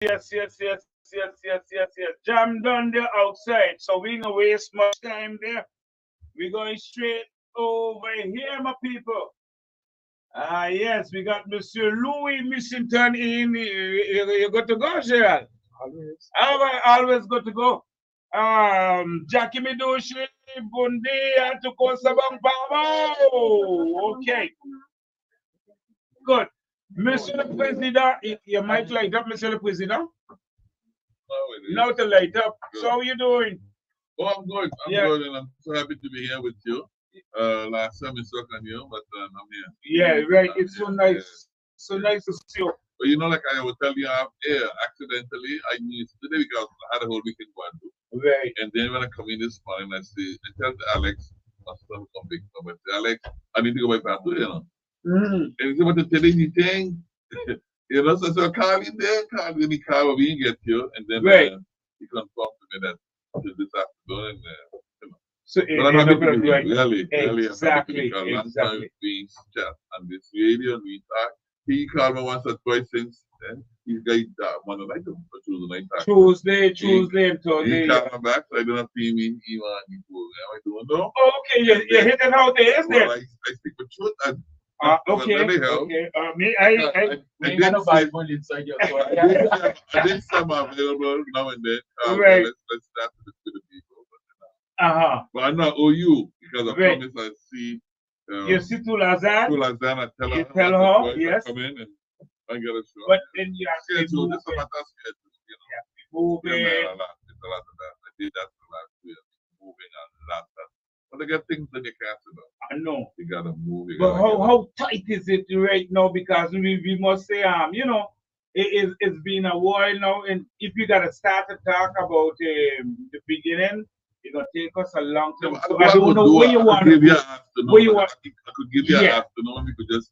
Yes. Jam done there outside, so we don't waste much time there. We're going straight over here, my people. Yes, we got Monsieur Louis Missington in. You good to go, Gerald? Always. Always good to go. Jackie Midushi, Bundi, and to Sabang Babo. Okay, good. Monsieur le Président, your mic light up, Monsieur le Président. Now to light up. Good. So how you doing? Oh, I'm good. I'm good, and I'm so happy to be here with you. Last time we stuck on you, but I'm here. Yeah, right. It's so nice. Yeah. So nice to see you. But you know, like I will tell you off air, accidentally, I knew today because I had a whole weekend going to. Right. And then when I come in this morning, I tell Alex, my son come big, but Alex, I need to go by Patu, you know. And he said, what to tell you anything? You know, so I call him there, call him, he called when we get here, and then he confirmed to me that this afternoon, and you know. So but I'm happy to be really, exactly. Last time we chat on this radio, and we talk. He called me once or twice since then. He's got one night for Tuesday night. Tuesday and Thursday. He called me back, so I don't have to me. He I don't know. Oh, okay, you hit it out there, isn't it? I stick with truth. Okay. Me, I got no bad money inside your store. I did some available now and then. Right. Let's start with the people. But I not owe you because I promise I see. You see Tulazan? I tell her. You tell her, yes. Come in and I get a show. But then you have to move it. Moving. It's a lot of that. I did that for last year. Moving a lot. But I get things that you can't do. I know. You gotta move. But how tight is it right now? Because we must say, you know, it's been a while now, and if you gotta start to talk about the beginning, it's gonna take us a long time. So I don't know where you want to go. Where you want? I could give you an afternoon. We could just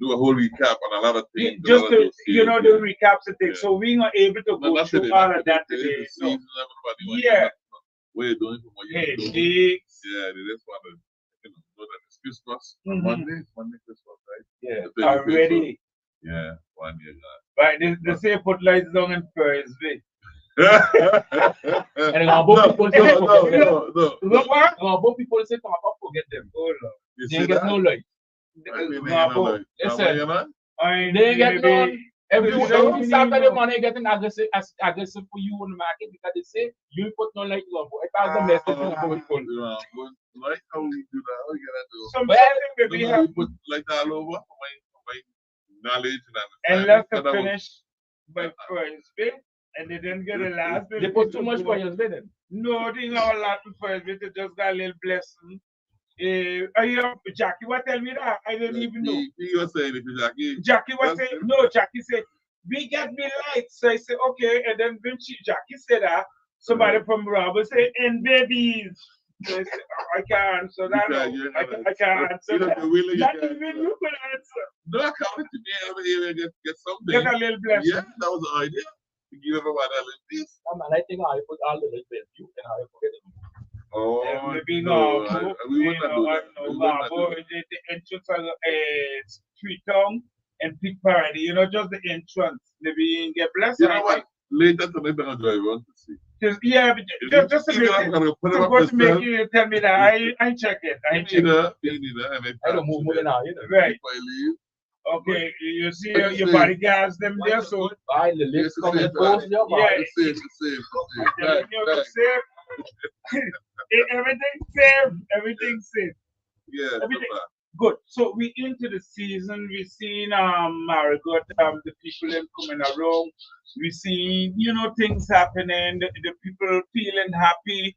do a whole recap on a lot of things. Just to, you know, the recaps and things. So we're not able to go through all of that today. So, yeah. What you're doing from what you're doing. Yeah, they just want to, know that it's Christmas. Monday Christmas, right? Yeah. Already. Yeah, 1 year gone. Right, they say put lights down in Thursday. And both people say, both people say, come up, forget them. Oh, no. They ain't get no light. Listen, they ain't get no. Every Saturday morning, getting aggressive for you on the market because they say you put no light on. It's a message for people. Like how we do that? How you gonna do? Something we put light all over for my knowledge and let's finish by Thursday. And they didn't get a last bit. They put too much for your then. No, they got a lot for us. They just got a little blessing. Jackie, what tell me that? I didn't even know. You were saying it to Jackie. Jackie was saying, no, Jackie said, we get me lights. So I said, okay. And then when Jackie said that, somebody from Robert said, and babies. So I said, I can't answer that. I can't answer that. Not even you could answer. No, I can't to be able to get something. Get a little blessing. Yeah, that was the idea. To give everyone a little piece. I think I put all the little bit you and I forget it. Oh, maybe no. We wouldn't do that. The entrance of Street Town and Pig Parade, just the entrance. Maybe you can get blessed. You know what? Later tonight, I'm going to drive around to see. Just to make you tell me that I check it. I don't move more now. Right. Okay, you see your bodyguards them there, so the list coming post your body. Everything safe. Yeah. Everything good. So we into the season. We seen Marigot, the people them coming around. We see things happening. The people feeling happy.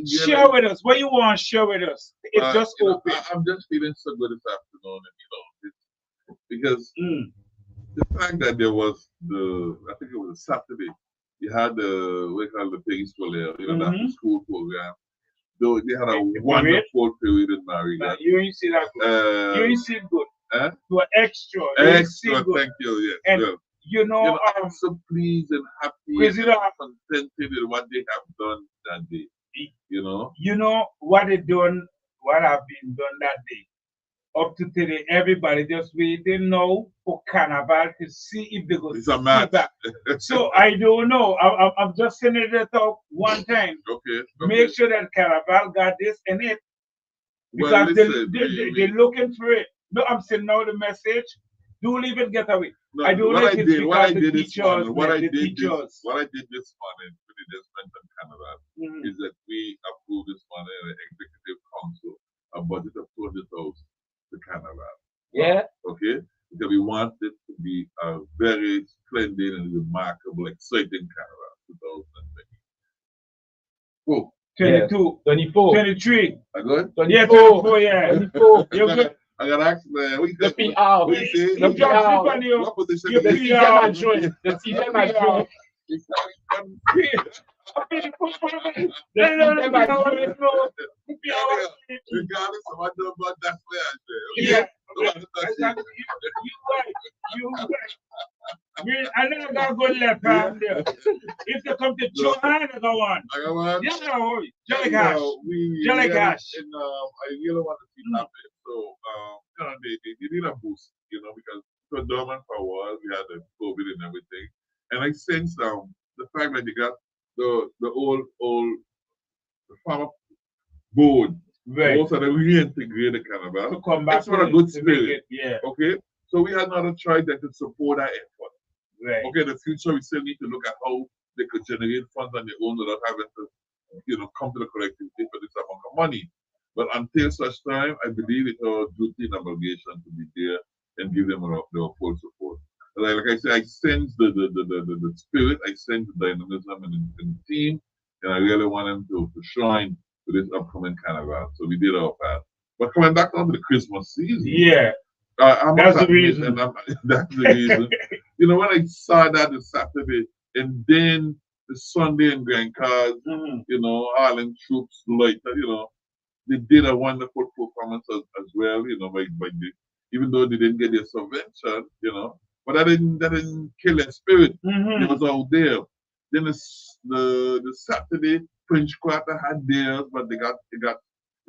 Share with us. What you want to share with us? It's just open. I'm just feeling so good this afternoon, because the fact that there was I think it was a Saturday, you had the Piggy School there, that school program. They had a wonderful period in Marigot. You ain't see that good. You ain't see good. You are extra. Extra, thank you. Yes. I'm so pleased and happy and contented with what they have done that day. What they done, what have been done that day. up to today, everybody just waiting now for Carnival to see if they go It's a see match. back. So I don't know. I'm just sending it out one time. Okay. Make sure that Carnival got this in it because Well, listen, they're looking for it. No, I'm sending out the message. Do leave it get away. no, I don't what like I it did, what I because the did this teachers, morning, what man, I the did teachers. what I did this morning with the Desmond and Canada is that we approved this morning in the executive council a budget of 200,000 to Canada. Yeah. Okay? Because we want it to be a very splendid and remarkable, exciting Canada 2020. Whoa. 22, 24. 23. I good? 24. Yeah, 24, yeah. 24. You're good. I got asked, man. What you The say? PR. What you say? The You can't PR. sleep on you. What position You The is PR. it? CJ Madrid. The CJ Madrid. Regardless of what the but that's where I say. Yeah. Don't have to touch Exactly. it. You right. I never got good left hand there. If they come to Johan, I go on. I got one. Yeah, no, Jolly You Cash. know, we Jolly really- Cash. And I really want to see that happen. So, you know, they need a boost, you know, because it was dormant for a while. We had the COVID and everything. And I sense the fact that you got the old the farmer board. Right. Most of them reintegrated Canada. To come back It's for a to good to make spirit. it, yeah. Okay? So we had another try that to support that effort. Right. Okay, the future we still need to look at how they could generate funds on their own without having to, you know, come to the collectivity for this amount of money. But until such time, I believe it's our duty and obligation to be there and give them their full support. Like I said, I sense the spirit, I sense the dynamism in the team, and I really want them to shine for this upcoming carnival. So we did our part. But coming back onto the Christmas season, Yeah. I That's must the admit, reason. and that's the reason. You know, when I saw that the Saturday and then the Sunday in Grand Cars, you know, Harlem Troops, like, you know, they did a wonderful performance as well, you know, even though they didn't get their subvention, you know, but that didn't kill their spirit. It was out there. Then the Saturday French Quarter had theirs, but they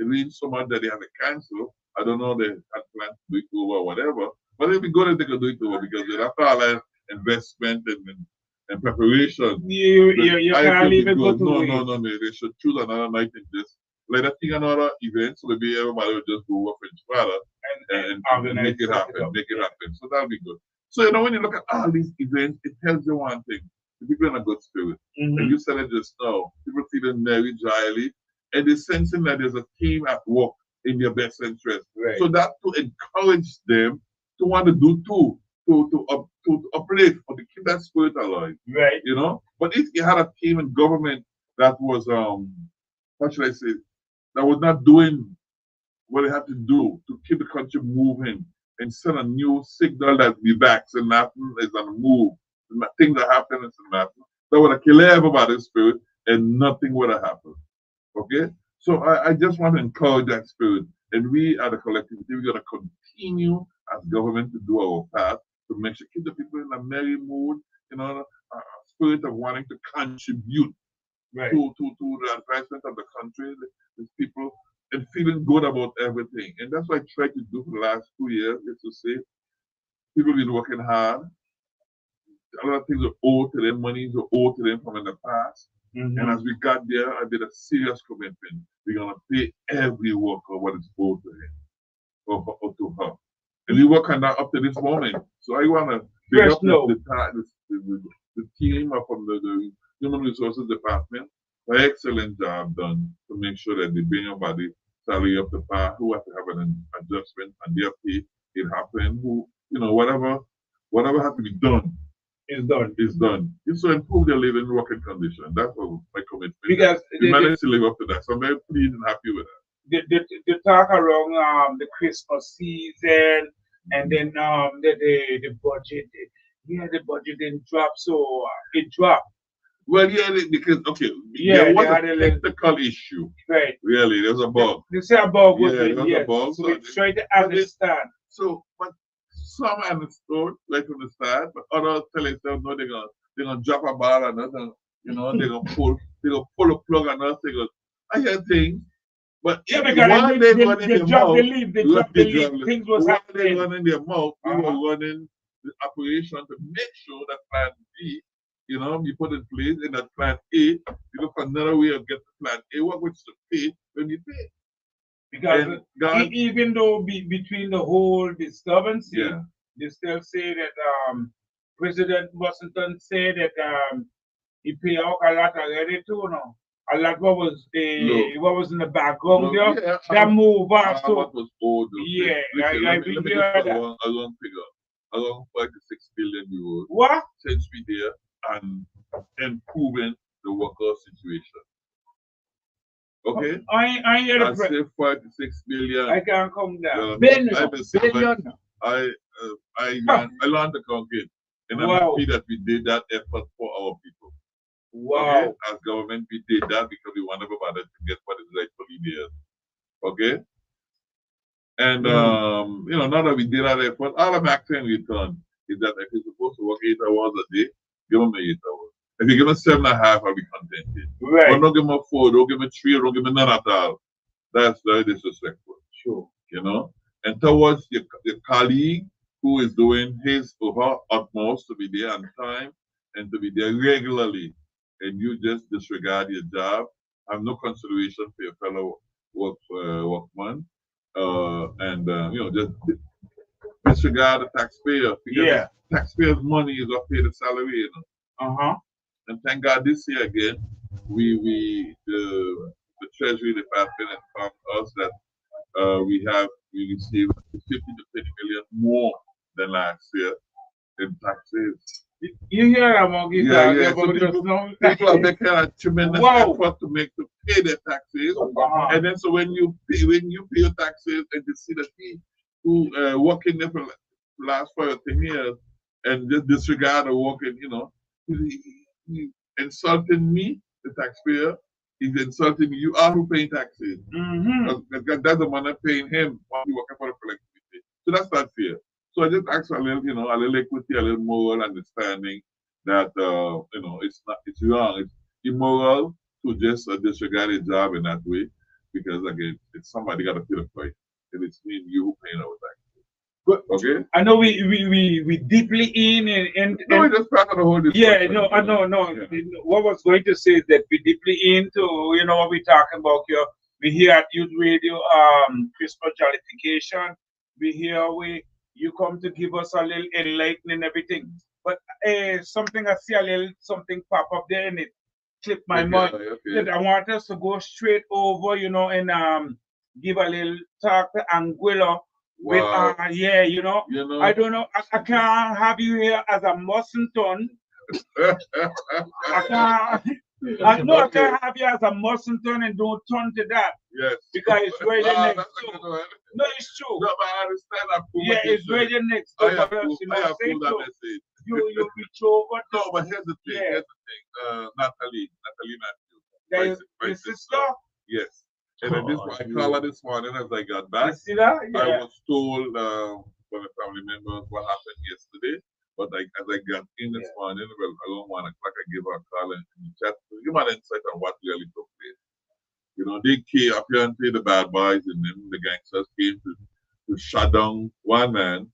reached so much that they had to cancel. I don't know they had plans to do it over or whatever. But it'd be good if they could do it over because after all that investment and preparation, You I can't think leave it's it go good. to No, waste. they should choose another night and just let us think another event so maybe everybody will just go over French Quarter and organize make it set happen. up. Make it happen. So that'll be good. So you know when you look at all these events, it tells you one thing. The people in a good spirit. And you said it just now. People feeling merry, jolly, and they're sensing that there's a team at work in their best interest. Right. So that to encourage them to want to do too, to uplift or to keep that spirit alive. Right. You know? But if you had a team in government that was what should I say, that was not doing what they had to do to keep the country moving and send a new signal that the vaccine nothing is on the move. Things are happening and nothing. That would have killed everybody's spirit and nothing would have happened. Okay? So I just want to encourage that spirit. And we at the collectivity, we're going to continue as government to do our part to make sure keep the people in a merry mood, you know, a spirit of wanting to contribute Right. to the advancement of the country, the people, and feeling good about everything. And that's what I tried to do for the last 2 years, is to say people have been working hard. A lot of things are owed to them, monies are owed to them from in the past. And as we got there, I did a serious commitment. We're going to pay every worker what is owed to him or to her. And we work on that up to this moment. So I want to big up the team from the Human Resources Department. An excellent job done to make sure that they bring everybody salary up to par, who have to have an adjustment and their pay. It happened, who, you know, whatever has to be done It's done. is done. It's to improve their living working condition. That's what my commitment is. Because We managed to live up to that. So I'm very pleased and happy with that. the talk around the Christmas season and then the budget, the budget didn't drop, so it dropped. Well, yeah, because Yeah, there was they had a a little- technical issue. Right. Really, there was a bug. They say a bug was Yeah, it, there was a yes. bug. So we try to understand. So, but some understood right from the start, but others tell themselves no, they're gonna drop a ball and nothing, you know, they're gonna pull a plug and nothing. I hear things, But Yeah, if because while they run in they their drop mouth, the leaf, they drop the leaf, things was while they happening. run in their mouth, we Uh-huh. were running the operation to make sure that plan B, you put in place, and that plan A, you look for another way of getting plan A, what which to pay when you pay. Because And God, even though between the whole disturbance, yeah, they still say that President Washington said that he pay out a lot already too, no? A lot what was in the background there. yeah, That move how so much was owed? yeah, Listen, I let me hear just that. a long figure, around 5 to 6 billion euros What? since we there and improving the worker situation. Okay, I hear the I say 5 to 6 billion. I can't come down. Billion. I learned to count it, and I'm Wow. happy that we did that effort for our people. Wow. Okay, as government, we did that because we want everybody to get what is rightfully theirs. Okay, and now that we did that effort, all I'm asking in return is that if you're supposed to work 8 hours a day, give them 8 hours. If you give them 7.5, I'll be contented. Right. But don't give them 4, don't give them 3, don't give them none at all. That's very disrespectful. Sure. And towards your colleague who is doing his or her utmost to be there on time and to be there regularly, and you just disregard your job, have no consideration for your fellow workman, just disregard the taxpayer because the taxpayer's money is what pay the salary. And thank God this year again, the Treasury Department informed us that we received 50 to 30 million more than last year in taxes. You hear that, Monkey? Yeah. So people are making a tremendous effort to pay their taxes, and then so when you pay your taxes and you see the people who working there for the last 5 or 10 years and just disregard the working, he insulting me, the taxpayer. He's insulting me. You are who paying taxes. That's the money paying him while he's working for the collectivity. So that's not fair. So I just ask for a little equity, a little moral understanding that it's wrong. It's immoral to just disregard a job in that way because again, it's somebody got to pay the price, and it's me and you who paying our taxes. Okay. I know we deeply in and no, it's just part of the whole discussion. Yeah, no. What I was going to say is that we deeply into what we're talking about here. We here at Youth Radio, Christmas Jollification. We here you come to give us a little enlightening and everything. But something I see a little something pop up there and it clipped my mind. That I want us to go straight over, and give a little talk to Anguilla. Wow. I don't know. I can't have you here as a Musselton. I can't have you as a Musselton and don't turn to that. Yes. Because it's right next door. No, it's true. No, but I understand that. Yeah, it's right next door. I have that message. You reach over. No, but here's the thing. Natalie Matthews. My sister? Yes. And then I called her this morning as I got back. You see that? Yeah. I was told by my family members what happened yesterday. But as I got in this morning, around 1 o'clock, I gave her a call and chat to give her an insight on what really took place. They came, apparently the bad boys and then the gangsters came to shut down one man.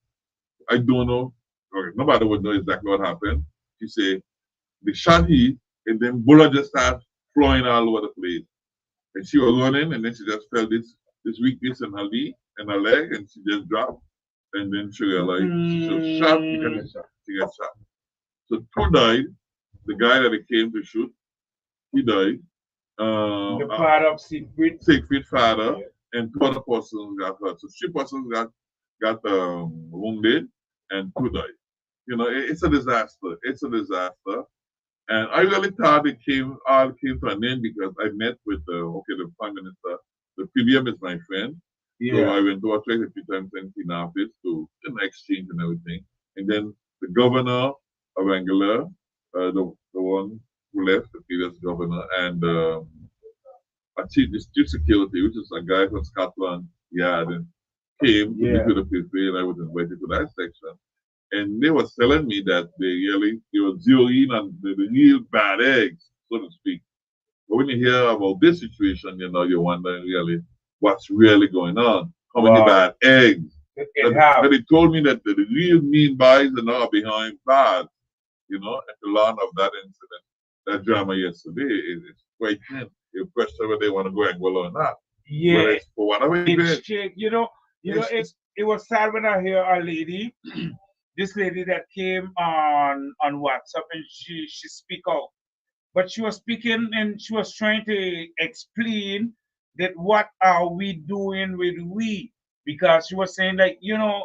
I don't know. Okay, nobody would know exactly what happened. She said they shot him and then bullets just started flying all over the place. And she was running, and then she just felt this weakness in her knee and her leg, and she just dropped. And then she realized she was shot because she got shot. So 2 died. The guy that came to shoot, he died. The father of Siegfried father, and 2 other persons got hurt. So 3 persons got wounded, and 2 died. It's a disaster. It's a disaster. And I really thought it all came to an end because I met with the Prime Minister. The PBM is my friend. Yeah. So I went to Utrecht a few times in office to exchange and everything. And then the governor of Angola, the one who left, the previous governor, and chief security, which is a guy from Scotland Yard, and came to meet with the people, and I was invited to that section. And they were telling me that they were zeroing on the real bad eggs, so to speak. But when you hear about this situation, you wonder really what's really going on. How many bad eggs. But they told me that the real mean boys are now behind bars, you know, and to learn of that incident, that drama yesterday is quite thin. You question whether they want to go and go or not. Yeah. Whether it's for whatever it is. You know, it was sad when I hear a lady, this lady that came on WhatsApp and she speak out. But she was speaking and she was trying to explain that what are we doing with we? Because she was saying like, you know,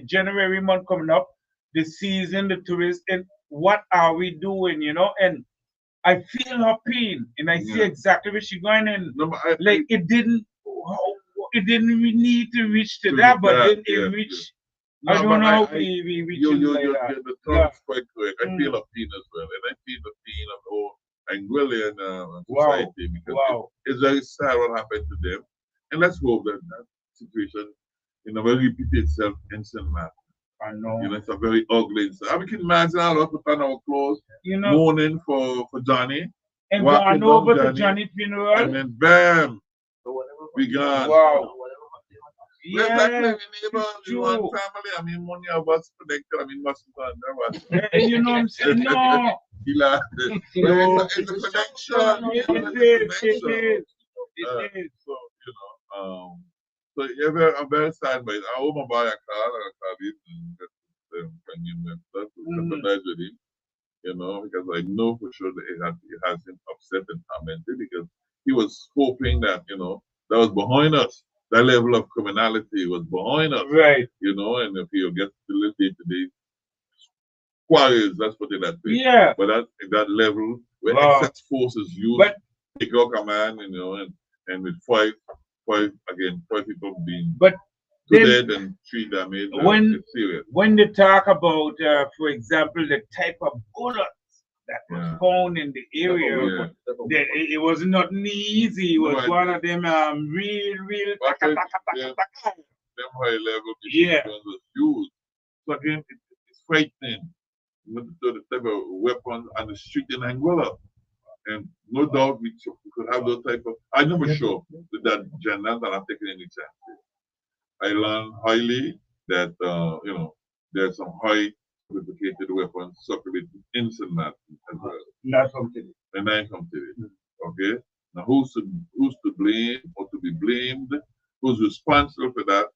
January month coming up, the season, the tourists, and what are we doing, you know? And I feel her pain and I see exactly where she's going and like it didn't really need to reach to that, but then it reached. I don't know how we reach the term is quite correct. I feel a pain as well, and I feel the pain of the whole Anguillian society because it's very sad what happened to them. And let's hope that that situation, you know, will repeat itself in St. Martin. I know. You know, it's a very ugly incident. I mean, can you imagine all of us put on our clothes, you know, mourning for Johnny, and going over to Johnny's funeral, and then bam, we gone. Wow. We're back living neighbors, one family. I mean, money of us connected. I mean, must have you know what I'm saying? No. It's a connection. It is. So, you know, so yeah, I'm very sad by it. I hope I buy a car, and get them sympathize with him, you know, because I know for sure that it has him upset and tormented because he was hoping that, you know, that was behind us. That level of criminality was behind us. Right. You know, and if you get to live day-to-day quarrels, let's put it that way. Yeah. But at that level, where excess force is used, take out a man, you know, and with five people being dead and 3 damaged, it's serious. When they talk about, for example, the type of bullets that was found in the area, it was not easy. It was one of them real them high level was used. So again, it's frightening. The type of weapons on the street in Angola. And no doubt we could have those type of. I know for sure that generals are not taking any chances. I learned highly that you know there's some high sophisticated weapons circulating in St. Martin as well. Not from today. And I come to it. Okay. Now who's to blame or to be blamed? Who's responsible for that?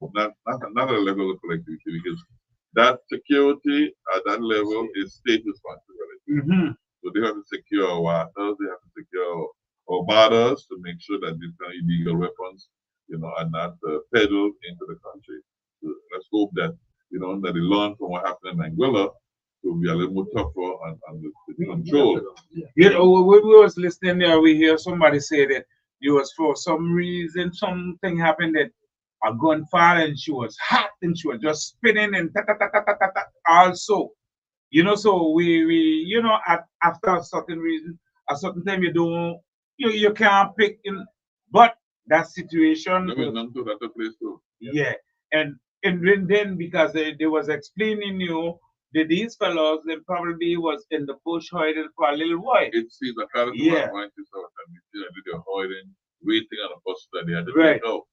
Not a level of collectivity because that security at that level is state responsibility. So they have to secure our waters, they have to secure our borders to make sure that these kind of illegal weapons, you know, are not peddled into the country. So let's hope that, you know, that they learn from what happened in Angola to be a little more tougher on the control. You know, when we was listening there, we hear somebody say that it was for some reason, something happened that a gun fired and she was hot and she was just spinning and also. You know, so we you know, after a certain reason, a certain time you can't pick in, but that situation. Yeah, and then because they was explaining you that these fellows they probably was in the bush hiding for a little while. It seems like they're hiding, waiting on a bus that they had to take out.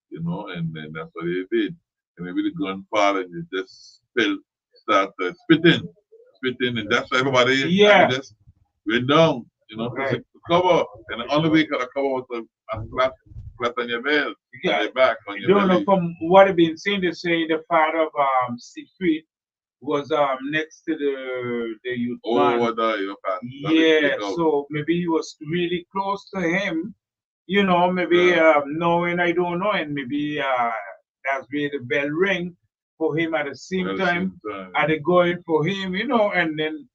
You know, and that's what they did. And maybe the gun fired and it just start spitting, and that's everybody just went down, you know, to cover. And the only way you can cover was a flat on your bed, on your back, on your belly. Know, from what I've been seeing, they say the father of Siegfried was next to the youth man. So maybe he was really close to him, you know, maybe knowing I don't know, and maybe that's where the bell ring for him at the same time. Are they going for him, you know, and then,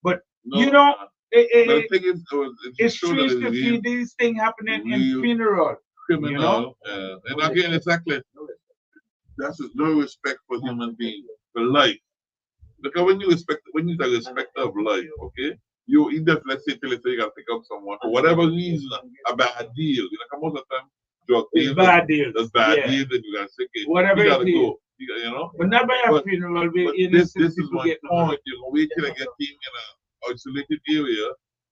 but you know, it's strange to see these things happening in funeral. Criminal, you know? And again, exactly, that's no respect for human beings, for life. Because when you respect of life, okay, you either let's say you gotta pick up someone for whatever reason, a bad deal. You know, most of the time, drug deals, bad deals. That's bad deals, and you gotta say, okay, whatever you gotta it go. You know, but not by a funeral. This is my point. You know, wait till I get him in an isolated area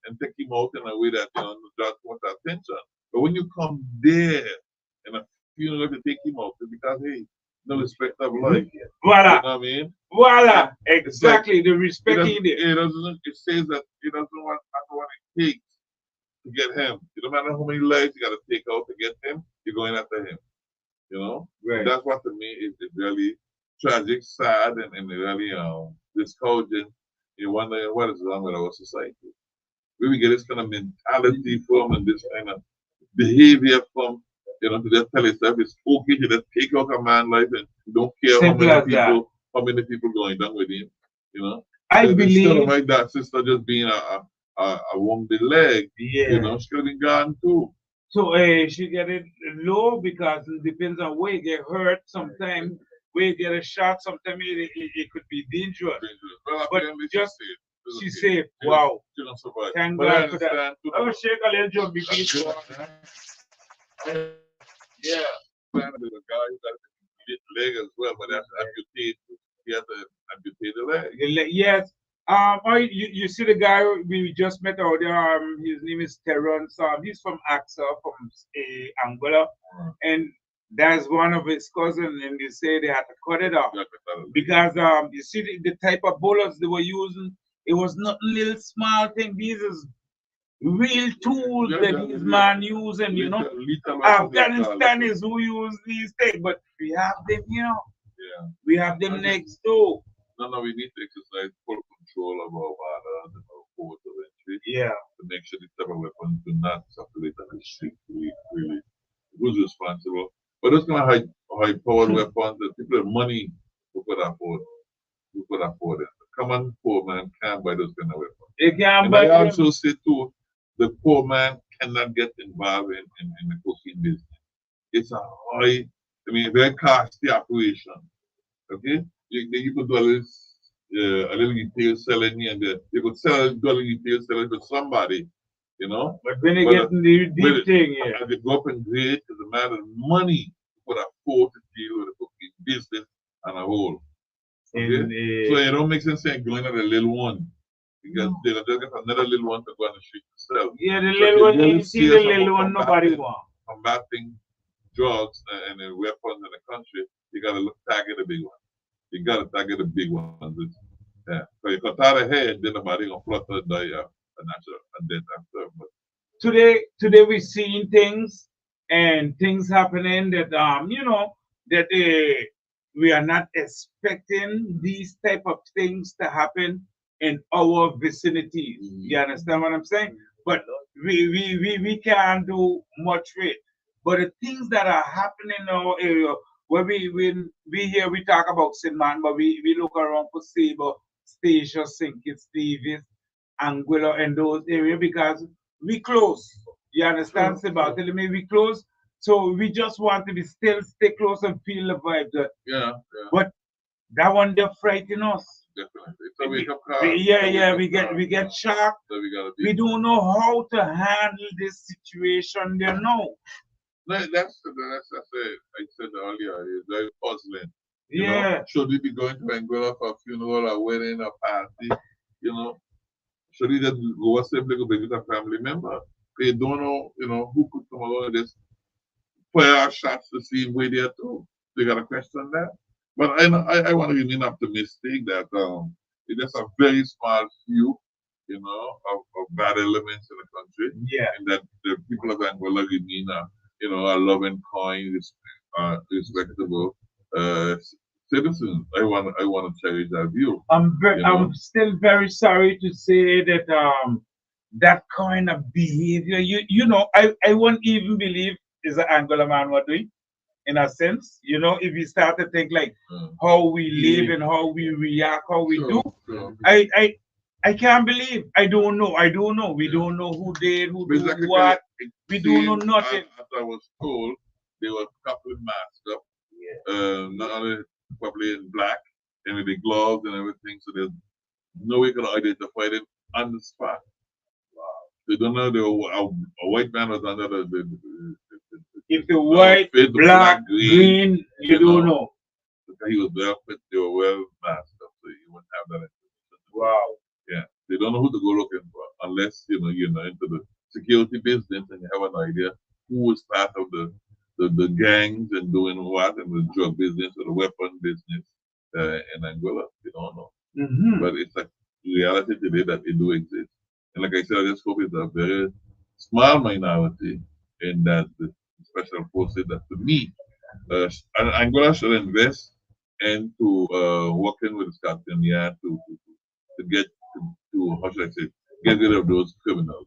and take him out in a way that, you know, draws much attention. But when you come there funeral to take him out because hey, no respect of life. Voila. You know what I mean? Voila. Exactly. The respect he did. It says that it doesn't want what it takes to get him. It don't matter how many lives you got to take out to get him, you're going after him. You know? Right. That's what to me is really tragic, sad, and really discouraging. You wonder what is wrong with our society. Where we get this kind of mentality from and this kind of behavior from, to just tell yourself it's okay to just take out a man's life and don't care how many people going down with him. You know? I believe instead of my that sister just being a wounded leg, she could have been gone too. So she get it low because it depends on where you get hurt. Sometimes where you get a shot, sometimes it could be dangerous. Well, but just she's safe. Wow. She don't survive. Thank God for that. I will shake a little jump yeah. The guy who got a leg as well, but that's amputated. He has to amputate the leg. Yes. You see the guy we just met out there. His name is Terrence. He's from AXA, from Angola, and that's one of his cousins. And they say they had to cut it off because you see the type of bullets they were using. It was not little small thing. These is real tools that these man use, and Afghanistan is who use these things, but we have them here. Yeah. We have them next door. No, we need to exercise full control of our borders and our ports of entry. Yeah. To make sure these type of weapons do not circulate on the street. Really, who's responsible? But those kind of high-powered weapons, the people with money who could afford it. The common poor man can't buy those kind of weapons. They can't buy them. I them. also say too, the poor man cannot get involved in the cocaine business. It's a very costly operation. Okay? You could do a little retail selling here and there. You could do a little retail selling to somebody, But when you get in the deep thing, and they go up in grade, it's a matter of money for afford to deal with the cocaine business on a whole. Okay? So it don't make sense saying going at a little one. Because they'll just get another little one to go on the street to sell. Yeah, the little one, you see the little one, nobody wants. Combating drugs and weapons in the country, you got to target the big one. You got to target the big ones. Yeah. So you cut out a head, then nobody going to flutter and die a natural death after. But today we're seeing things and things happening that, that we are not expecting these type of things to happen in our vicinity. You understand what I'm saying? But we can't do much with it. But the things that are happening in our area, where we talk about St. Man, but we look around for Sabre, Stacia, St. Kitts, Davis, Anguilla, and those areas because we close. You understand, Bartholomew? We close. So we just want to stay close and feel the vibe. Yeah. But that one they frighten us. Definitely. It's a wake-up call. We get shocked. So we don't know how to handle this situation there now. No, that's it. I said earlier, it's very puzzling. Should we be going to Angola for a funeral, a wedding, a party? Should we just go simply go visit a family member? They don't know, who could come along and just fire shots to see where they're to. They got a question that. But I want to remain optimistic that it's just a very small few, of bad elements in the country. Yeah. And that the people of Angola remain a loving, kind, respectable citizens. I want to cherish that view. I'm still very sorry to say that that kind of behavior, I won't even believe is an Angola man what doing. In a sense, if we start to think like how we live and how we react, how we do, I can't believe. I don't know. We don't know who did, who do what. We don't know nothing. As I was told, they were a couple masked up. Not only probably in black and with the gloves and everything, so there's no way you can identify them on the spot. Wow. They don't know a white man was under the if the white, black, green, you don't know. He was well fit, they were well masked up, so you wouldn't have that information. Wow. Yeah. They don't know who to go looking for unless you're into the security business and you have an idea who was part of the the gangs and doing what and the drug business or the weapon business in Angola. You don't know. But it's a reality today that it do exist. And like I said, I just hope it's a very small minority in that the special forces that to me, Angola should invest into working with Scotland Yard to get to how should I say, get rid of those criminals.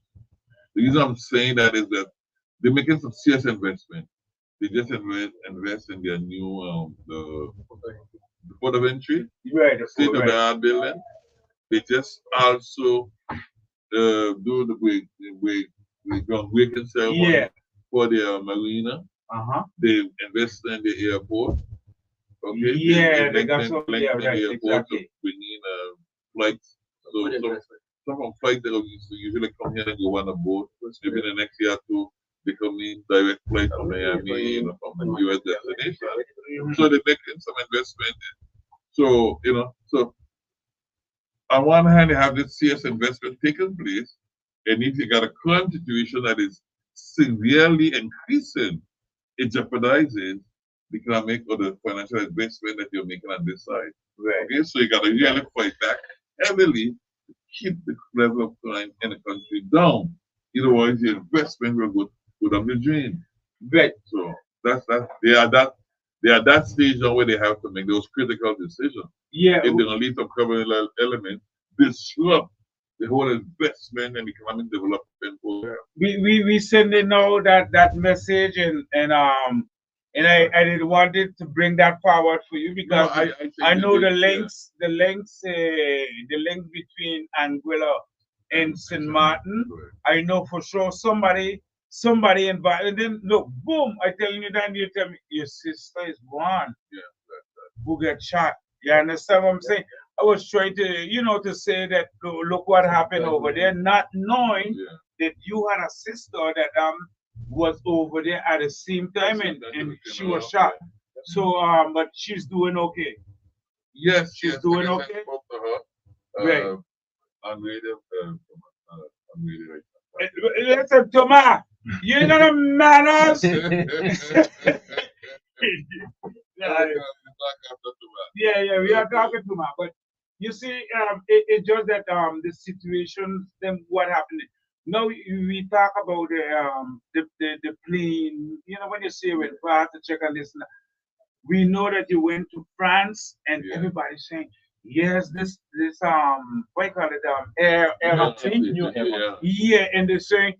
The reason I'm saying that is that they're making some serious investment. They just invest in their new the port of entry, Right, state of the art building. They just also do the groundbreaking ceremony for their marina. They invest in the airport. Okay. Yeah, they got some some. Yeah, right, exactly. Bringing flights. So some flights that usually come here and go on a boat. Maybe the next year or two, they come in direct flight from Miami, from the US destination. So they're making some investment. So so on one hand, they have this serious investment taking place, and if you got a current situation that is severely increasing, it jeopardizes the economic or the financial investment that you're making on this side. Right. Okay, so you got to really fight back heavily to keep the level of crime in the country down. Otherwise, your investment will go down the drain. Right. So they are that stage now where they have to make those critical decisions. Yeah. If they're gonna leave some criminal element, disrupt the whole investment and economic development program. We sending out that message and I did wanted to bring that forward for you because I know the links the link between Anguilla and St. Martin. I know for sure somebody invited. And then look, boom! I tell you that you tell me your sister is one who get shot. You understand what I'm saying? I was trying to to say that look what happened over there, not knowing that you had a sister that was over there at the same time and she was shot. So but she's doing okay. Yes, she's doing okay. I spoke to her. Right. I'm really right. Listen, Thomas, you ain't gonna manners. Yeah, we are talking to Thomas, but you see, it's just that the situation, then what happened. Now we talk about the plane. You know, when you say when we have to check on this, we know that you went to France, and everybody's saying yes, this what you call it airplane. Yeah, and they're saying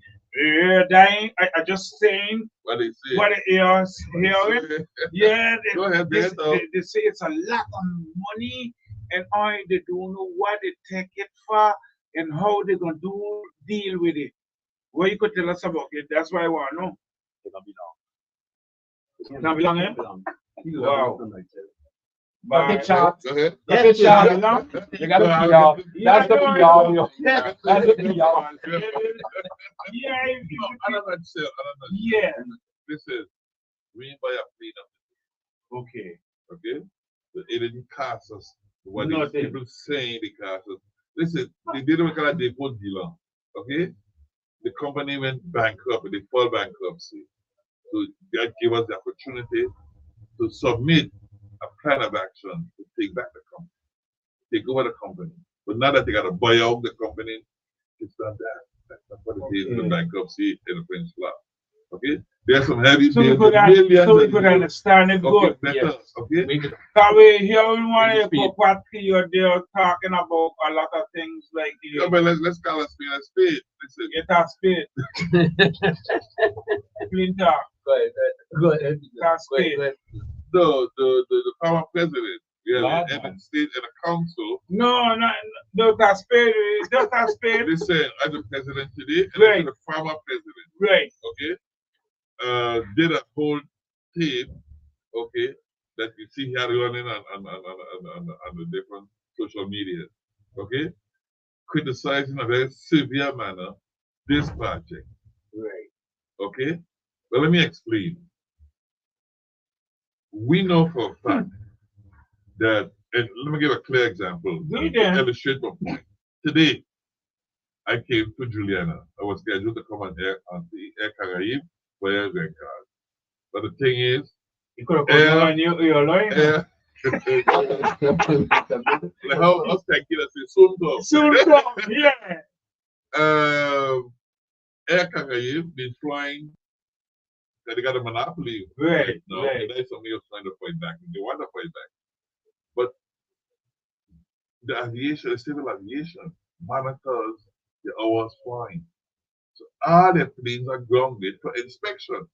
dying. I just saying what they say. What it is hearing. Yeah, Go ahead, they say it's a lot of money, and they don't know what they take it for and how they're gonna deal with it. What you could tell us about it? That's why I want to know. It's not belong, eh? Wow. But big shot. Go ahead. Big shot. You got to be off. That's the PR. That's the PR. Yeah. Yeah. Listen, we ain't buy a plane up. Okay. But it didn't cost us what these people saying it cost us. Listen, they didn't make a depot dealer. Okay? The company went bankrupt, they filed bankruptcy. So that gave us the opportunity to submit a plan of action to take back the company, take over the company. But now that they got to buy out the company, it's not that. That's what it is in the bankruptcy in the French law. Okay? There's some heavy so we could understand it good. Yes. Okay? Because we here we want to go back to you there talking about a lot of things like no, but let's call a spade a spade. Listen. Get a spade. Clean talk. Go ahead. The former president, and the state and the council. No, Dr. Spade. Dr. Spade. Listen, I'm the president today, and the former president. Right. Okay. Did a whole tape, okay, that you see here running on the different social media, okay, criticizing in a very severe manner this project. Right. Okay. Well, let me explain. We know for a fact that, and let me give a clear example to illustrate my point. Today, I came to Juliana. I was scheduled to come on the Air Caraïbes for Air Red Card. But the thing is, You could have come on your line. like how thank you that we soon come. Soon come, yeah. Air Caribbean been flying. They got a monopoly Right, now. right. And there's somebody else trying to fight back. They want to fight back. But the aviation, the civil aviation, monitors the hours flying. So all the planes are grounded for inspection.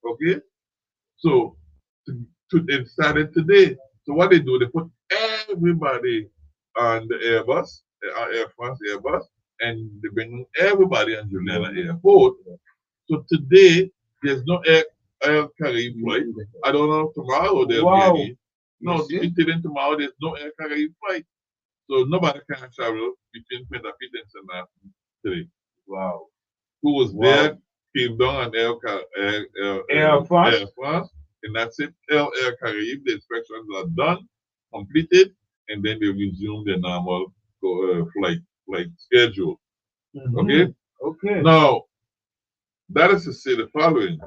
Okay? So it started today. So what they do, they put everybody on the Airbus, Air France Airbus, and they bring everybody on Juliana Airport. So today, there's no air Caribbean flight. I don't know tomorrow there'll be any. No, today tomorrow there's no air Caribbean flight. So nobody can travel between Port-au-Prince and St. Martin today. Wow. Who was there came down on Air France, and that's it. Air Caribbean, the inspections are done, completed, and then they resume their normal flight schedule. Okay? Okay. Now, that is to say the following.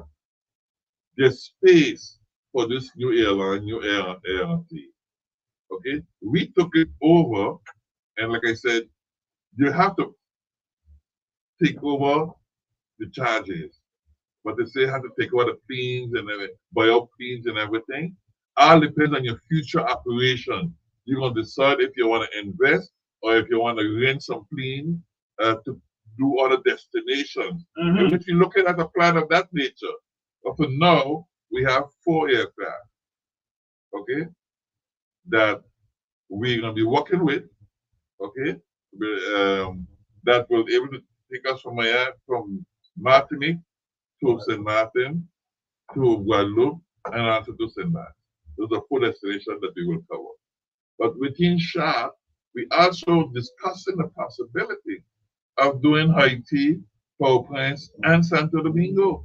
There's space for this new airline, new airline. Okay? We took it over, and like I said, you have to take over the charges. But they say you have to take over the planes and buy up planes and everything. All depends on your future operation. You're going to decide if you want to invest or if you want to rent some plane to do other destinations. And if you're looking at a plan of that nature, but for now, we have 4 aircraft, okay, that we're going to be working with, okay, that will be able to take us from Martinique to St. Martin, to Guadeloupe, and also to St. Martin. Those are 4 destinations that we will cover. But within SHA, we also discussing the possibility of doing Haiti, Port-au-Prince, and Santo Domingo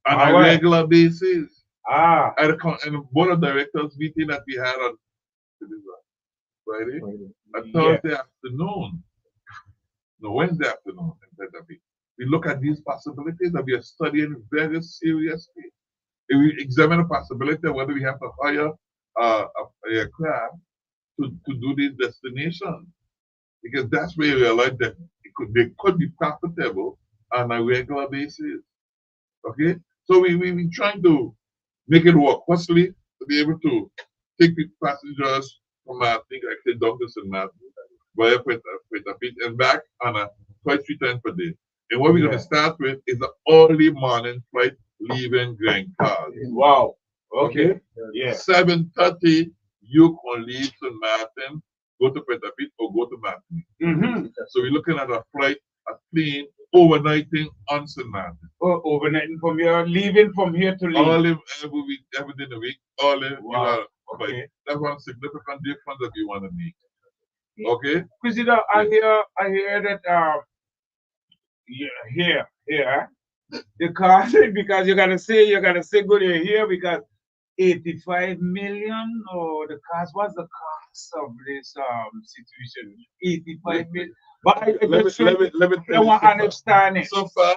on a regular basis. At the board of directors meeting that we had on Friday, Thursday afternoon, no, Wednesday afternoon, we look at these possibilities that we are studying very seriously. If we examine the possibility of whether we have to hire a aircraft to do these destinations, because that's where we realize that they could be profitable on a regular basis. Okay, so we trying to make it work. Firstly, to be able to take the passengers from I think I said down to St. Martin via Port-au-Prince and back on a twice 3 times per day. And what we're going to start with is the early morning flight leaving Grand Cars. Wow. Okay. Yeah. 7:30, you can leave St. Martin, go to Port-au-Prince or go to Martin. So we're looking at a flight, a plane, overnighting on St. Martin. Oh, overnighting from here, leaving from here to leave. All in every week, every day in the week, all in. Wow. Okay. That's one significant difference that we want to make. Okay? Cressida, I hear that here, the cost, because you're gonna say good here because 85 million or the cost, what's the cost of this situation? 85 million. But let me I want to understand it. So far,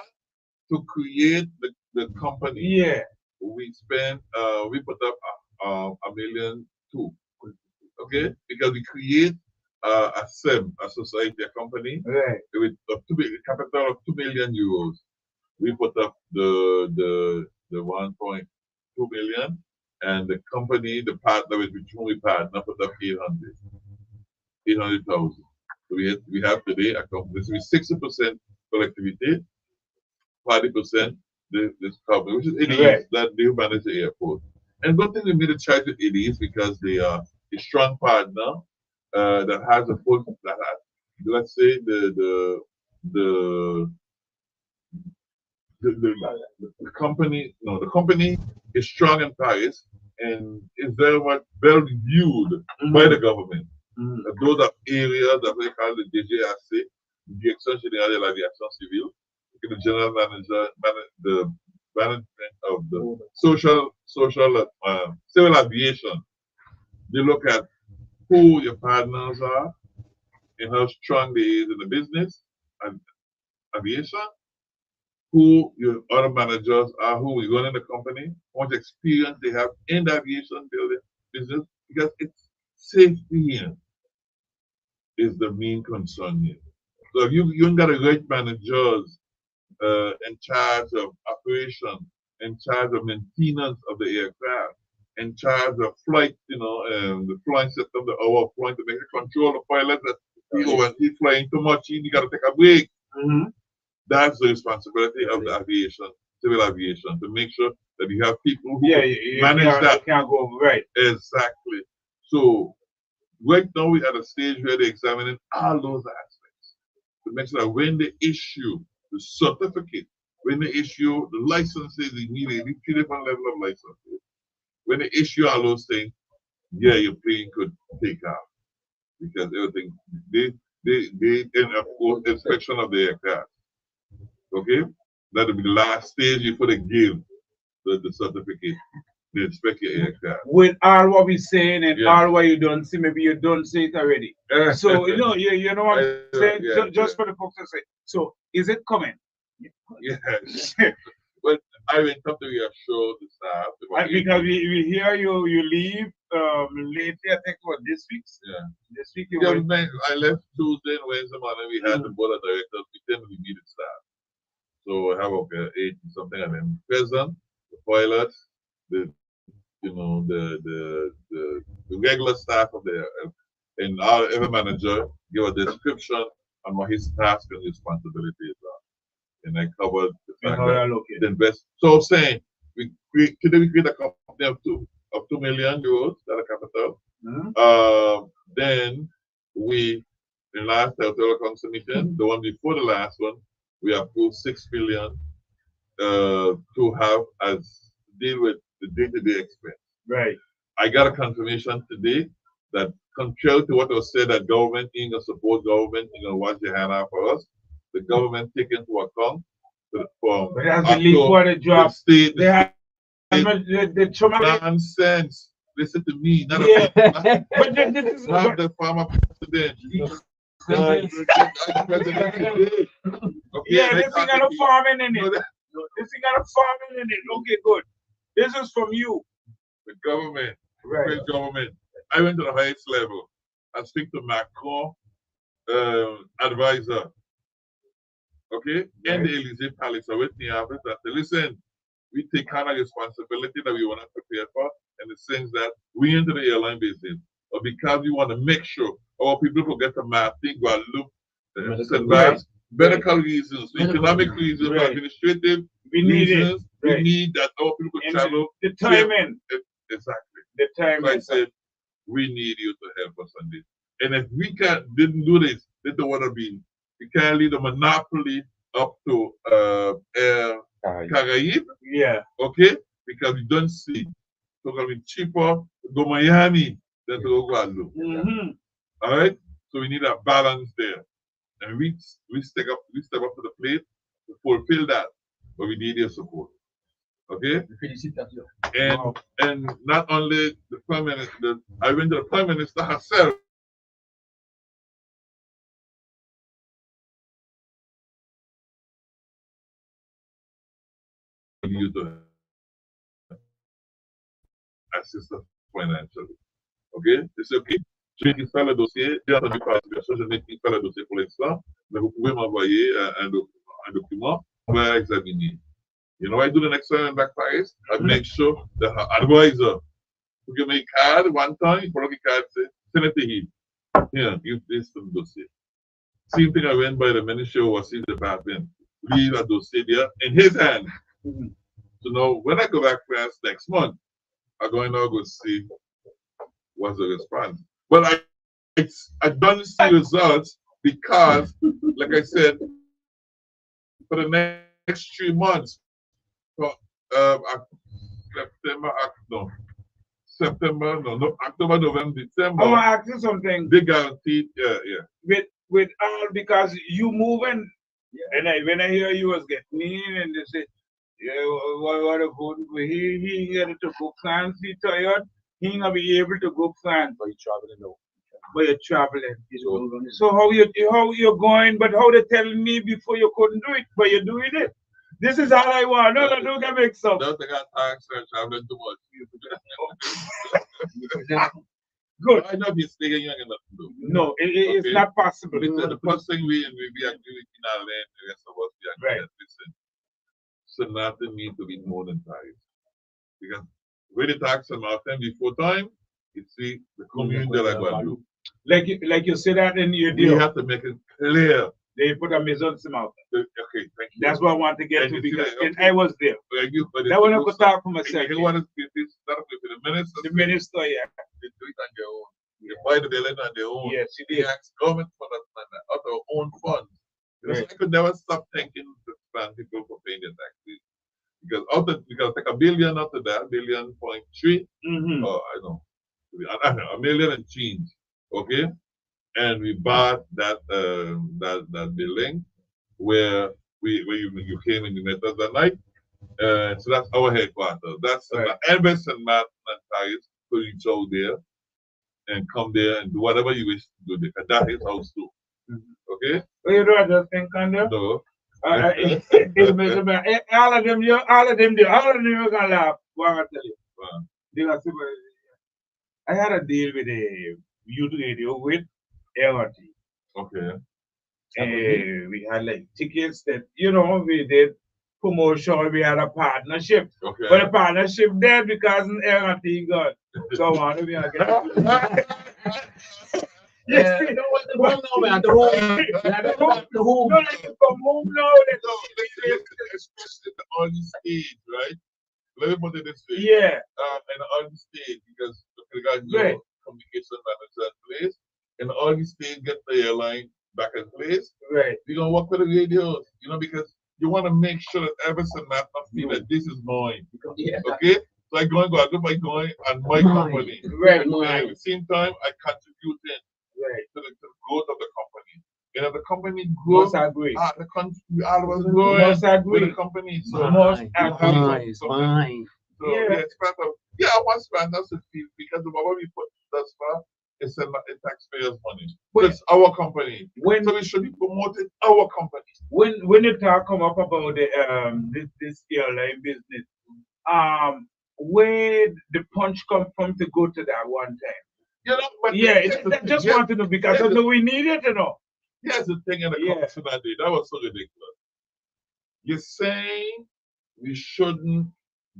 to create the company, we spent we put up $1.2 million. Okay, because we create a SEM, a society, a company, with a capital of 2 million euros. We put up the 1.2 million, and the company, the partner with which we partner, put up 800,000. So we have today a company with 60% collectivity, 40% this company, which is Elise, that they manage the airport. And good thing we made a choice with Elise because they are a strong partner that has a full, let's say the company, the company is strong in Paris and is very much well viewed by the government. Those are areas that we call the DGAC, Direction Générale de l'Aviation Civile, the general manager, the management of the civil aviation. They look at who your partners are and how strong they is in the business and aviation. who your other managers are, who is running the company, how much experience they have in the aviation building business, because it's safety here is the main concern here. So if you ain't got a right managers in charge of operation, in charge of maintenance of the aircraft, in charge of flight, the flying system, our flying to make it control the pilot that when he's flying too much, you got to take a break. That's the responsibility of the aviation, civil aviation, to make sure that you have people who manage that. You can't go right. Exactly. So right now we're at a stage where they're examining all those aspects to make sure that when they issue the certificate, when they issue the licenses, they need 3 different levels of licenses. When they issue all those things, yeah, your plane could take off because everything they and of course inspection of the aircraft. Okay, that'll be the last stage before they give the certificate. They inspect your aircraft. With all what we're saying and all what you don't see, maybe you don't say it already. So you know what I'm saying? Just for the folks to say. So is it coming? Yes. But I will come to reassure the staff. Because we hear you leave lately, I think this week. Yeah. This week I left Tuesday and Wednesday morning. We had the board of directors. We needed staff. So I have 8 something of them present, the pilots, the regular staff of the and every manager give a description on what his task and responsibilities are. And I covered the fact that the invest. So I'm saying today we create a company of 2 million euros, that capital. Then we in last territorial council meeting, the one before the last one, we approved 6 million to have as deal with the day-to-day expense. Right. I got a confirmation today that contrary to what was said that government ain't gonna support government, wash your hand out for us, the government take into account from the state. The nonsense. Listen to me, not the farmer president. This thing got a farming in it. This thing got a farming in it. Okay, good. This is from you. The government, the government. I went to the highest level. I speak to Macron advisor. Okay? And the Elysee Palace are with me after that. Listen, we take kind of responsibility that we want to prepare for, and the things that we into the airline business, or because we want to make sure our people forget to Martin, Guadeloupe, medical reasons, economic reasons, administrative reasons. We need that our people could travel. The timing. Exactly. The timing. So I said, we need you to help us on this. And if we didn't do this, they don't want to be. We can't leave the monopoly up to Caribbean. Yeah. Okay? Because we don't see. So it's going to be cheaper to go Miami than to go Guadeloupe. All right? So we need a balance there. And we step up to the plate to fulfill that. But we need your support. Okay? And not only the Prime Minister, I went to the Prime Minister herself. You to assist us financially. Ok? C'est ok. Je vais faire le dossier. J'ai entendu parler de ça. Je vais faire le dossier pour l'instant. Mais vous pouvez m'envoyer un document pour examiner. You know what I do the next time I'm back Paris? I make sure the advisor who give me a card one time, you put a card, say, send it to him. Yeah, give this to the dossier. Same thing I went by the Ministry of Overseas Department. Leave a dossier there in his hand. So now, when I go back France next month, I'm going to go see what's the response. But I don't see results because, like I said, for the next 3 months, October, November, December. I want to ask you something. They guaranteed, With all, because you moving, and when I hear you was getting in and they say, what a good, he had to go France, he tired, he ain't gonna be able to go France. But you're traveling though. But you're traveling. So how you going, but how they telling me before you couldn't do it, but you're doing it. This is all I want. No, don't get mixed up. Don't think I tax and traveling too much. Good. I know if you're staying, you ain't got nothing to do. No, it's Okay. not possible. The first thing we agree in our land, the rest of us, we agree Right. that, listen, so nothing need to be more than tithes. Because when the tax and mountain before time, you see the commune de la Guadeloupe. Like you said that in your We deal. have to make it clear. They put a maison out. Okay, thank you. That's what I want to get And to you see because that, okay. I was there. Thank you for That one I could talk for And myself. you want to speak this, not only for the minister. The minister, yeah. They do it on their own. They buy the building on their own. Yes, she They did. ask government for that money out of our own funds. Because Right. I could never stop thinking to expand people for paying their taxes. Because take $1 billion out of that, $1.3 billion, or I don't know, $1 million and change. Okay? And we bought that building where you came and you met us that night. So that's our headquarters. That's Right. Elvis and Matt and Thais to reach out there and come there and do whatever you wish to do there. 'Cause that is house too. Okay? Well, you know what I think, Kanda? No. All of them, you're gonna laugh. What I tell you? Wow. They gonna say, I had a deal with a youth radio with ART. Okay. We had like tickets that, we did promotion, we had a partnership. Okay. But the partnership dead because ART got. So I want to be again. Yeah, you know what the home now, man. The home. The home. No, like you come home now. Especially the early stage, right? Let me put it this way. Yeah. In the early stage, because the guys know Right. communication manager in place. In the early stage, get the airline back in place. Right. We're gonna work with the radios, because you want to make sure that everything not feel that this is mine. Yeah. Okay? So I go by going on my company. Right. And at the same time, I contribute Right. to the growth of the company. And if the company grows, Must agree. the country, all of us growing Must with agree. the company. So Must have agree. something. So Yeah. it's part of I want sponsors to feel because the what we put thus far is a taxpayers' money. So it's our company. So we should be promoting our company. When the talk come up about the this airline business, where the punch come from to go to that one time? But I just want to know because I know we need it, Here's the thing in the conversation that day. That was so ridiculous. You're saying we shouldn't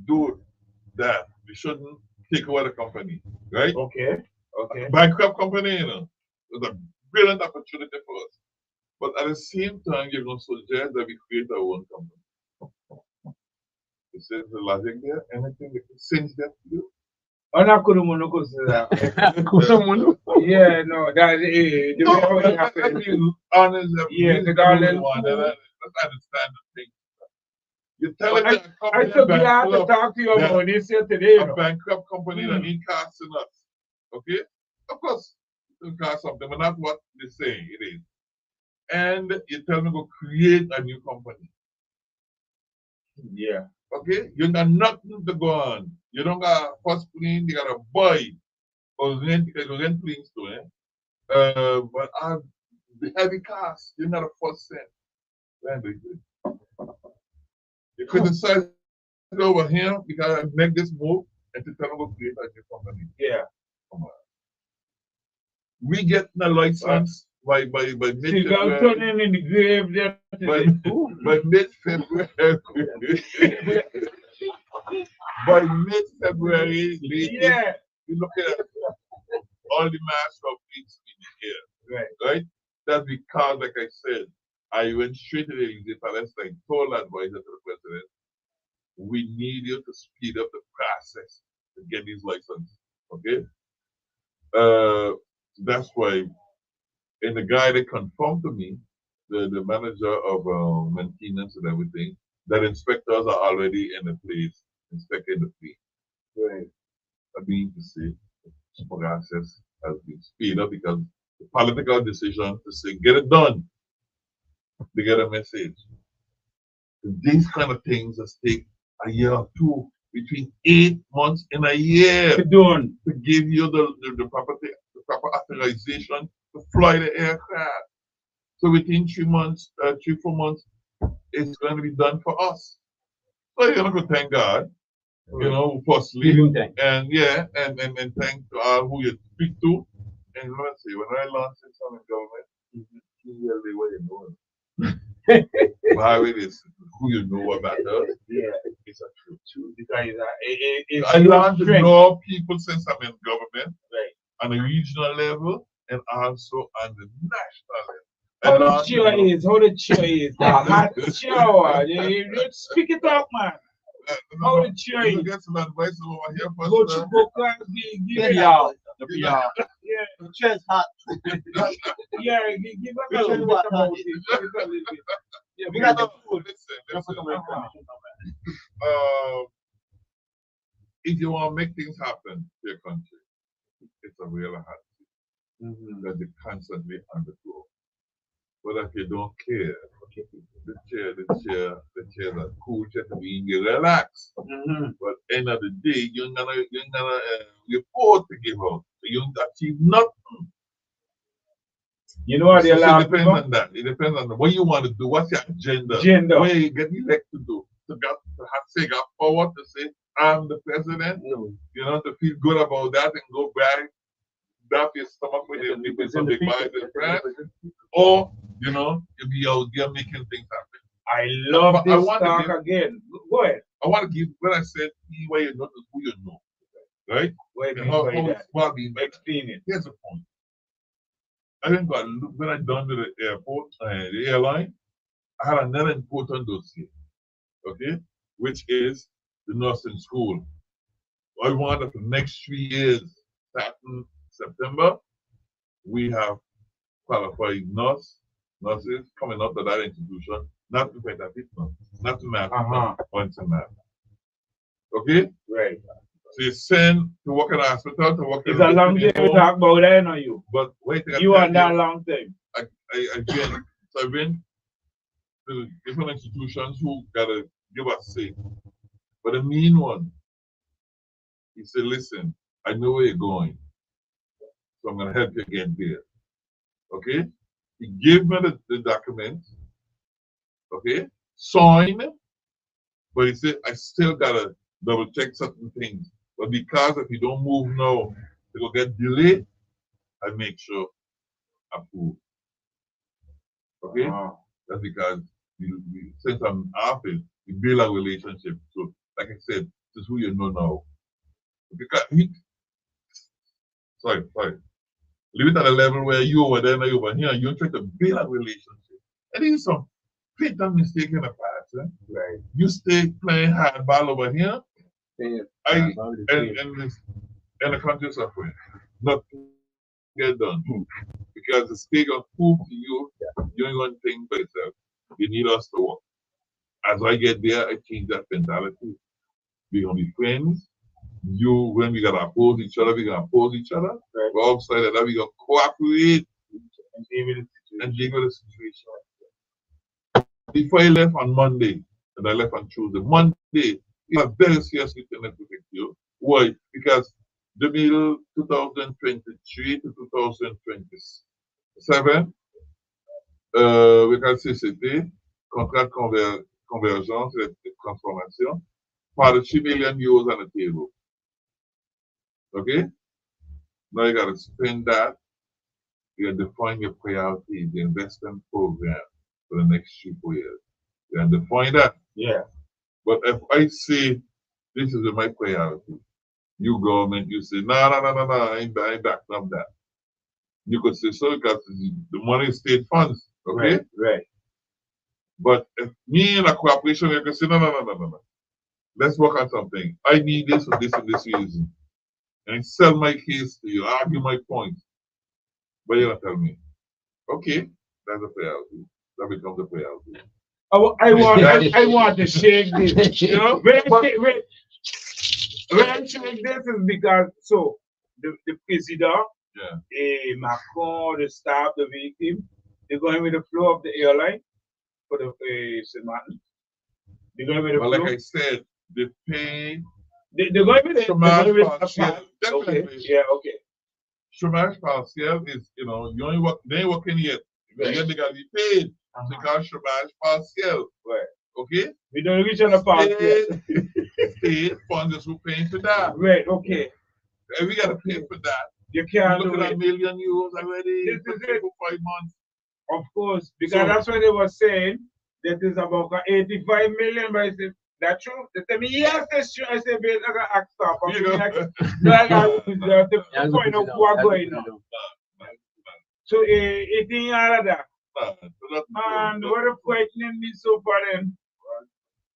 do that. We shouldn't take over the company, right? Okay. Bankrupt company, it's a brilliant opportunity for us. But at the same time, you're going to suggest that we create our own company. Is there the logic there? Anything that can change that to you? Yeah, no, that's the way how it happens. Honest, Yeah, the darling. let's understand the thing. You're telling me a I company took you out to talk to you about this here today. a bankrupt company that need costing us. Okay? Of course, it will cost something, but not what they say it is. And you tell me to create a new company. Yeah. Okay? You got nothing to go on. You don't got a first plane, you got to buy or rent planes too, but the heavy cost, you're not a first cent. You criticize it over here because I make this move and to tell them to create a new company. Yeah. Come on. We get the license by mid Got turning in the grave there. by mid-February. By mid-February, Yeah. you look at all the mass of things in here. Right? That's because, like I said, I went straight to the Elysee Palace and told advisor to the president, we need you to speed up the process to get these licenses. Okay? That's why, and the guy that confirmed to me, the manager of maintenance and everything, that inspectors are already in the place inspecting the fleet. Right. I mean to say, the process has been speeded up because the political decision to say, get it done, they get a message. These kind of things that take a year or two, between 8 months and a year to give you the proper authorization to fly the aircraft. So within 3 months, 3-4 months, it's going to be done for us. So you're going to thank God, you know, firstly, and yeah, and thank who you speak to. And let's see, when I launched this on the government, clearly what you're doing. Why it is who you know about us? Yeah, it's a truth. Because I learned to know people since I'm in government, right, on a regional level and also on the national level. How the chair is, how the chair is, the hot shower. You speak it up, man. How the chair is. Get some advice over here first. Go to Boca, give it out. Yeah, the chair's hot. Yeah, give us a little bit about it. Yeah, we got the food. If you want to make things happen to your country, it's a real hard thing that they constantly undergo. But if you don't care, the chair that cool chair to be you relax. But end of the day, you're gonna report to give out. You don't achieve nothing. You know what? So it depends on that. It depends on what you want to do. What's your agenda? Where you get elected to do? To got forward to say I'm the president. You know, to feel good about that and go back, drop your stomach with some big minds and friends, or you know, you'll be out there making things happen. I love this talk again. Go ahead. I want to give what I said. Where you know who you know, right? Explain it. Here's the point. I think when I done to the airport, the airline, I had another important dossier, okay, which is the nursing school. I wanted for the next 3 years, starting September, we have qualified nurses coming out of that institution, not to benefit, not to math, or to math. Okay? Right. So you send to work in the hospital, to work in the It's a long day we talk about that, or you? But wait, you on that long time. I've been to different institutions who gotta give us say. But the mean one, he said, listen, I know where you're going. So I'm gonna help you get there. Okay? He gave me the document, okay, signed, but he said I still gotta double check certain things. But because if you don't move now, it will get delayed, I make sure I approve. Okay? That's because since I'm office, we build a relationship. So like I said, this is who you know now. Because sorry. Leave it at a level where you over there and you over here, you're trying to build a relationship. And there's some fatal mistake in the past. Eh? Right. You stay playing hardball over here, and the country suffering. Nothing get done. Because the state gonna prove to you you ain't gonna think by yourself. You need us to work. As I get there, I change that mentality. We're gonna be friends. When we gotta oppose each other, we're gonna oppose each other. Right. But outside of that, we're gonna cooperate and deal with the situation. Before I left on Monday, and I left on Tuesday, Monday, we have very serious thing to protect you. Why? Because the middle 2023 to 2027, we can say c'était contrat de convergence et de transformation, par the 3 million euros on the table. Okay? Now you got to spend that. You got to define your priority, the investment program for the next 3-4 years. You got to define that. Yeah. But if I say this is my priority, you government, you say, no, I ain't backing up that. You could say so because the money is state funds. Okay? Right. But if me and a corporation, you can say, no. Let's work on something. I need this for this and this reason. And sell my case to you, argue my point. But you're not telling me. Okay, that's a priority. That becomes a priority. I want to shake this. You know, when I shake this is because the president, Macron, the staff, the victim, they're going with the flow of the airline for the Semantic. They're going with the flow. Like I said, they pay. They're going with it. Definitely. Okay. Yeah, okay. Chômage partiel is, you ain't working yet. Right. They got to be paid. So called chômage partiel. Right. Okay? We don't reach on the part yet. State funds who paying for that. Right, okay. And we gotta pay for that. You can't Look do at it. €1 million already. This is it. For 5 months. Of course, because So- that's what they were saying. That is about 85 million. But I said, that's true. They tell me, yes, that's true. I said, but I got asked up. You know? No, I got to point out what's going on. So, it ain't all of that. So that's And what a frightening me so far then.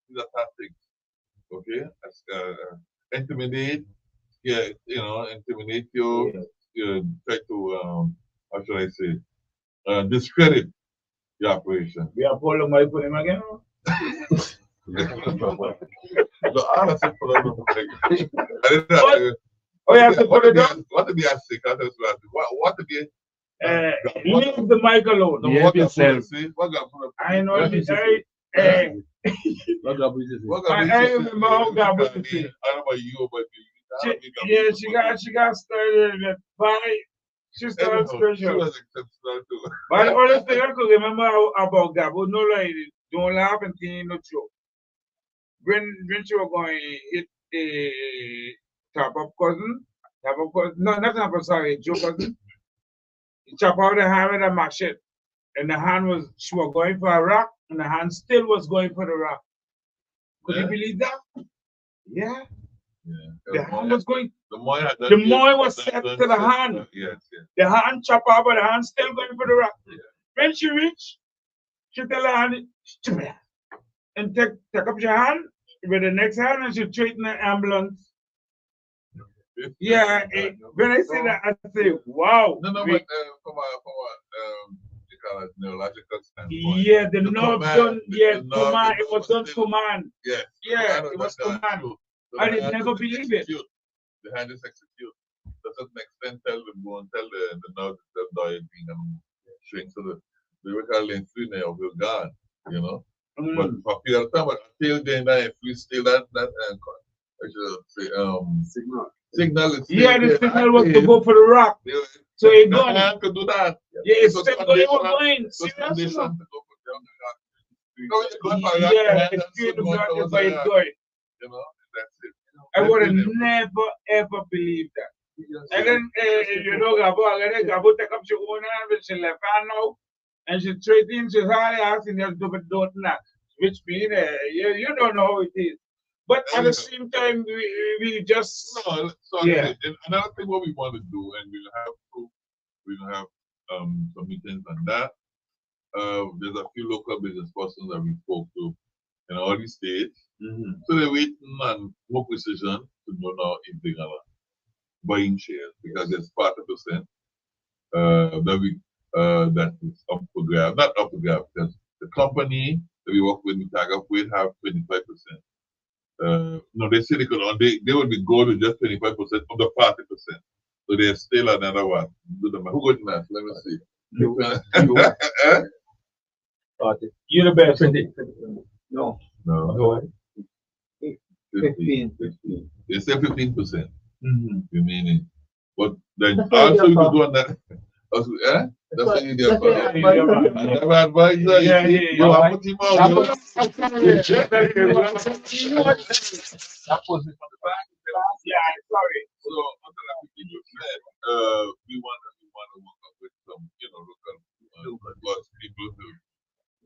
these are tactics. Okay? Intimidate. Yeah, intimidate you. You try to how should I say? Discredit the operation. We are pulling my put him again. No, honestly, for the Oh, you have to put it down. What to be at sick? What to be? Leave the mic alone. No, Yeah, what yourself. what got put up? I know What this. got I put remember how God was to say. I don't know about you, but She got started with by she started She spiritual. was exceptional too. But the only thing I could remember about Gabo, no lie, don't laugh and think no joke. When she was going to hit the top of cousin, no, not top of, sorry, Joe cousin, he chop out the hand with a machete. And the hand was, she was going for a rock, and the hand still was going for the rock. Could you believe that? Yeah. The hand was going, The more was set to the hand. Yes. The hand chop out, but the hand still going for the rock. When she reached, she tell her hand, and take up your hand with the next hand, and she straighten the ambulance. Yeah, when I say that, I say, wow. No, but from a you call it neurological standpoint. Yeah, the nerve done, command, it was done command. Yes. Yeah, it was command. I did never believe it. The hand is execute. To a certain extent, tell the bone, tell the nerve that they're being shrink. So the vocal length of your guard, you know. But for a period of time, but until then, if we still that I should say, signal is still Yeah, the there. signal was to go for the rock. So it The gone. hand could do that. Yeah, it's So still going. condition Seriously? to go for the rock. No, you're going for that Yeah, hand, it's and still so going going towards by the it's rock. going. You know, that's it. I would have never ever believed that. And then, Gabo take up your own hand, but she left hand now, and she straightened, she's hardly asking her to do not, which means, you don't know how it is. But at the same time, we just. No, so Yeah. another thing what we want to do, and we'll have some meetings on that. There's a few local business persons that we spoke to in all these states. So they're waiting on more precision to know now if they're gonna buying shares because there's 40% that is up for grab, not up for grab because the company that we work with, we tag up with, have 25%. No, they say they would be good with just 25% of the 40%. So there's still another one. Do the math. Who got math? Let me see. You're the best. No. No. 15. They say 15%. You mean it? But then also you could do on that. Also, that's what you do. I'm advisor. You have put him out. That was it from the back. Yeah, sorry. So after that, we want to work up with some, local people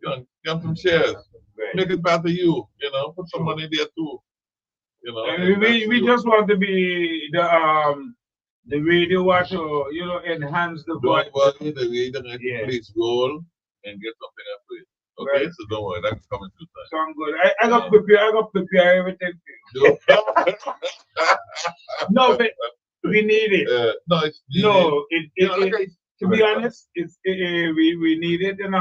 to get some shares. Make it better you, put some money there too. We just want to be the radio watch or enhance the voice. Don't worry, the radio can please roll and get something up with. Okay, so don't worry, that's coming through time. Sound good. I got prepare everything. No, but we need it. No, it's needed. No, to be honest, we need it, and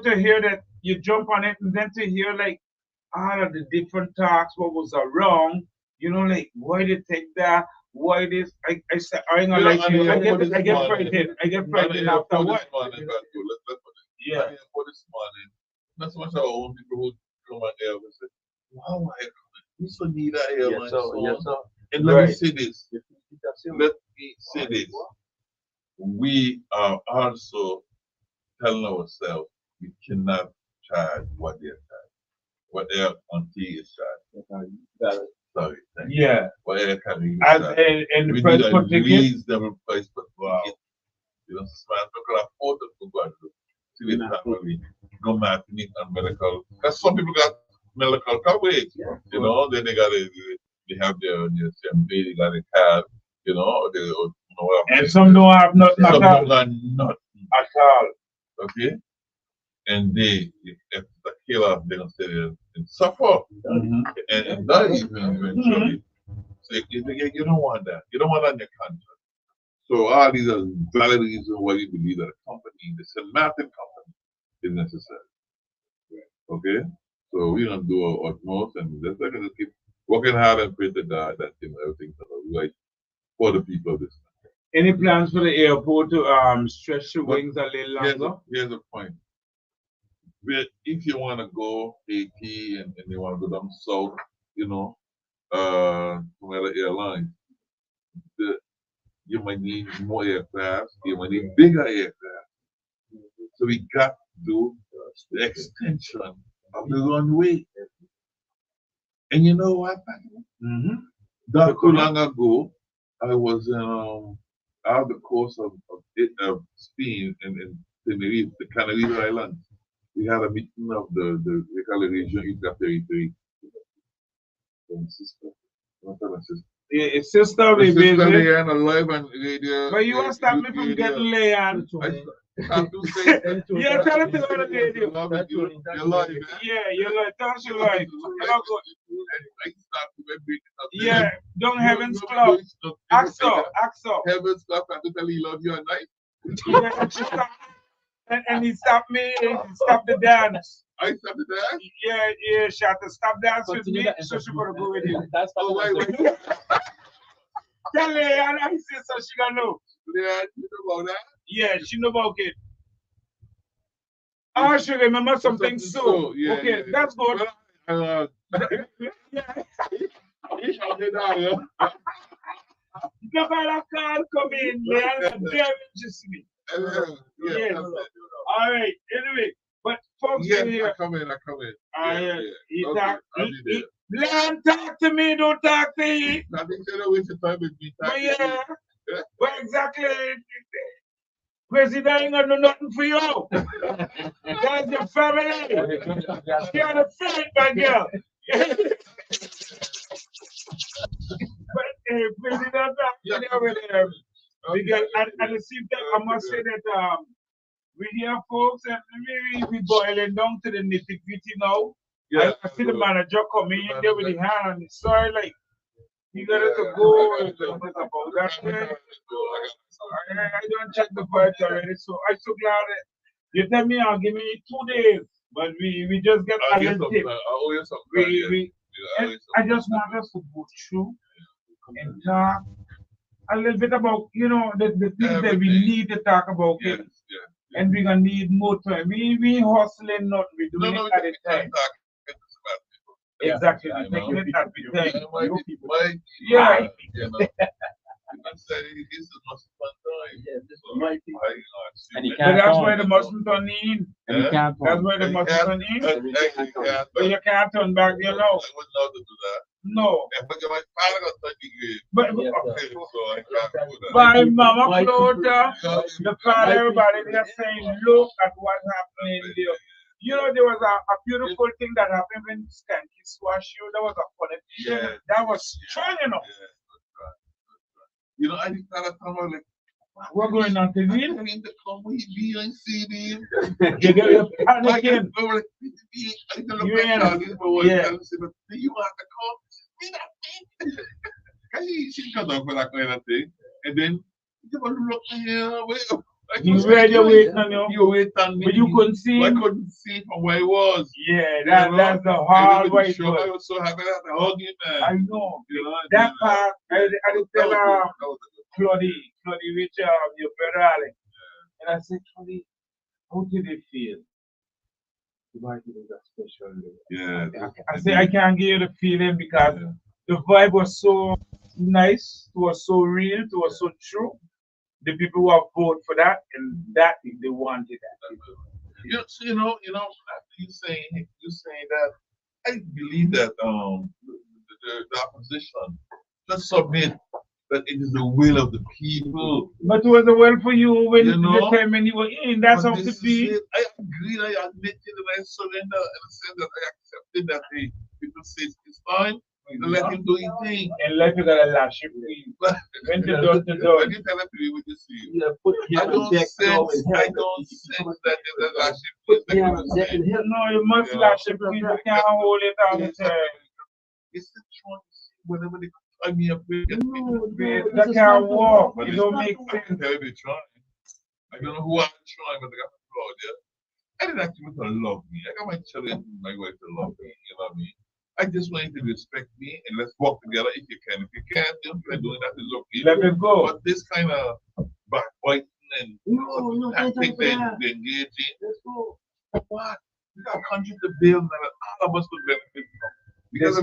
to hear that you jump on it, and then to hear like all of the different talks, what was wrong, like why they take that, why this. I ain't gonna like you. I get frightened. I get frightened after what? Yeah. For this morning, not so much our own people who come out there and say, wow, we so need that here, man. And let me say this. Let me say this. We are also telling ourselves we cannot charge what they're charged. What Air Conti is charged. Sorry. Yeah. What Air Conti is And charged. and We the price need a per ticket. reasonable price per ticket. You know, smart people can afford to go and do. See, it's not really go mad to meet and medical. Because some people got medical coverage. You know, then they have their CMP, they got a card. You know, And some don't have nothing some at all. don't got nothing At all. okay? And if the killer, they're gonna stay there and suffer and die even eventually. So you don't want that. You don't want that in your country. So all these are valid reasons why you believe that a company, the St. Martin company, is necessary. Okay? So we're gonna do our utmost and just like just keep working hard and pray to God that everything's right for the people of this country. Any plans for the airport to stretch the wings a little longer? Here's the point. But if you want to go Haiti and you want to go down south, you know, from other airlines, you might need more aircraft, you might need bigger aircraft. So we got to do the extension of the runway. And you know what? Not too long ago, I was out the coast of Spain and Tenerife, the Canary Islands. We had a meeting of the region interterritorial. Yeah, it's sister, My baby. sister Leanne alive and radio. But you won't stop me from getting Leanne. I do say, Yeah, tell her to go on the radio. You're live. Yeah, you're like, tell she like. Yeah, don't Heaven's Club. Axel. Heaven's Club, I have to tell you, love you at night. Yeah, and she stopped, and he stopped me and he stopped the dance. I stopped the dance? Yeah, she had to stop dance with me, so she gonna go with you. Oh, wait. Tell Leanne, I say so she gonna know. Leanne, you know about that? Yeah, she know about it. Oh, she remember something so. Yeah, okay, yeah. that's good. You shall get down, yeah? No matter call come in, Leanne, very interesting. Yes. All right. Anyway, but folks yes, here. I come in. Leanne, talk to me. Don't talk to you. Nothing to waste your time with me. But exactly. President ain't gonna do nothing for you. That's your family. She had a fight, my girl. But President, because at the same time, I must say that we hear folks and we boiling down to the nitty-gritty now. Yeah, I see the manager come in there with the hand on the side, like you got to go and about that. I don't check the fight already, so I'm so glad that you tell me I'll give me 2 days, but we just get a little tip. I just want us to go through and talk a little bit about, you know, the things that we need to talk about. Yes. And we're going to need more time. We hustling, not we doing it at a time. Exactly. We're taking it at the time. Yeah. I said, this is most fun time. Yeah, this is my thing. And you can't that's why the mustn't turn in. That's why the mustn't turn in. But you can't turn back, you know. I would love to do that. No. But my father got 30 years. But So I can't do that. my mama Claudia, the father, everybody, they're saying, look at what's happening there. You know, there was a beautiful thing that happened when Skanky squashed you. That was a funny thing. That was strong enough. You know, I think that I'm like, we're going on to I need to come with you and see them. You get your panicking. I look at Charlie, but you want to come? She cut off for that kind of thing. And then, you want to look here. You ready to wait on you? You wait on me. But you couldn't see. I couldn't see from where I was. Yeah, that's the hard way. I was so happy that I hugged him, man. I know. That part, I did tell Claudie, which your brother Alex. And I said, Claudie, how did it feel? The is a special day. Yeah. I say I can't give you the feeling because the vibe was so nice, it was so real, it was so true. The people who have voted for that, and that they wanted that. After you saying that, I believe that the opposition just submit that it is the will of the people. But it was a well for you when You know? the time when you were in. That's how But it this be. is it. I agree. I admit it, and I surrender, and I said that I accepted that people say it's fine. To let him do his thing. And life you gotta lash it. When the dust the door. When you tell me what you see, I don't sense that there's a lashing place. No, you must lash it. You can't hold it all the time. It's the choice. Whenever they try me up, That can't walk. It don't make sense. They're trying. I don't know who I'm trying, but they got the crowd, yeah. I didn't ask you to love me. I got my children, my wife to love me. You know what I mean? I just want you to respect me and let's walk together if you can. If you can't, try doing that is okay. Let it go. But this kind of backbiting and tactic they engage in, what? We got hundreds of bills that all of us would benefit from. Because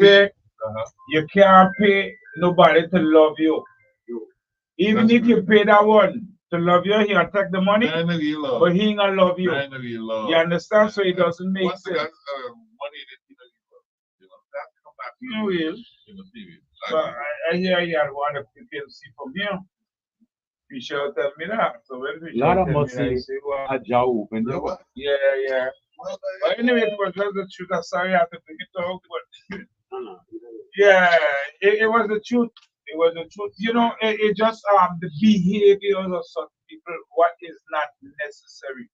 you can't pay nobody to love you. Even if you pay that one to love you, he'll take the money, but he ain't gonna love you. You understand? So it doesn't make sense. Money that come back. You will. But I hear you had one of the people see from here. Fisher tell me that. So when Fisher lot of tell me must that, I see say, well, a jaw open. yeah. But anyway, it was just the truth. I'm sorry I had to bring it out, but yeah, it was the truth. It was the truth. You know, it just the behaviors of some people, what is not necessary.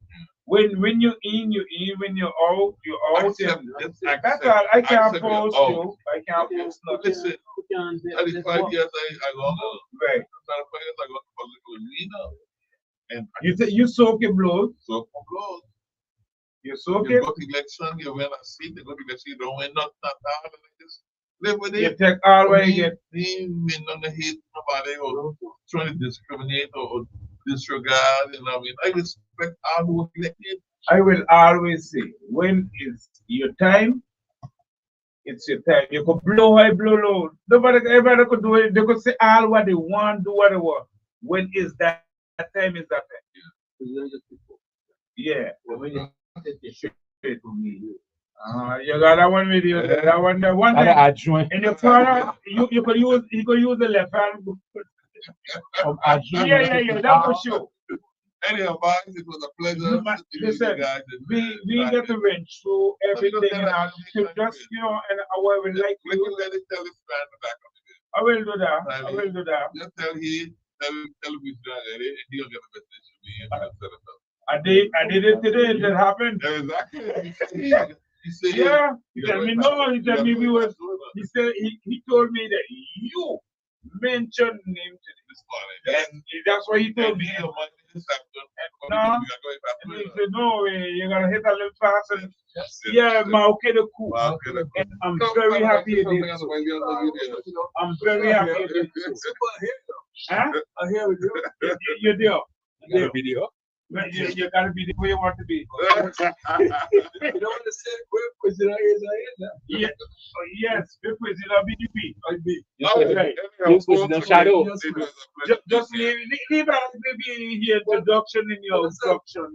When you in, you in. When you're out, you're out. That's all. I can't force you. I can't force nothing. Listen, 35 years I long right. 35 years I got political arena. And you soak your blood. Soak my blood. You soak you it. Go to election, you win a seat, you go to election, you don't win nothing, like this. Live with it. You take all way again. They mean not to hate nobody or trying to discriminate or disregard, you know what I mean? I respect all who elected. I will always say, when is your time, it's your time. You could blow high, blow low. Everybody could do it. They could say all what they want, do what they want. When is that time? Is that time? Yeah. When you straight to me. You got that one video. That one thing. In your corner, you could use the left hand. Yeah. That was sure. Anyhow, it was a pleasure. Listen, we get to run through everything in our just and I will like you. Let it tell this man back up again. I will do that. Just tell him he's ready and he'll get a message to me and I'll set it up. I did it today, that happened. Exactly. He said, yeah. He told me no, he told me he told me that you mentioned him today. And that's why he told me. No, he said, no, you're gonna hit a little fast and yeah, okay, the cool. And I'm very happy you did so. I'm very happy you did so. Huh? I hear with you. You're there. You video. You gotta be the way you want to be. You don't want to say where president is. Yeah. Yes, where president BDP. Right. This was the shadow. Just leave maybe here introduction in your instruction.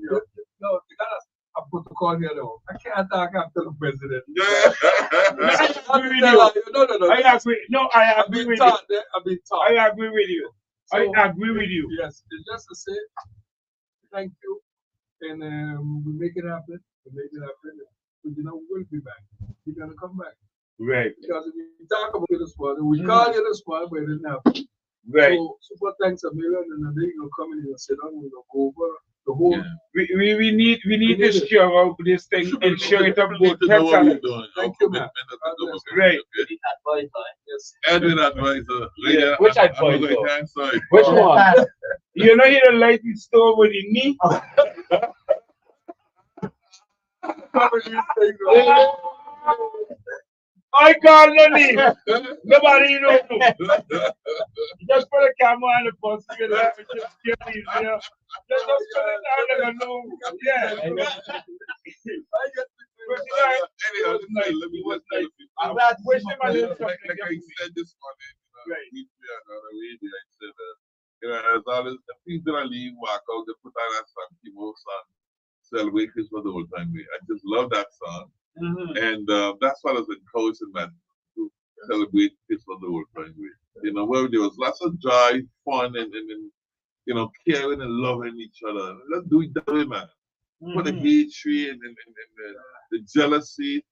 No, you gotta a protocol here though. I can't talk after the president. I agree with you. No. I agree. No, I agree with you. I agree with you. I agree with you. Yes, it's just to say thank you, and we make it happen. But we'll be back. You're gonna come back. Right. Because if we talk about this one, we call you this one, but it didn't happen. Right. So super thanks a million, and then you're gonna come in and sit down. We're gonna go over the whole. Yeah. We need to share out this thing and share it up both. Thank you, man. Right. Yes. Edwin advisor. Yeah. Which advisor? Which one? You know you don't like the store with the knee? I can't leave. Nobody knows. Just put a camera on the bus. Just put it down and know. Yeah. It was nice. I'm not wishing my little something. Like I said this morning, I said, there's always the things that I leave work out, they put on that song, Kibo song. celebrate Christmas the whole time. I just love that song. And that's what I was encouraging man to celebrate Christmas the whole time. You know, where there was lots of joy, fun, and you know, caring and loving each other. Let's do it that way, man. For the hatred and the jealousy,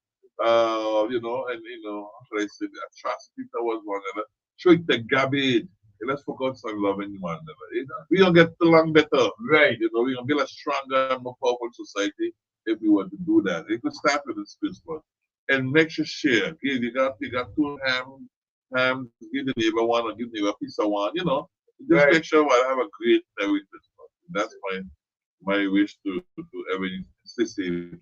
you know, and you know, how should I say, the atrocity towards one another. Treat the garbage. Let's focus on loving one another. You know? We gonna get along better. Right. You know, we're gonna build a stronger and more powerful society if we want to do that. It could start with this Christmas. And make sure share. Give you got two ham, give the neighbor one or give the neighbor a piece of one, you know. Just make sure I have a great Merry Christmas. That's my wish to everyone. Stay safe.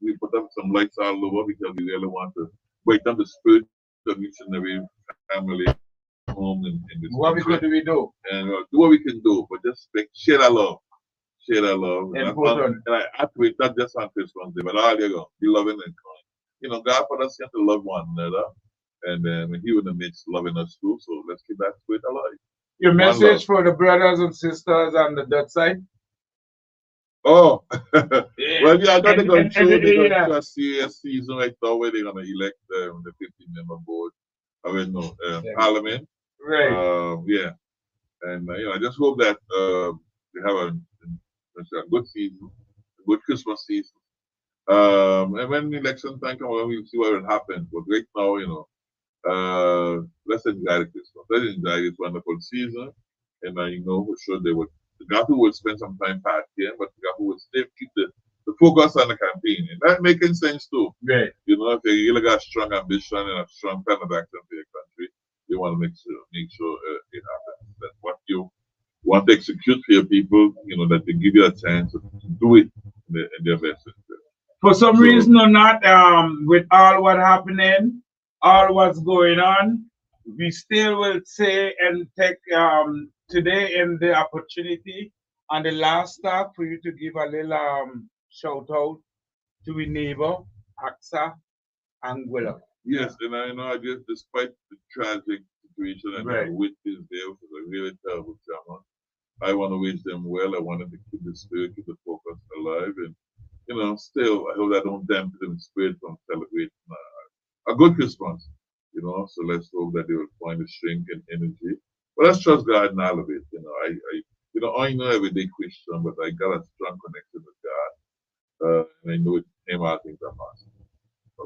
We put up some lights all over because we really want to wake up the spirit of each and every family home in this What country. we do? And do what we can do, but just share that love. Share that love. Important. And I activate not just on Christmas Day, but all year long. Be loving and kind. You know, God put us here to love one another. And then He in the midst loving us too. So let's keep that spirit alive. Your message for the brothers and sisters on the Dutch side? Oh, Yeah. well, yeah, I got to go through yeah. a serious season right now where they're going to elect the 15-member board. I mean, no, Parliament. Right. Yeah. And, you know, I just hope that we have a good season, a good Christmas season. And when election time comes, we'll see what will happen. But right now, you know, let's enjoy the Christmas. Let's enjoy this wonderful season. And you know, for sure they would. The Gafu will spend some time back here, but the Gafu will still keep the focus on the campaign. And that making sense too. Right. You know, if you really got a strong ambition and a strong plan of action for your country, you want to make sure it happens. That's what you want to execute for your people, you know, that they give you a chance to do it in their best interest. For some reason or not, with all what happening, all what's going on, we still will say and take today in the opportunity and the last stop for you to give a little shout out to your neighbor, AXA, Anguilla. Yes, and I know, I guess despite the tragic situation and with this day, which is a really terrible trauma, I want to wish them well. I wanted to keep the spirit, keep the focus alive, and you know, still, I hope I don't dampen the spirit from celebrating a good Christmas. You know, so let's hope that they will find the strength and energy. But let's trust God in all of it. You know, I know everyday Christian, but I got a strong connection with God, and I know with Him all things are possible.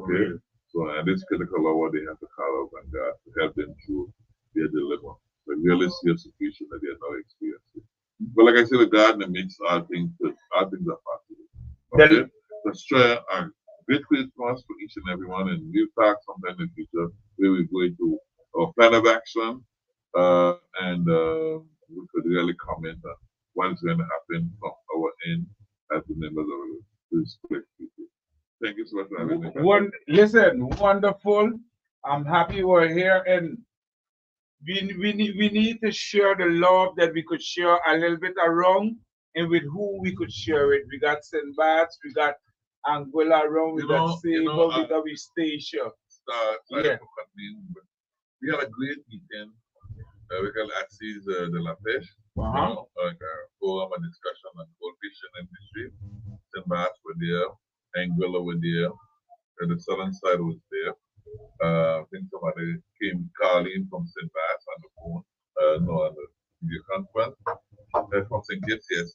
Okay, so at this critical hour, they have to call out on God to help them through their dilemma, the really serious situation that they are now experiencing. But like I said, with God in the midst, all things are possible. Okay, let's try a great Christmas for each and everyone, and we'll talk sometime in the future where we're going to our plan of action, and we could really comment on what is going to happen from our end as the members of this collective. Thank you so much for having me. Listen, wonderful. I'm happy we're here, and we need to share the love that we could share a little bit around, and with who we could share it. We got St. Bart's, we got Anguilla around, we got Sable, we got Stacia. We had a great weekend. We got Axis de la Pêche, like a forum and discussion on gold fishing industry. St. Bart's were there, Anguilla were there, and the southern side was there. I think somebody came calling from St. Bart's on the phone, on the video conference, from St. Kitts, yes.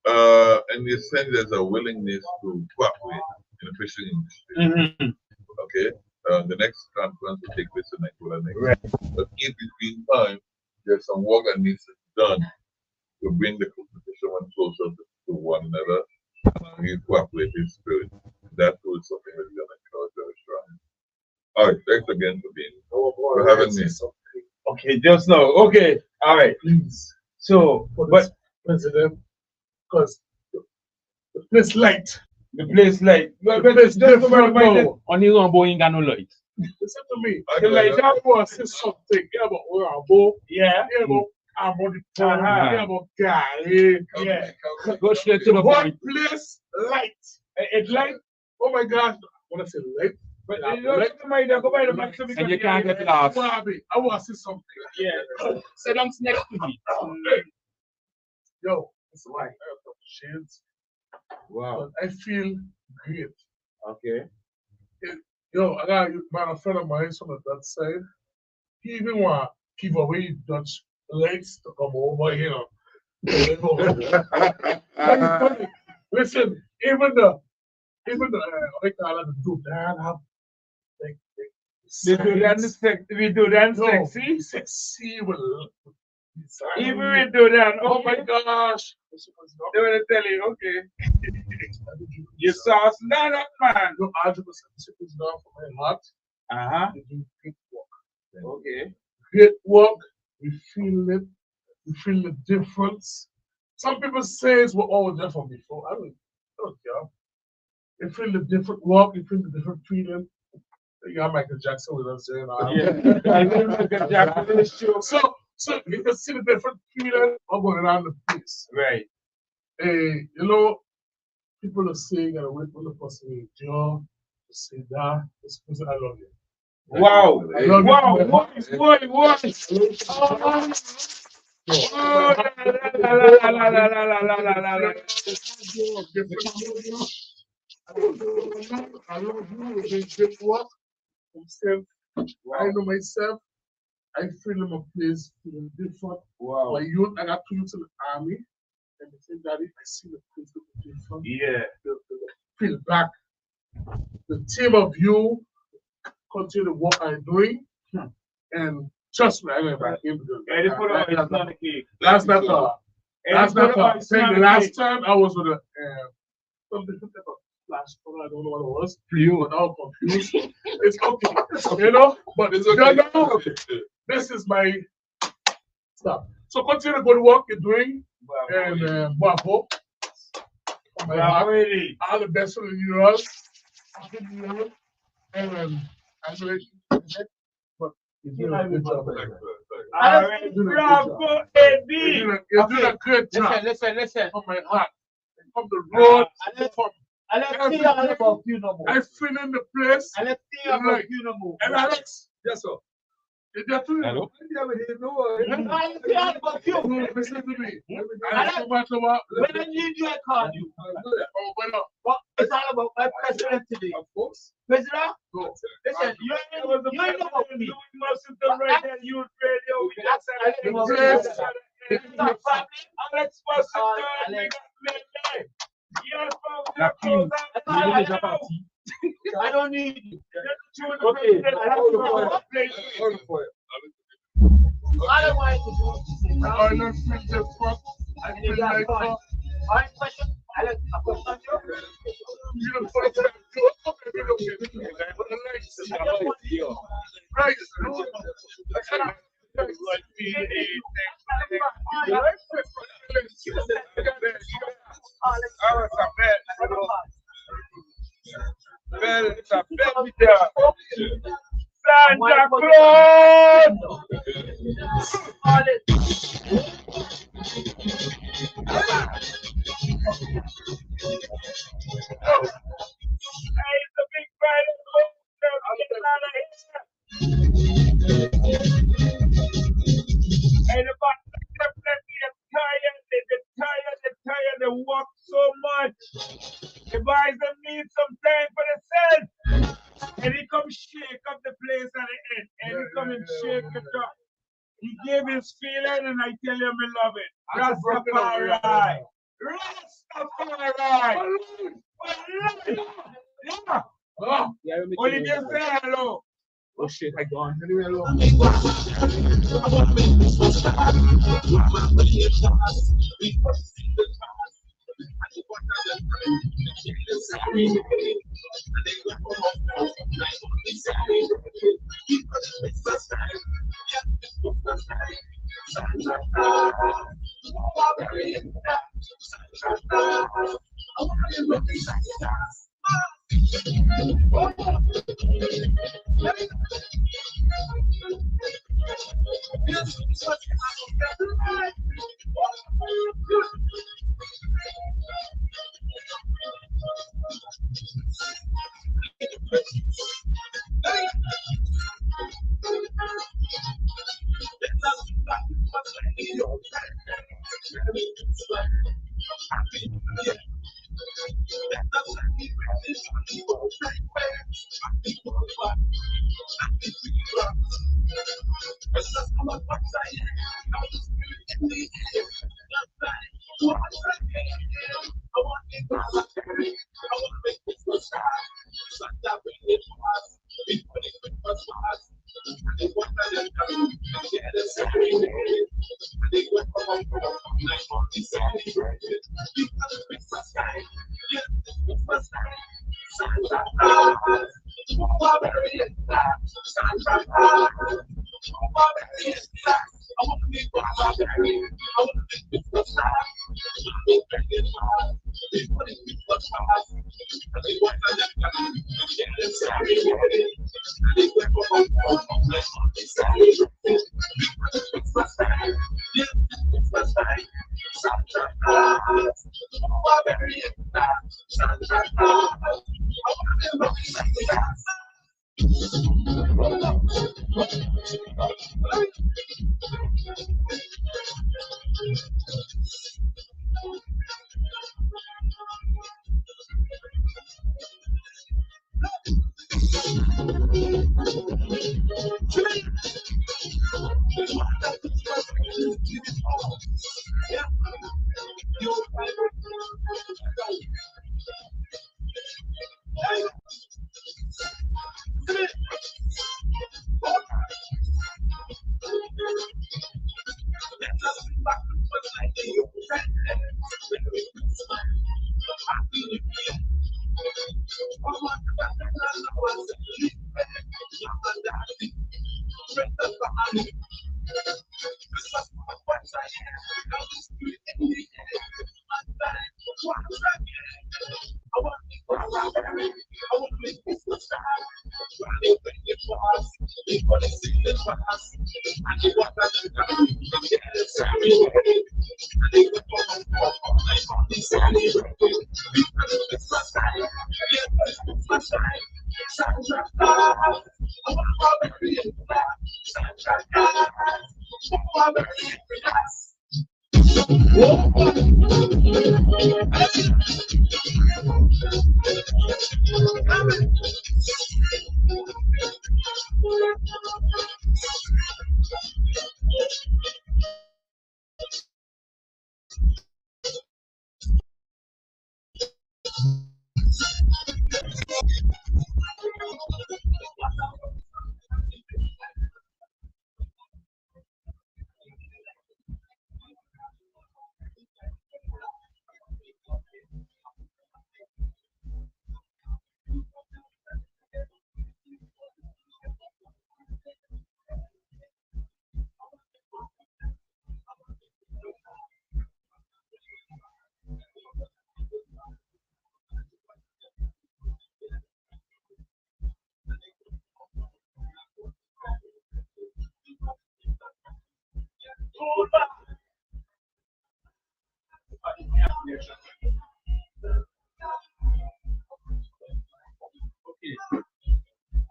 And they said there's a willingness to cooperate in the fishing industry. Okay, the next conference will take place in Anguilla next year. But in between time, there's some work that needs to be done to bring the fishermen closer to one another and in cooperative spirit. That was something that we're going to encourage very strongly. All right, thanks again for having me. Okay, just now. Okay, all right. So, but President, because the place light. The place light. But it's different now. On the Rambo ain't got no light. Listen to me. The light that was something. Yeah, but Rambo. Yeah, but I'm on the phone. Yeah, but guy. Yeah. Go straight to the One point. place light. It light. Oh my gosh. When I say light. But you don't have to mind that. Go by the back so we And you can't get lost. I want to see something. Yeah. Sit down next to me. Yo, it's light. I have some shades. Wow. But I feel great. Okay. Yo, I got a friend of mine from that side. He even want to give away Dutch legs to come over here. Listen, even the like the dude that have like We do that sexy. We do that sexy. sexy with Even we do that. oh my gosh. They want to tell you, okay. You sauce that up, man. No, 100% is down for my heart. Uh-huh. We do great work. Okay. Great work. We feel it. We feel the difference. Some people say it's what all there from before. I don't care. You feel the different work. You feel the different feeling. You got Michael Jackson with us there. Yeah. I know Michael Jackson is true. So you can see the different feeling of going around the place. Right. Hey, you know, people are saying, and I wait for the person in jail to say that. This person, I love you. Wow. I love Wow. you. What? Oh, la, la, la, la, la, la, la, la, la, la. I love you. It's good work. Myself, I know myself. I feel in my place, feeling different. Wow. My youth, I got 2 youths in the army, and they say, Daddy, I see the place looking different. Yeah. Feel back. The team of you continue the work I'm doing, and trust me, I'm going back in. Hey, they put on it's not a cake. That's not That's not a the last time I was with a some different type of flash color. I don't know what it was. For you. But now I'm confused. It's okay. You know, but It's okay. this is my stuff. So continue the good work you're doing, and bravo. Really? All the best for the new year. Happy New Year. And congratulations. But you're doing a good job. Bravo, Eddie. You're doing a good job. Listen. From my heart. From the road. And let's see all about you no more. I feel in the place. And let's see about you no more. And Alex. Yes, sir. Hello? I see all about you. Listen to me. Alex, when I need you, I call you. Oh, well, But it's all about my president today. Of course. President, go. listen, you ain't know about me. You must have done right there, youth radio. We just Alex, Alex must have done. We got midnight. Yes, La folks. il est déjà parti. I don't need you. Okay. I don't want to do I don't feel different. I feel like I question. Alex, a question. you don't put it It's a baby job. Santa Claus! Hey, it's a big Friday. Hey, the box they're tired, they walk so much. The boys them need some time for themselves. And he come shake up the place at the end. And he come and shake it up. He gave his feeling and I tell him I love it. Rastafari. Yeah. Only just say hello. Oh shit, I gone.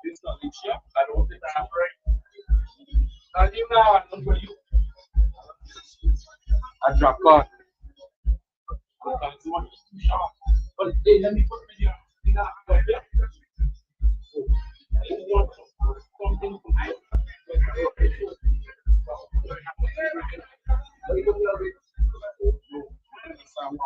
This Alicia, I don't think I'm right. And you now, I don't know you. I drop God. But hey, let me put video. Something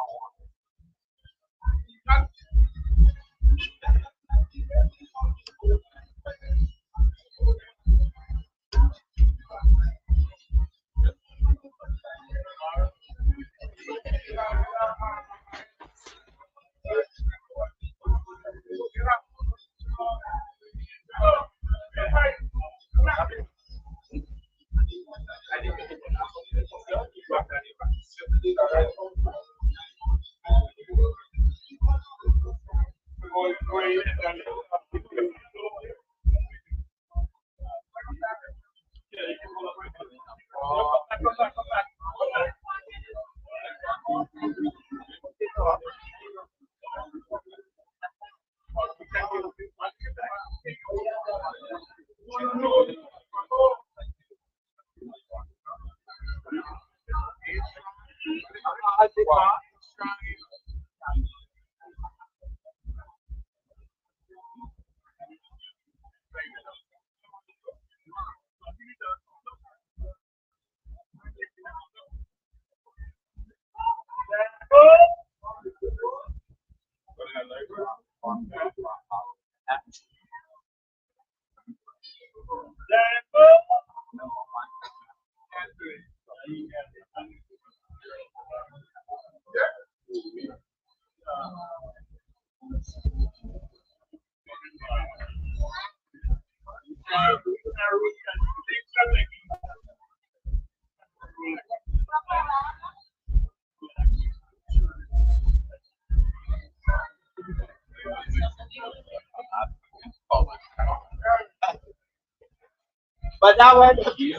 But that one, yeah.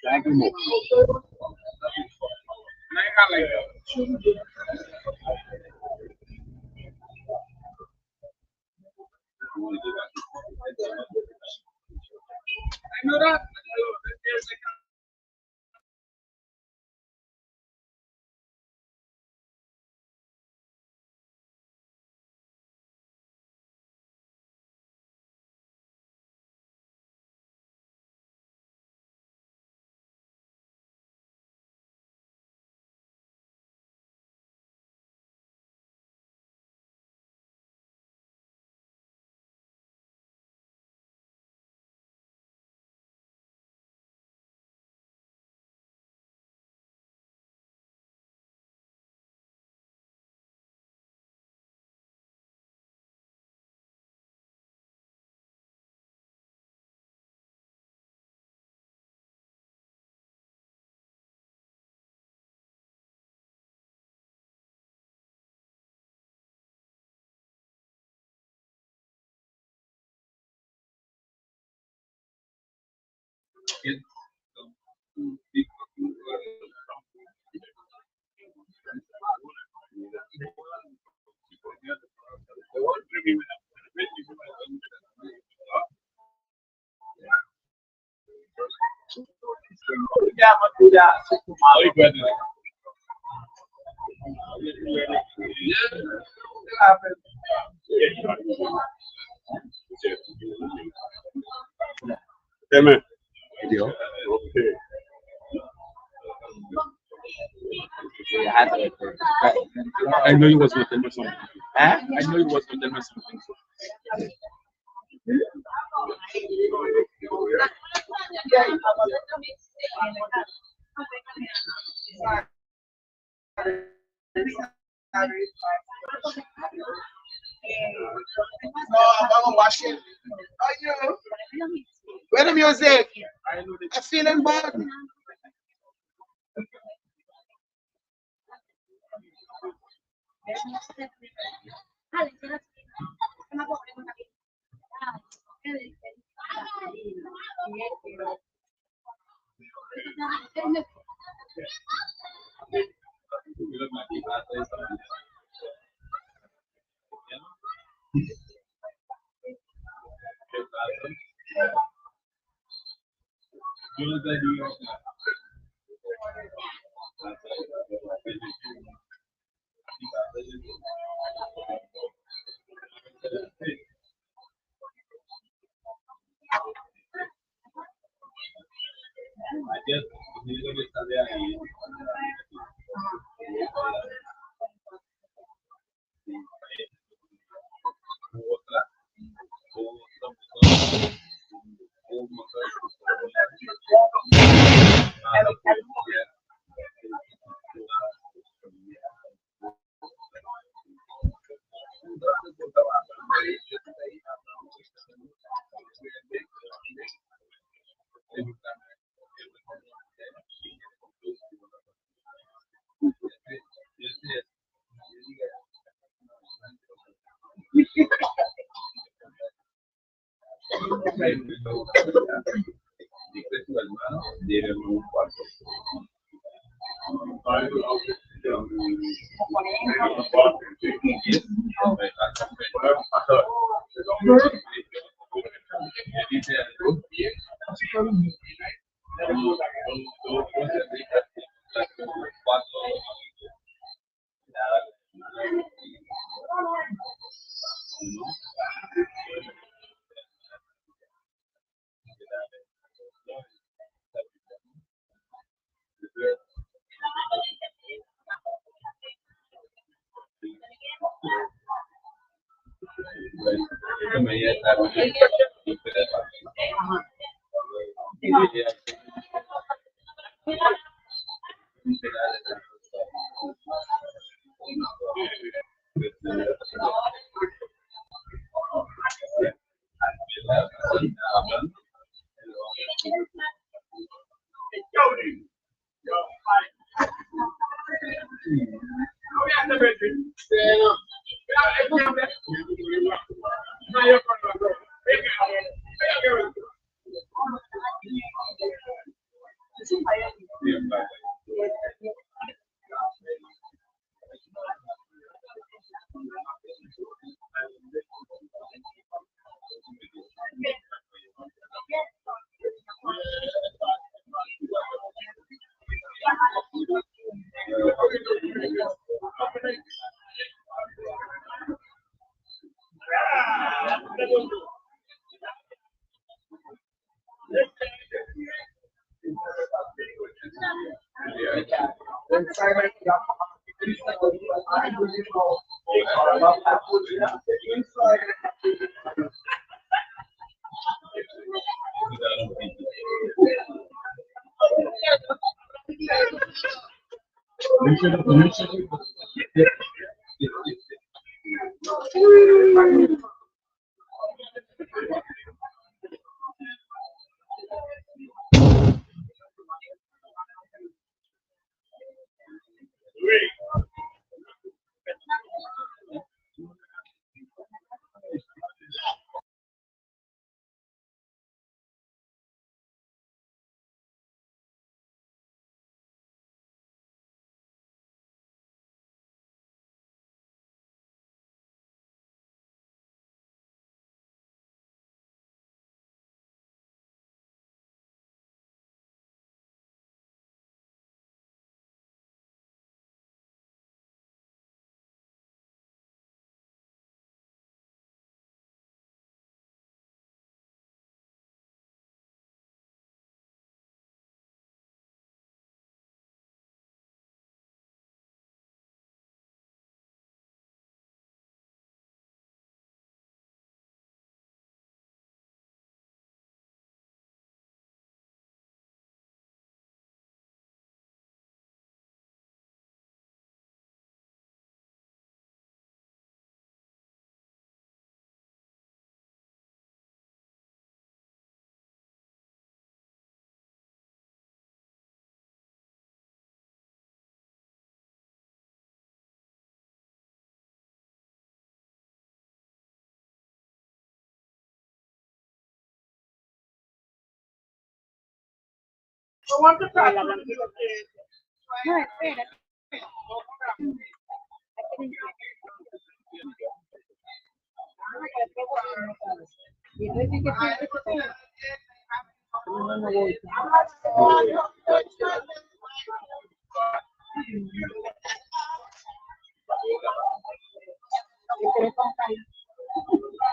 Thank you. Amen. Okay. I know you was going to tell me something. Huh? I know you was going to tell me something. No, I'm gonna watch it. Oh, you. Where the music? I'm feeling bad.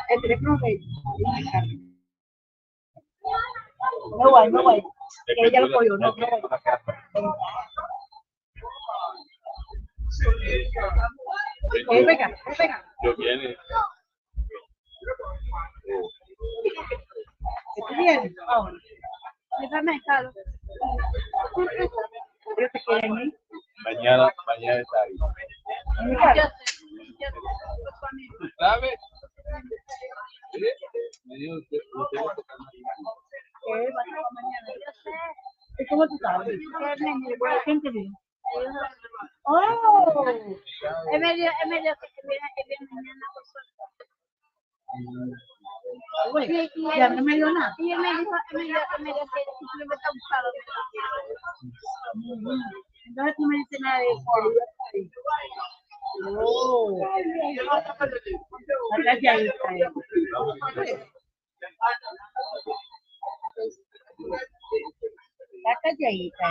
El teléfono de no voy, no voy. Que ella lo cogió, no voy. Venga. Yo viene. ¿Estás bien? Vamos. Déjame estar. Ellos te quieren ir. Mañana está ahí. ¿Sabes? Me dijo usted va a tocar mañana. Yo sé. ¿Y cómo tú sabes? ¿Quién te vio? ¡Oh! Es medio que viene mañana. Ya no me dio nada. Y él me dijo que me está buscando. Entonces tú me dices nada de eso. Oh. La calladita. La calladita.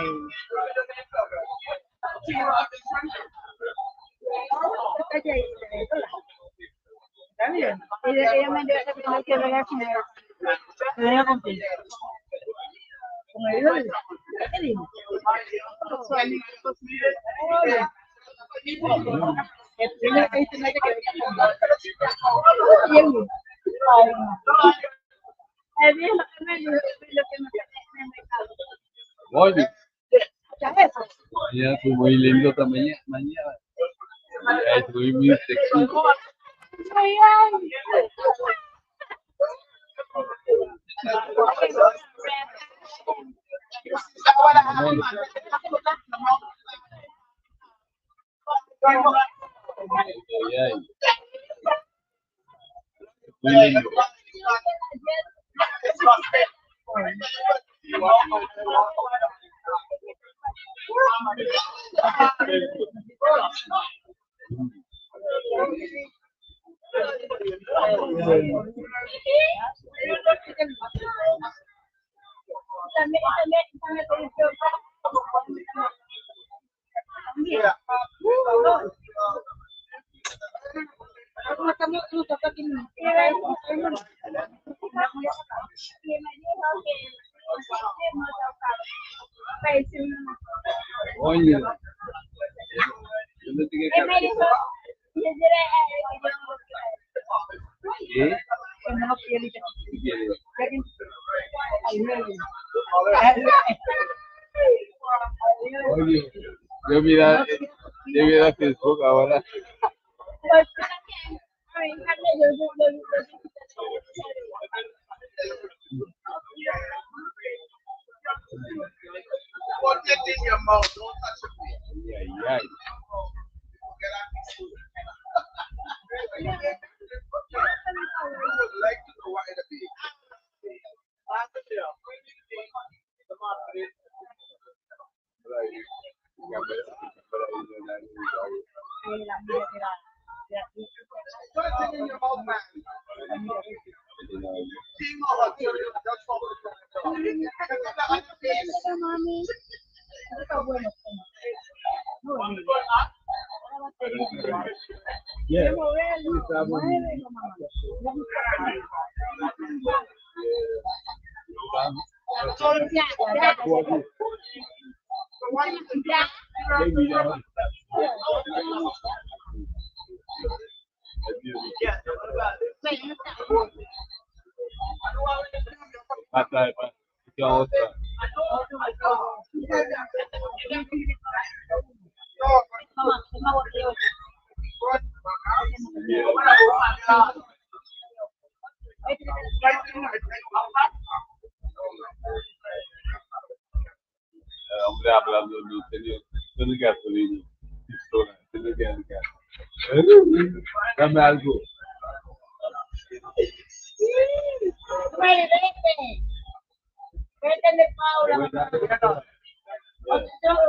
Está bien. Ella me dio que ver aquí. Me venga contigo. Con el hijo de ¿qué dijo? Oye, mañana fue muy lindo también. Mañana. Estoy muy sexy. Muy lindo. Oye, yo no tengo que ¿qué? Oye, yo mira Facebook ahora. Put it in your mouth, don't touch your face. Ay. would like to know why the big. Put it in your mouth, man. King of a children, that's what we're talking about. Yeah. Hombre hablando de gasolina, pistola, dame algo. Vete de Paula. Nosotros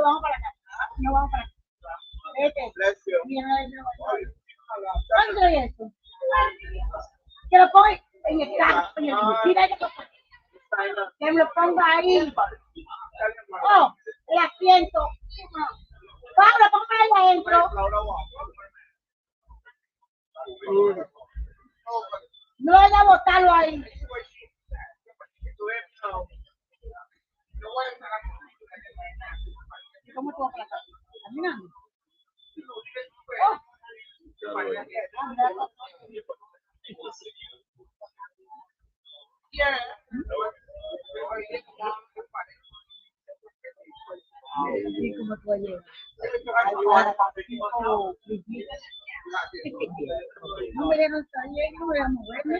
vamos para acá. No vamos para acá. Vete. ¿Cuánto es esto? Que lo ponga. en el carro, tira que me lo ponga ahí. Oh, el asiento. Pablo, póngale ahí adentro. No vaya a botarlo ahí. ¿Cómo tú vas para acá? Caminando. Sí, como tú ayer. No me dieron salir, no voy a moverme.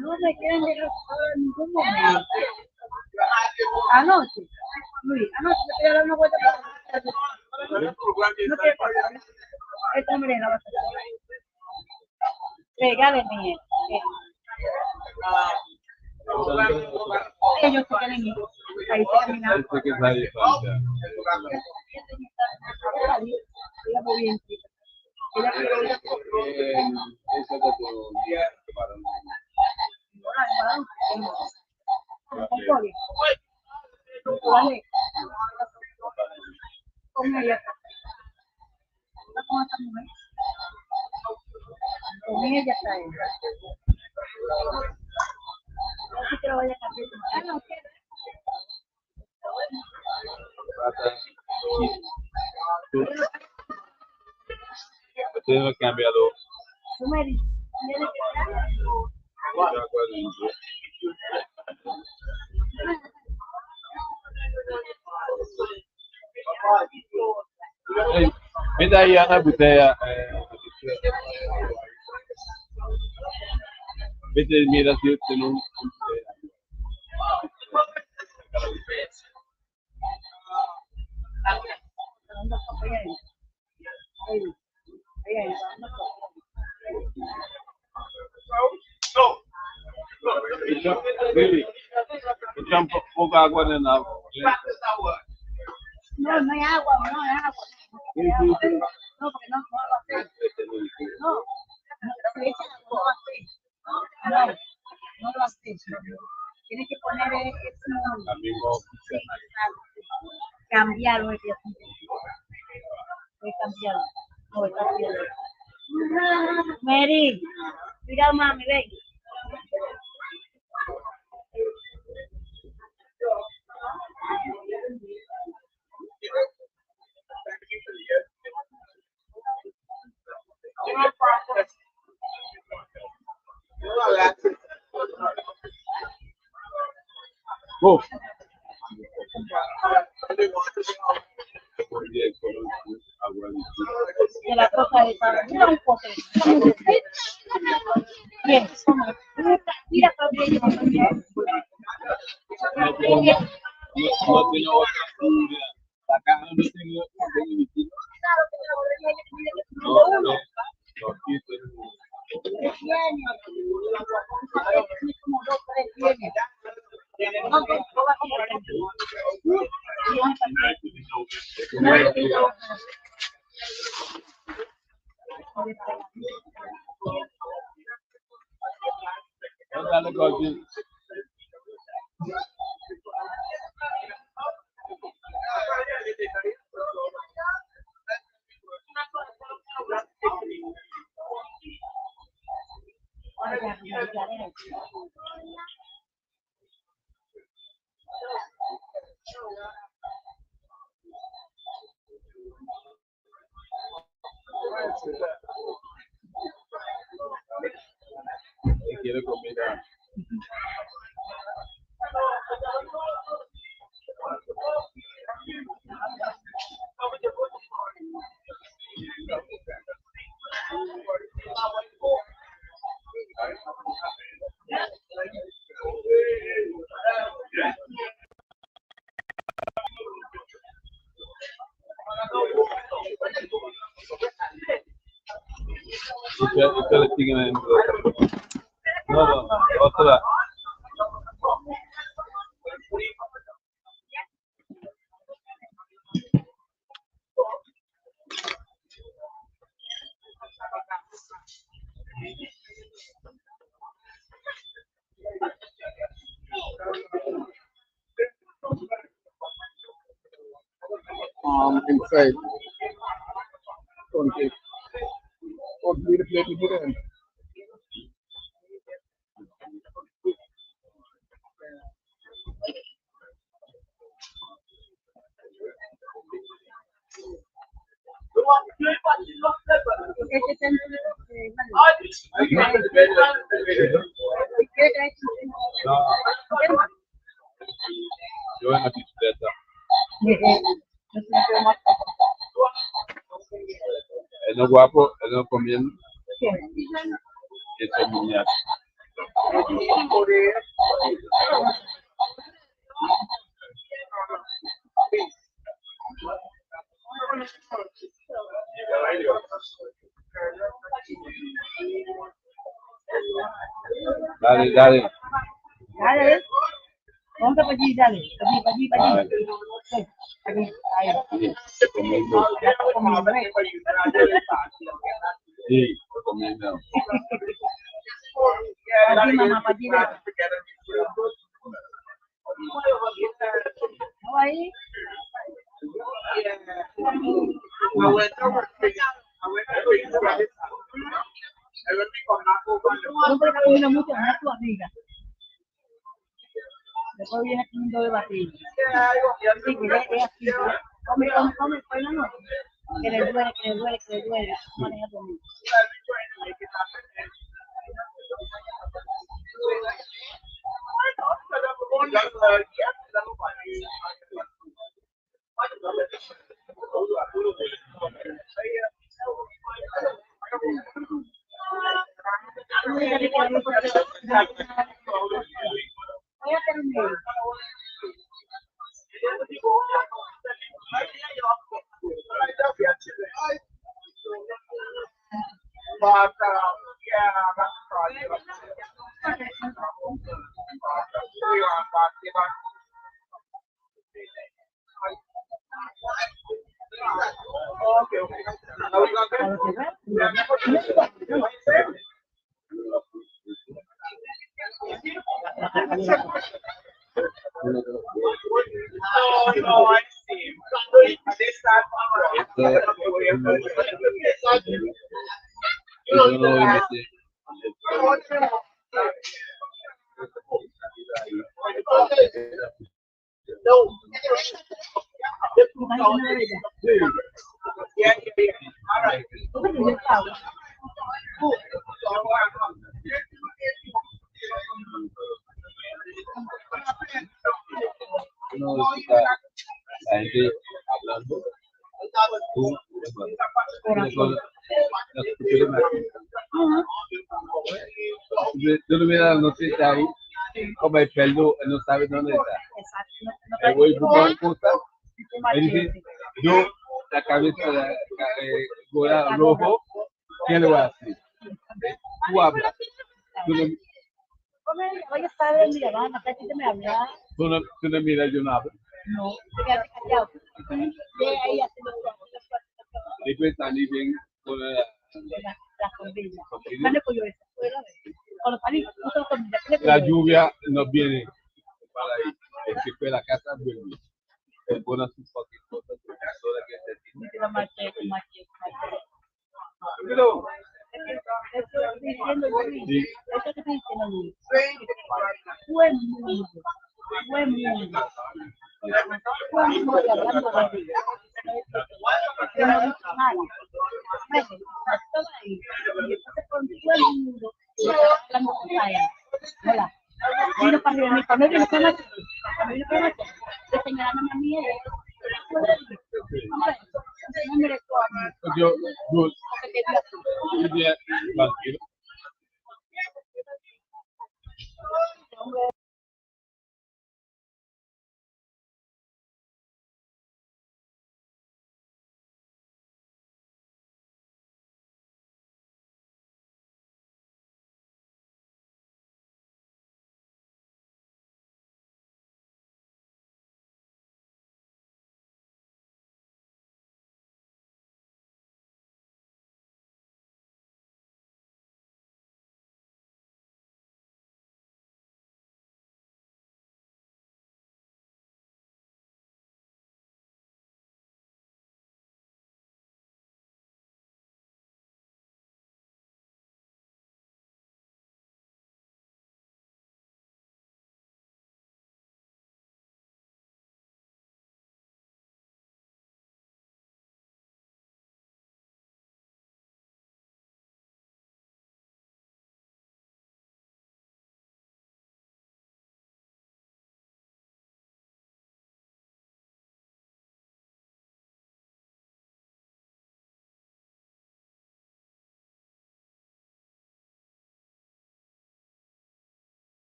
No me quieren dejar sola en ningún momento. Anoche, Luis, anoche me quería dar una vuelta para no quiere pasar. Esto me deja bastante. Regáleme. Ellos se quedan ahí caminando. Ella muy bien. Ella quiere ir a con ella. Con ella está ella. Así que lo vaya a cambiar. No, ¿qué? Tengo cambiado. Tú me dices, ¿tienes que Mira ahí una botella. Vete, mira si tiene un. Echa un poco agua en el agua. No, no hay agua, no hay agua. No, porque no lo hace. No, se echa agua, no lo hace. No lo hace. Tienes que poner eso. Sí, cambiarlo. Voy a cambiarlo. No, voy a cambiarlo. Mary, mira mami, ven. Oh. De la cosa de para mira un poco. Bien, mira para bien. No tiene otra seguridad. Acá no tengo quiero comida. Usted le siguen adentro. No, otra. Inside. Don't be the plate you put in. Yo voy a bicicleta. El no guapo, el no comiendo. Eso es niña. Dale, dale. Dale. Vamos para allí, dale. Para allí, para allí. Aquí, ahí. Comiendo. Ya está comiendo, ¿eh? Sí, comiendo. Para allí, mamá, para allí. ¿No ahí? No puedes comer mucho, no es tu amiga. Después viene comiendo de barriga. Sí, que es así. Come, pues no. Que le duele, que le duele, que le duele. Maneja conmigo. Voy a terminar. No, está la gente hablando. Yo le voy a dar noticia ahí, como el pelo no sabe dónde está. Le voy a buscar cosas. Él dice, yo, la cabeza de gorda rojo, ¿qué le voy a hacer? Tú hablas. Oye, padre, mira, va, acá sí te me habla. Tú no miras, yo no hablo. No, quédate callado. De ahí así lo Después salí bien con la comida. Dale pollo esa, fuera de. Cuando salí, usa comida. la lluvia no viene para ahí. El que fue a la casa vuelve. Es buena su cualquier cosa. La marché. Pero, Eso estoy diciendo, Luis. sí. Eso que estoy diciendo, Luis. Fue mundo. Fue mundo. Fue mundo hablando de vida. Yo no he dicho nada. Todo ahí. Y entonces con todo el mundo, hablando con ella. Hola. Vino para arriba, mi familia no conoce. Mi familia no conoce. Te señalaron a mí. Yo, día tranquilo.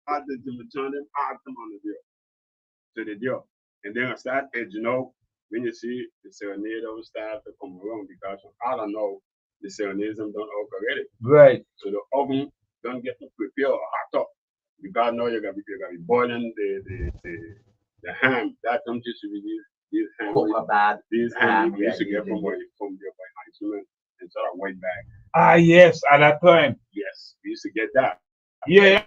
artists to turn them out them on the deal. To the deal. And then I start edging out when you see the serenader start to come around because I don't know the serenades don't out already. Right. So the oven don't get to prepare or hot up. Because now you gotta be boiling the ham. That comes just to be these ham. These ham we used to get from your isolation and sort of white bag. Ah, yes, at that time. Yes, we used to get that. Yeah,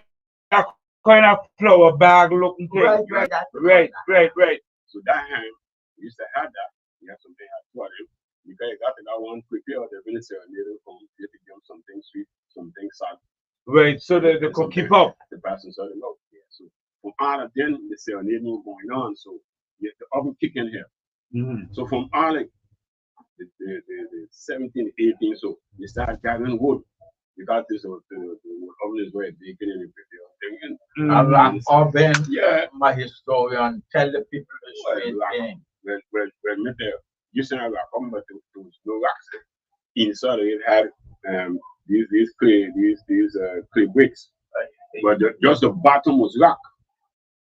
that kind of flower bag looking thing. Right. So that ham, we used to have that. You have something at 2 of them. Because you got that one prepared, the minister and they come, you have to give them something sweet, something salt. Right, so they could keep up. The person sort of out. Yeah. So from all of them, the serenade was going on. So you have the oven kick in here. Mm-hmm. So from all like the 17, 18, so you start gathering wood. Because this the oven is where baking and everything. Around oven, yeah. My historian, tell the people the straight thing. Well, me there, you said I come, but there was no rocks. Inside it had these clay bricks, but just the bottom was rock.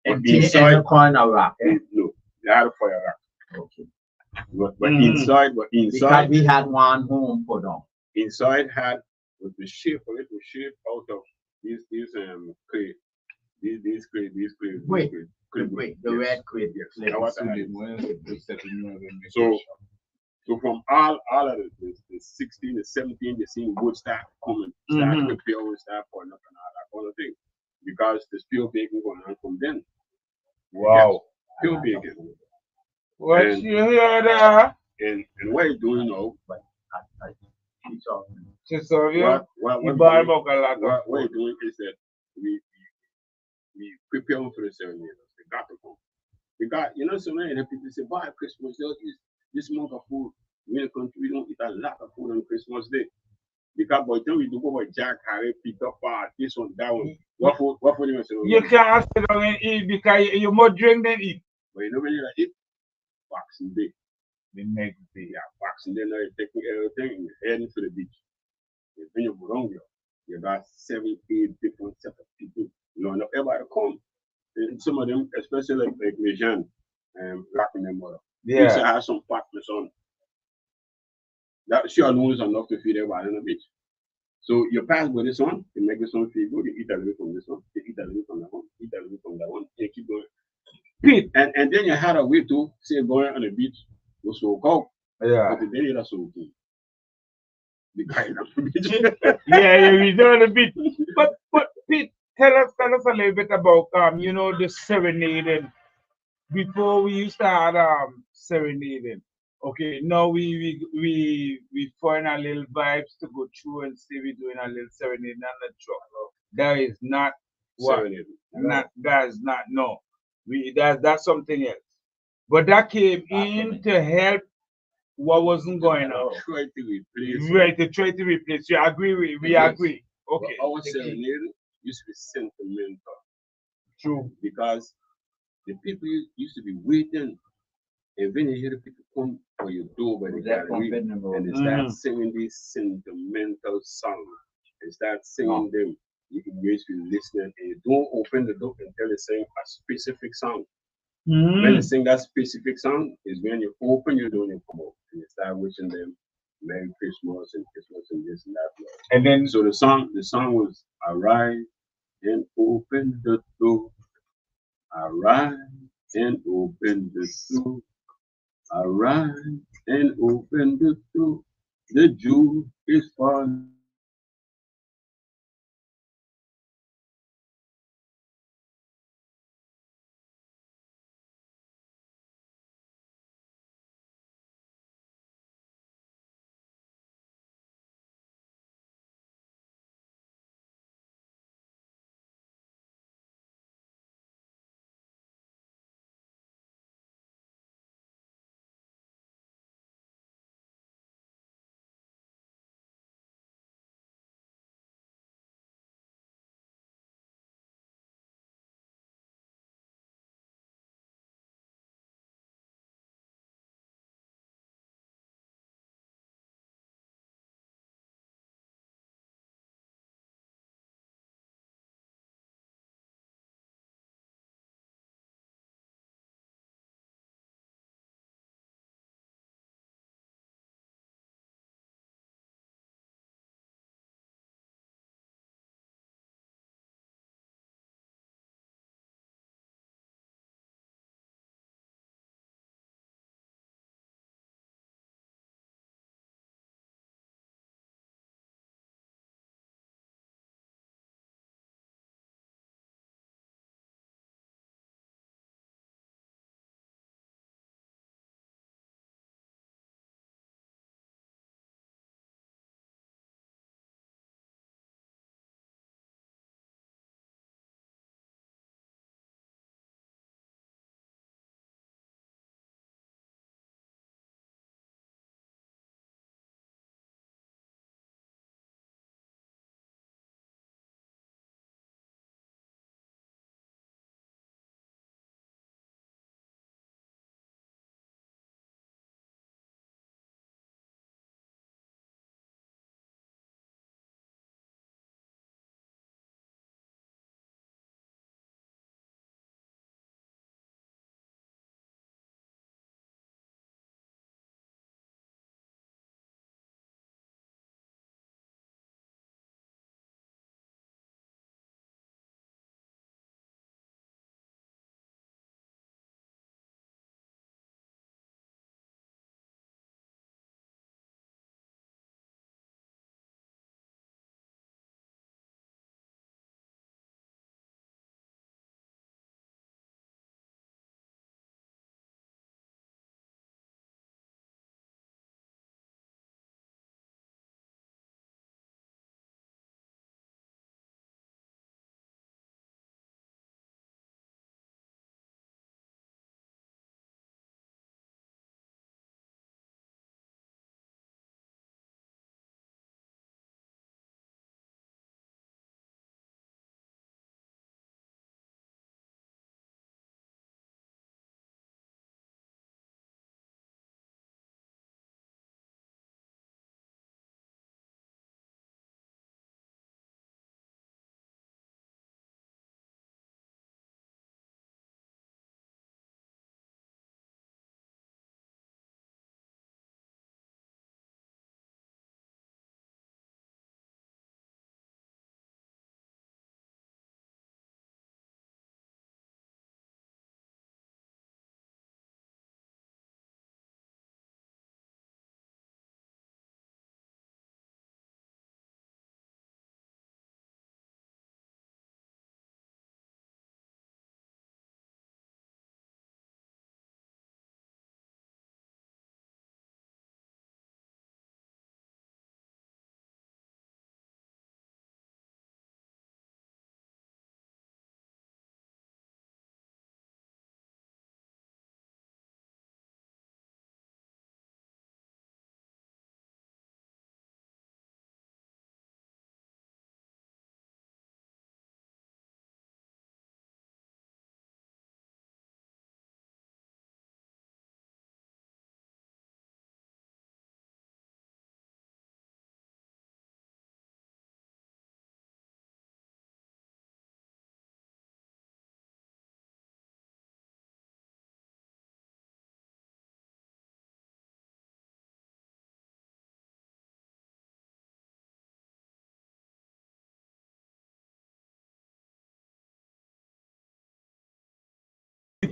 And inside the corner rock. No, they had a fire rock. Okay. But inside, because we had one home put on. Inside had was the shape of it was shaped out of these clay. These clay. The red clay. Yes. So from all of the 16, the 17, you see wood start coming, start to prepare, start pouring up and all that kind of thing. Because there's pure baking going on from then. Wow. Yes, pure baking. What you hear there? And what you doing now? What you're doing is that we prepare for the ceremony. They got to come. Because so many people say, "Why Christmas Day is this month of food?" We in the country we don't eat a lot of food on Christmas Day. Because by the time we do go with Jack, Harry, Peter, this one, that one. What food you say? You can't sit down and eat because you more drink than eat. But you know when you eat? Boxing Day. The next day. Yeah, Boxing Day now you're taking everything and you're heading to the beach. When you go down there, you got 7, 8 different set of people. Not everybody come. And some of them, especially like Lejean, rocking them mother. Yeah. You used to have some partners on. That she alone is enough to feed everybody on the beach. So you pass with this one, you make this one feel good, you eat a little from this one, you eat a little from that one, eat a little from that one, you keep going. And then you had a way to say going on the beach was so cold. Yeah. But the day that's so cool. Yeah, we do on the beach. But Pete, tell us a little bit about the serenading. Before we used to have serenading. Okay, now we find a little vibes to go through and see we doing a little serenading on the truck. That is not what that's not no. That's something else. But that came in to help what wasn't going on. Try to replace. Right, to try to replace. You agree? We agree. Okay. But our serenade used to be sentimental. True. Because the people used to be waiting. And when you hear the people come for your door by the gallery and they start singing these sentimental songs, and start singing them, you can basically listen and you don't open the door until they sing a specific song. When they sing that specific song is when you open your door and you come out and you start wishing them Merry Christmas and this and that. And then so the song was arise and open the door. Arise and open the door. Arise and open the door. The Jew is falling.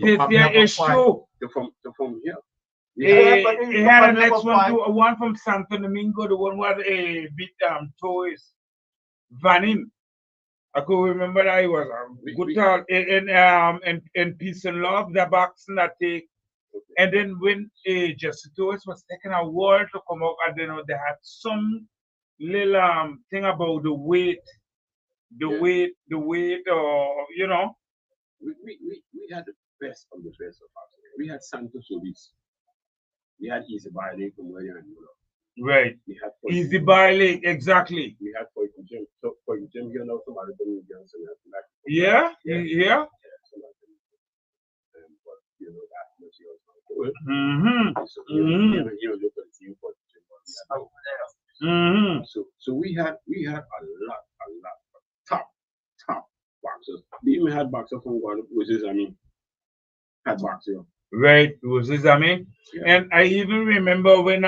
it's true. From here. He had a next one to one from Santo Domingo, the one where beat toys Vanin. I could remember that he was a good talk in Peace and Love, the boxing that take. And then when Jesse Torres was taking a while to come out, and then they had some little thing about the weight, you know. We had the best of the best of boxing. We had Santos Solis. We had Easy Baile from where you know. Right. We had Easy Baile, exactly. We had for Jim. So for Jim, you know somebody from Johnson. Yeah. But you know that much he was going to it. So you look at you for Jim. So we had a lot of top boxers. We even had boxer from Guadeloupe, which is had boxer. Right, was his and I even remember when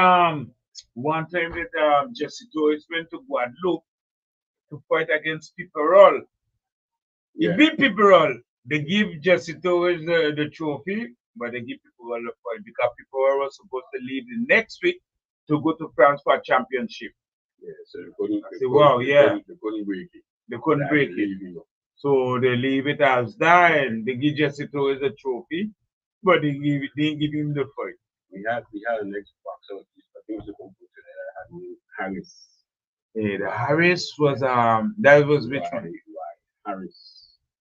one time that Jesse Torres went to Guadeloupe to fight against Piperol. He beat Piperol. They give Jesse Torres the trophy, but they give Piperol the fight because Piperol was supposed to leave the next week to go to France for a championship. Yeah, so they couldn't break it. They couldn't break it. So they leave it as that, and they give Jesse Torres the trophy. But they didn't give him the fight. We had an next boxer. I think it was a computer that had Harris. Yeah, the Harris was that was which one? Harris.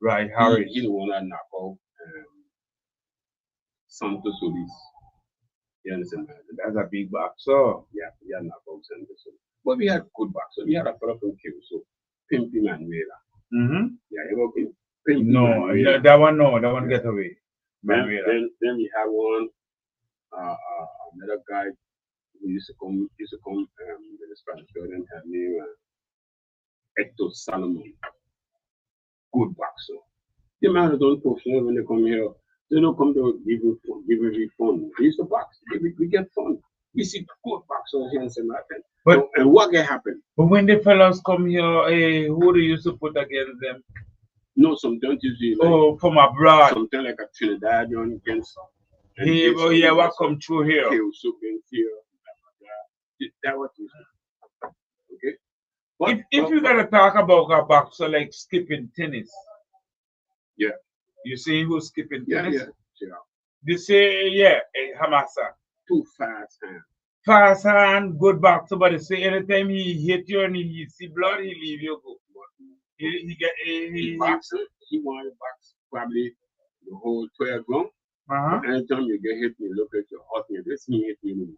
Right, Harris. He the one that knocked out Santos Solis. You understand? That's a big boxer. Yeah, he had knocked out Santos Solis. But we had good boxers. We had a fellow from Kyushu, Pimpy Manuela. Yeah, you know Pimpy. No, that one get away. Then we had one, another guy who used to come with the Spanish Jordan, her name Hector Salomon. Good boxer. The man don't professional when they come here. They don't come to give me fun. We used to box. We get fun. We see good boxers here in St. Martin. And what can happen? But when the fellows come here, who do you used to put against them? No, sometimes you see from abroad. Sometimes like a Trinidad against. What come through here? That was okay. If you gotta talk about a boxer like skipping tennis. Yeah. You see who's skipping tennis? Yeah. They say, Hamasa. Too fast hand. Fast hand, good boxer, but they say anytime he hit you and he see blood, he leave you go. He boxer. He wanted to box probably the whole 12 round. Anytime you get hit, you look at your heart, this he hit you.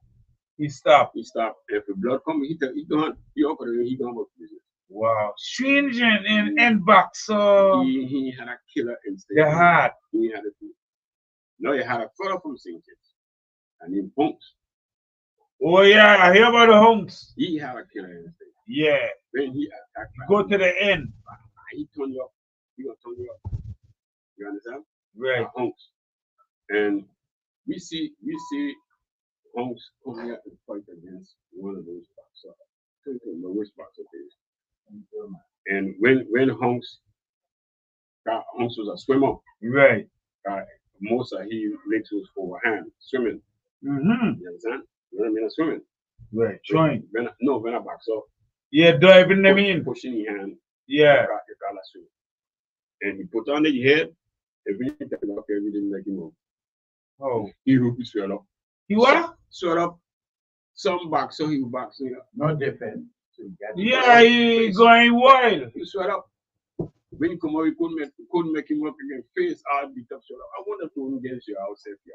He stopped. If the blood comes, he don't work business. Wow. Strange and boxer. He had a killer instinct. The heart. He had a no, he had a fellow from St. Kitts. And he bunks. Oh yeah, I hear about the hunks. He had a killer instinct. Yeah. When he attacked, go to the end. He turn you up. He gonna turn you up. You understand? Right. Hunks. And we see Hunks come here and fight against one of those boxers. I don't remember which boxer it is. And when Hunks was a swimmer. Right. Most of his legs was overhand, swimming. You understand? You know what I mean? Swimming. Right. Trying. When a boxer. Yeah, diving them in. Pushing his hand. Yeah. You gotta swim. And he put on the head, everything everything like him up. Oh. He really sweat up. He what? Sweat up. Some boxer, he boxing up. No defense. Yeah, he going wild. He sweat up. When he come out, he couldn't make him up against face, hard beat up, sweat up. I wonder if he against you, I'll say here.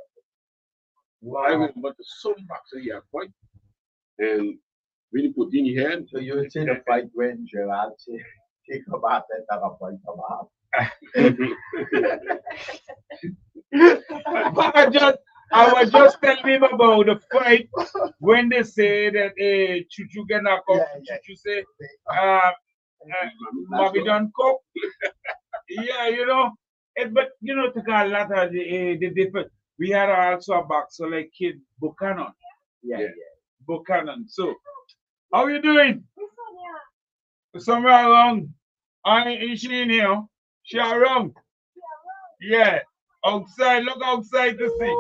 Wow. I remember some boxer he had fight. And when he put in his head. So you see the fight when Gerald take about that a point about. I was just telling him about the fight when they say that Chuchu get knocked out. Chuchu say, Bobby don't cook. Yeah, you know. But you know, to get a lot of the different. We had also a boxer like Kid Buchanan. Yeah. Buchanan. So, how you doing? Somewhere around. Is she in here? She around? Yeah. Outside, look outside to see.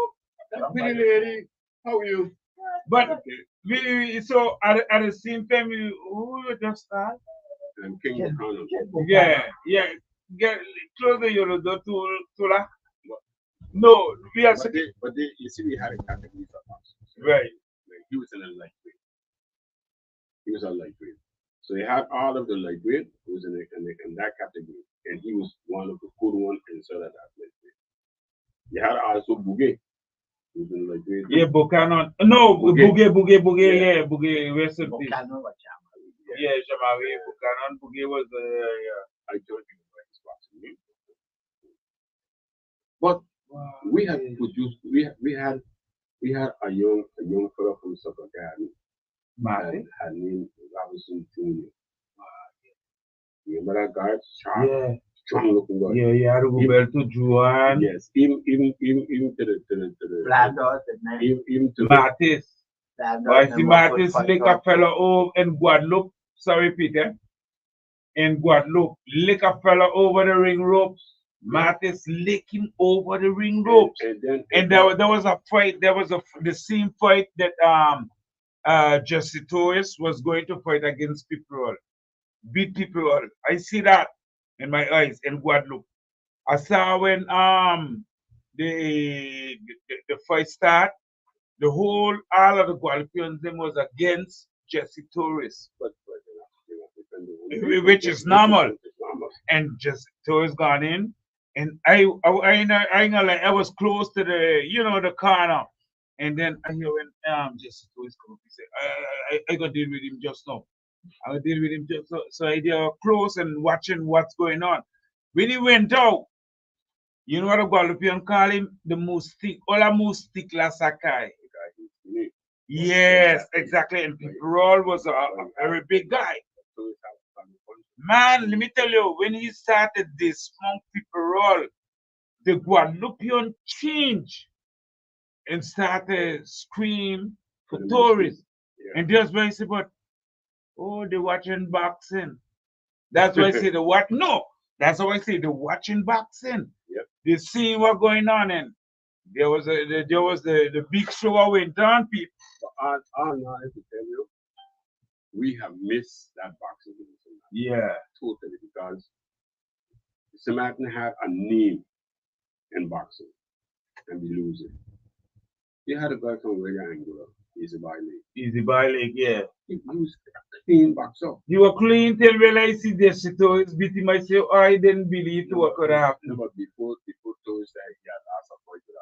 Pretty lady, how are you? But so at the same time, who you just start? And King Buchanan. Yeah, yeah. Get closer your door to la. No, we are But they, you see, we had a category for us. right. Like, he was in a lightweight. He was a lightweight. So they had all of the lightweight who was in that category, and he was one of the good ones inside of that lightweight. You had also Bouguet, who was in lightweight. Yeah, Buchanan. No, Bouguet, yeah, Bouguet, rest in peace. Yeah, Jamari, Buchanan, Bouguet was I told you about his boxing. But we had produced, we had a young fellow from Suffolk had named Robinson Jr. Remember that guy? Sharp, yeah, strong looking guy. yeah, Roberto Juan. Yes, even to the even to Martis. I see Martis lick a fellow over in Guadeloupe. Sorry, Peter. In Guadeloupe, lick a fellow over the ring ropes. Martis lick him over the ring ropes. And there was a fight. There was the same fight that Jesse Torres was going to fight against people. Beat people. I see that in my eyes in Guadeloupe. I saw when the fight start, all of the Guadeloupeans them was against Jesse Torres, which is normal. And Jesse Torres gone in, and I was close to the corner, and then I hear when Jesse Torres come up, he said, I got to deal with him just now. I got to deal with him just so. So I there close and watching what's going on. When he went out, you know what the Guadeloupean call him? The moustique, Ola moustique la Sakai. Yes, exactly. And Roll was a very big guy. Man, let me tell you, when he started this Monk People Roll, the Guadeloupean changed and started scream for tourists. And that's why I say, but they're watching boxing. That's why I say the what? No, that's why I say the watching boxing. Yep. They see what going on, and there was the big show went on, people. But all now, I have to tell you, we have missed that boxing. Yeah, totally, because Samaritan had a name in boxing, and we lose it. He had a guy from very Angular, Easy by Leg. Easy by Leg, yeah. He was a clean boxer. You were clean till when I see this Torres beat him. I say, I didn't believe what could happen. No, but before Torres said he had asked a point to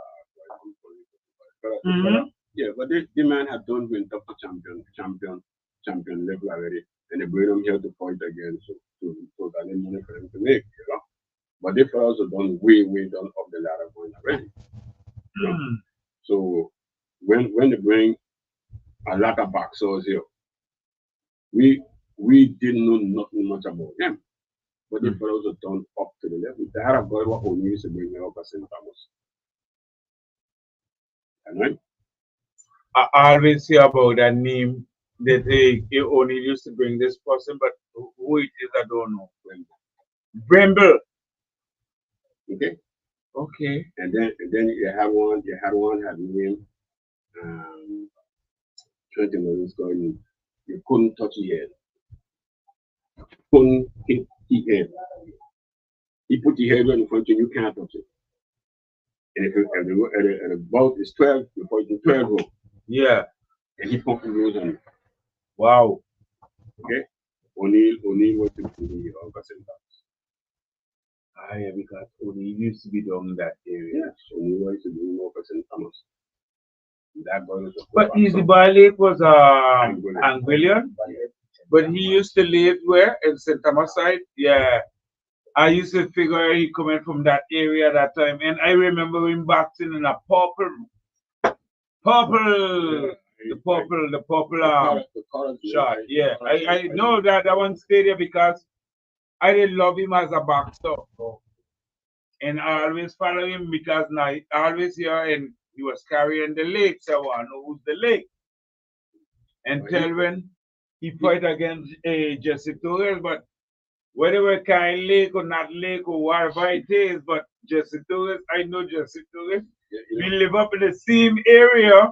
yeah, but the man had done win top champion level already, and they bring him here to fight again, so that ain't money for him to make, you know. But they fellows have done way done up the ladder going already. You know? So when they bring a lot of boxers here, we didn't know nothing much about them. But the fellows have done up to the level. They had a guy who only used to bring me up at St. Thomas. Right? I always hear about that name that they only used to bring this person, but who it is, I don't know. Bramble. Okay. Okay. And then you had one had name 20 minutes going. You couldn't touch your head. Couldn't hit the head. He put your head in front of you, you can't touch it. And if the bout is 12, you point to 12 row. Yeah. And he pumped the rules on it. Wow. Okay? O'Neill was to the August Center. Yeah, because O'Neill used to be down in that area. Yes, O'Neill was to do August St. Thomas. That boy was but Easy by Lake was Anguillian. But he used to live where? In St. Thomas side? Yeah. I used to figure he coming from that area that time. And I remember him boxing in a purple shot. Yeah. I know that one stayed there because I didn't love him as a boxer. And I always follow him because now I always hear and he was carrying the leg. So I want to know who's the leg. Until when he fight against Jesse Torres, but whether we carry leg or not leg or whatever it is, but Jesse Torres. I know Jesse Torres. We live up in the same area.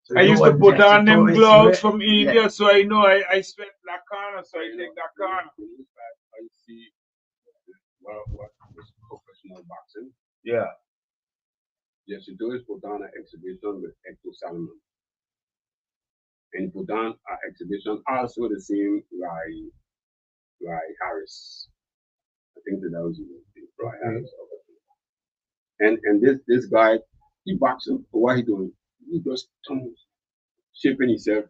So I you used to want put Jesse on them Torres, gloves yeah. from India, so I know I spent that corner, so I take that corner. I see what is professional boxing. Yeah. Jesse Torres put on an exhibition with Hector Salomon. And put on an exhibition also the same like Harris. I think that was Roy Harris. And this guy, he boxing. What he doing? He just shaping himself.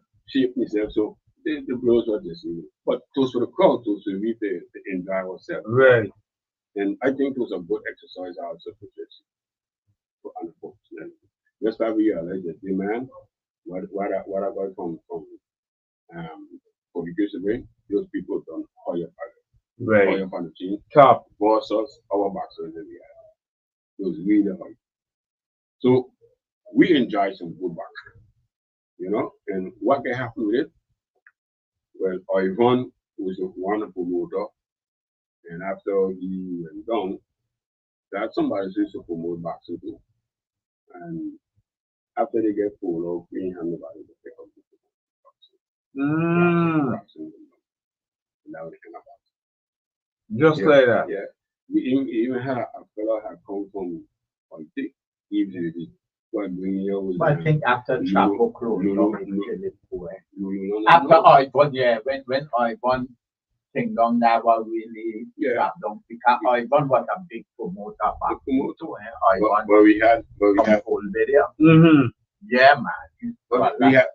So the blows were just, but those for the crowd, those who read the enjoy ourselves. Right. And I think it was a good exercise also for Jesse. For other folks. And that's why we realize that the man, what I got from publication way, those people don't hire Right. on the team. Top. Boss us, our boxers that we had. It was really hard. So we enjoy some good boxing, and what can happen with it? Well, Ivan was a wonderful promoter, and after he went down, that somebody used to promote boxing too. And after they get full of, we ain't have nobody to pick up the boxing. And that was the kind of boxing. Just like that. Yeah. We even had a fellow had come from Pontic, easily. But I think after Chapo closed, after Ivan, yeah, when Ivan came down, that was really dropped down because Ivan was a big promoter back too. Ivan, but we had whole video. Mm-hmm. Yeah, man. But we had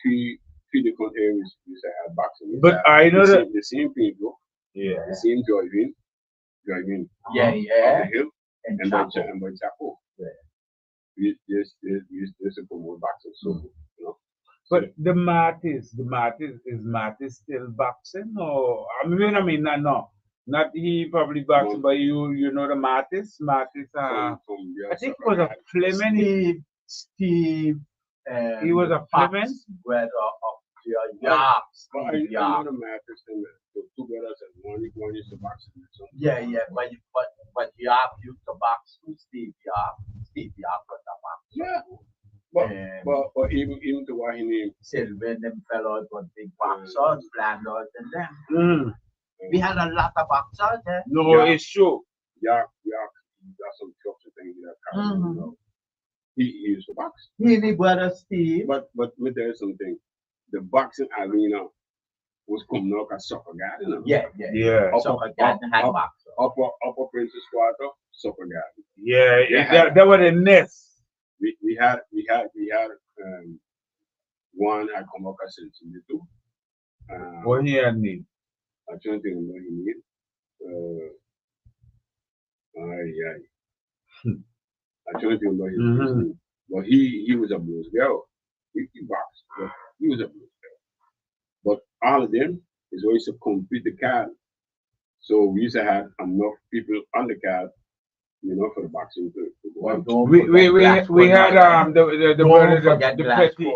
three different areas we had boxing. But I know that the same people. Yeah. The same driving. Yeah. On the hill And by Chapo. Chapo. Yeah. We used to promote boxing, so But the Martis is Martis still boxing, or I mean, not he probably boxing, but you know the Martis. I think it was a Fleming. Steve. He was a Fleming. Brother of I know the Martis and the two brothers and one used to box. Yeah, but Yap used to box with Steve Yap. Steve Yap was a boxer. Yeah. But even to what he named Sylvan, them fellows were big boxers, Flanders, and them. We had a lot of boxers there. No, it's true. Yeah, got some trucks and things that he used to box. He brother Steve. But let me tell you something. The boxing arena was coming out as soccer garden. Yeah. Soccer garden had boxers. Upper Princess Quarter, soccer garden. Yeah, that was a nest. We had one had come up as in two. What he had need? I don't think what he need. I don't think what he need. But he was a blues girl. He boxed, but he was a blues girl. But all of them is always to complete the card. So we used to have enough people on the card, for the boxing to go. We had the petty.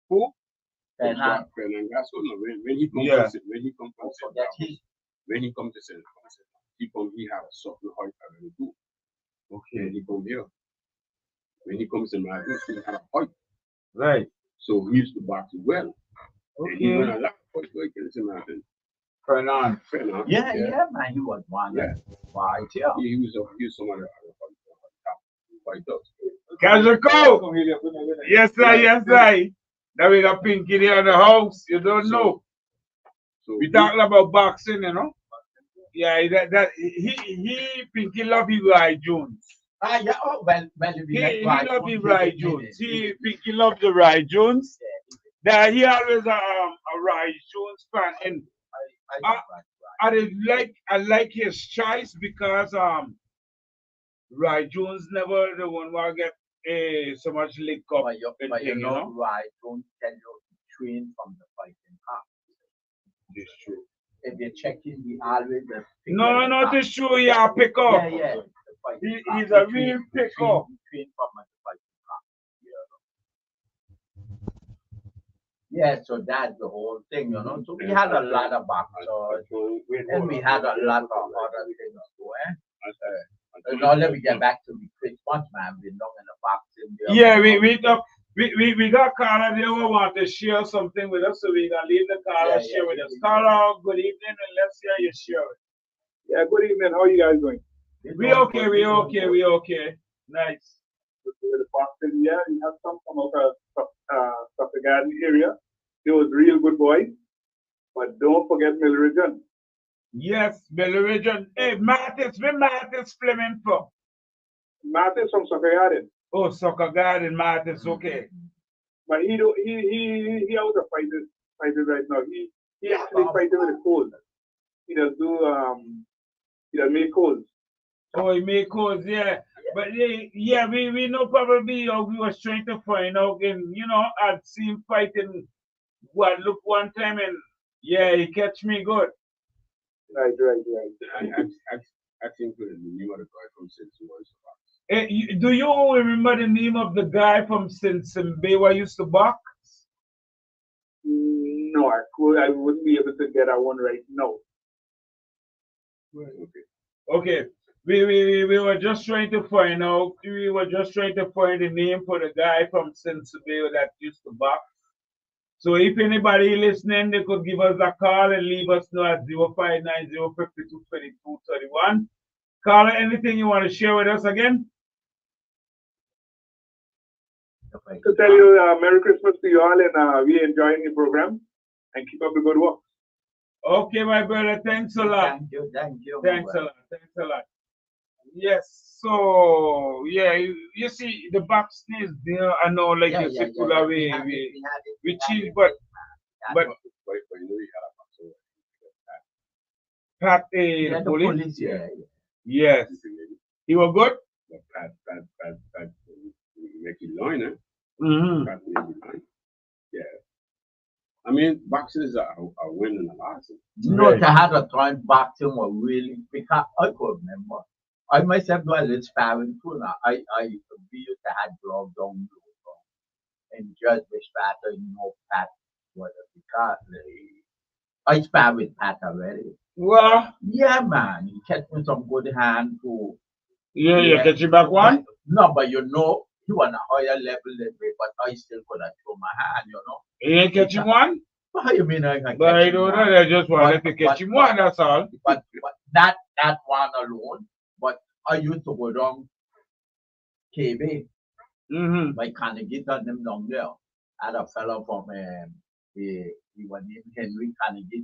Who? Fernand Gasco. No, when he comes to St. He have a soft heart already too. Okay. And he come here. When he comes to my house, he have a heart. Right. So he used to box as well. Okay. And he went a lot of fights. Fernand. Yeah, man, he was one. Yeah. Right, yeah. He was some other fighters. Kajako! Yes, sir. Now we got Pinky there in the house. You don't know. So we talking about boxing, Yeah, he Pinky love Eli Jones. Yeah. Oh, well, he love Eli Jones. Pinky loves the Rai Jones. That he always a Rai Jones fan, and I like his choice because Rai Jones never the one who get so much lick up. Rai Jones tell you to train from the fighting half. It's true. If you check in, he always no, it's true. Yeah, pick up. Yeah. He's a real pick up. Train from the fighting half. Yeah, so that's the whole thing, So we had a lot of boxers, and we had a lot of other things too, Now let me get back to the Christmas, man. We're not in the boxing. Yeah, we got Carla there who want to share something with us, so we can leave the Carla share with us. Carla, good evening, and let's hear you share it. Yeah, good evening. How are you guys doing? We okay. Nice. The boxing, yeah, you have some from out of the garden area. They was real good boys. But don't forget Millridge. Yes, Millridge. Hey, Martis, where Martis Fleming from? Martis from Soccer Garden. Oh, Soccer Garden, Martis, okay. But he out of fighters right now. He actually fighting with the cold. He does make calls. Oh, he make calls, yeah. But yeah, we know probably we was trying to find out, and I'd seen him fighting look one time, and yeah, he catch me good. Right. I think the name of the guy from Cincinnati. Do you remember the name of the guy from Cincinnati who used to box? No, I wouldn't be able to get that one right now. Okay. We were just trying to find out. We were just trying to find the name for the guy from Cincinnati that used to box. So if anybody listening, they could give us a call and leave us know at 0590-5222-31. Carla, anything you want to share with us again? To tell you Merry Christmas to you all, and we enjoying the program, and keep up the good work. Okay, my brother. Thanks a lot. Thank you. Thanks a lot. Yes. So yeah, you see the box is there. I know, like you said, we cheese, but Pat, the police. Yes. He was good. Pat, make it line, eh? Pat make it line. Yeah. I mean, boxing is a win and a loss. They had a time boxing was really because I could remember. I myself was a sparring too. Now we used to have gloves on, and just the spatter, Pat was because I sparred with Pat already. Well, yeah, man, he kept me some good hand too. Yeah, catch you back one. No, but he was on a higher level than me, but I still could have thrown my hand, He ain't catching one? How you mean I can but I don't know, I just wanted to catch him one, that's all. But that one alone, but I used to go down KB. My Carnegie done them down there. I had a fellow from he was named Henry Carnegie.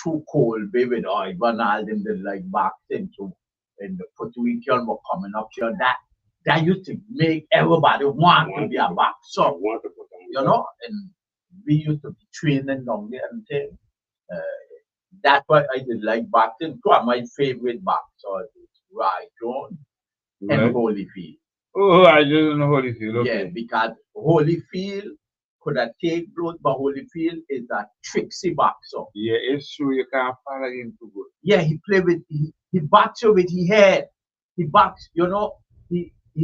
Too cold, baby. I but all them they like boxing too. And the Puerto Rican were coming up here. That used to make everybody want to be a boxer. And we used to be training down there and things. That's why I did like boxing. Two of my favorite boxers is Ray Jones and Holyfield. Oh, I didn't know Holyfield. Okay. Yeah, because Holyfield could have taken blows, but Holyfield is a tricksy boxer. Yeah, it's true. You can't follow him too good. Yeah, he play with he boxes with his head. He box, he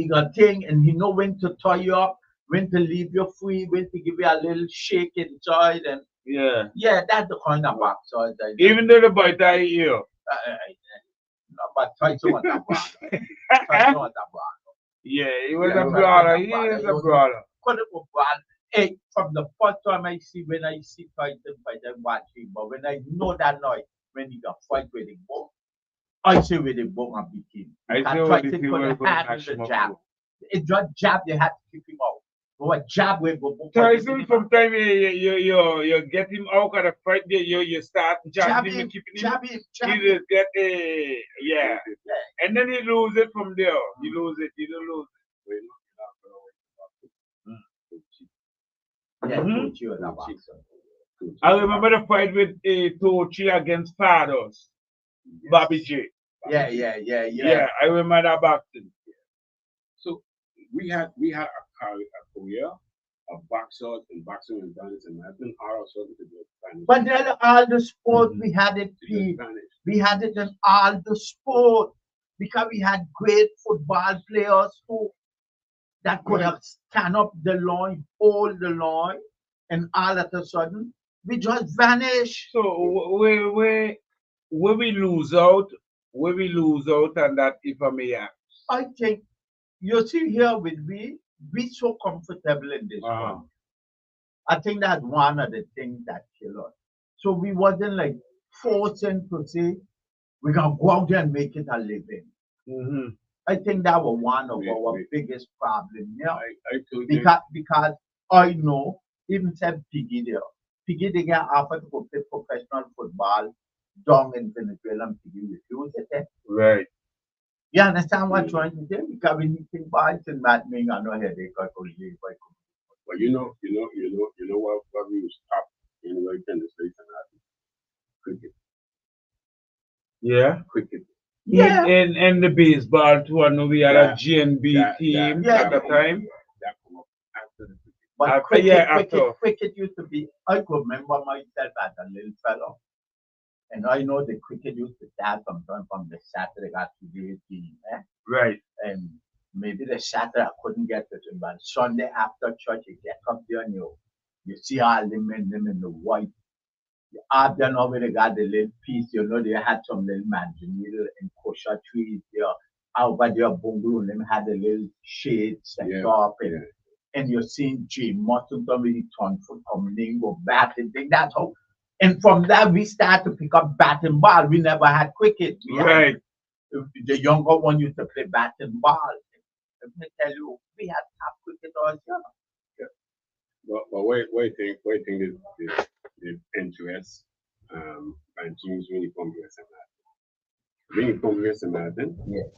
got thing and he know when to tie you up, when to leave you free, when to give you a little shake inside, and yeah, that's the kind of boxer. Even though the boy tie you. But try to want that Yeah, he was a brother. He is a brother. Hey, from the first time I see fight them watch him, but when I know that night when he got fight with him, I say with him, and beat him. I try to put a hand in the jab. It's just jab, you have to keep him out. But a jab will go. So from time you get him out of the fight, you start jabbing him and keeping him. He just get and then he lose it from there. You lose it. I remember the fight with Tochi against Fathers, Bobby J. Yeah. I remember that boxing. So we had a career of boxers and boxing and dance and nothing. But then all the sport we had it. We had it in all the sport because we had great football players too that could have stand up the line, hold the line, and all of a sudden we just vanish. So where we lose out where we lose out on that, if I may ask? I think you see here with we so comfortable in this country. I think that's one of the things that kill us. So we wasn't like forcing to say we're gonna go out there and make it a living. I think that was one of our biggest problems. Yeah, because I know even said Piggy they get offered to go play professional football down in Venezuela and Piggy refused it. Right. You understand what I'm trying to say? Because we need to buy it and that means I know headache I could leave. But you know what we was top in right in the States and that cricket. Yeah. Cricket. Yeah. And the baseball too. I know we had a GNB team at the time. That come up after the cricket. But after, cricket used to be, I could remember myself as a little fellow. And I know the cricket used to start from the Saturday got to the team. Right. And maybe the Saturday I couldn't get to it, but Sunday after church you get up there and you see all them in the white. Up there now where they got the little piece, you know, they had some little manzanilla and kosher trees there. Over there, bungalow, them had the little shades set up and you're seeing Jim Morton with the ton foot coming in, go bat and thing. That's how. And from that, we start to pick up bat and ball. We never had cricket. Right. The younger one used to play bat and ball. Let me tell you, we had top cricket all year. But why think the interest and teams when he come here and that. When he come here and that,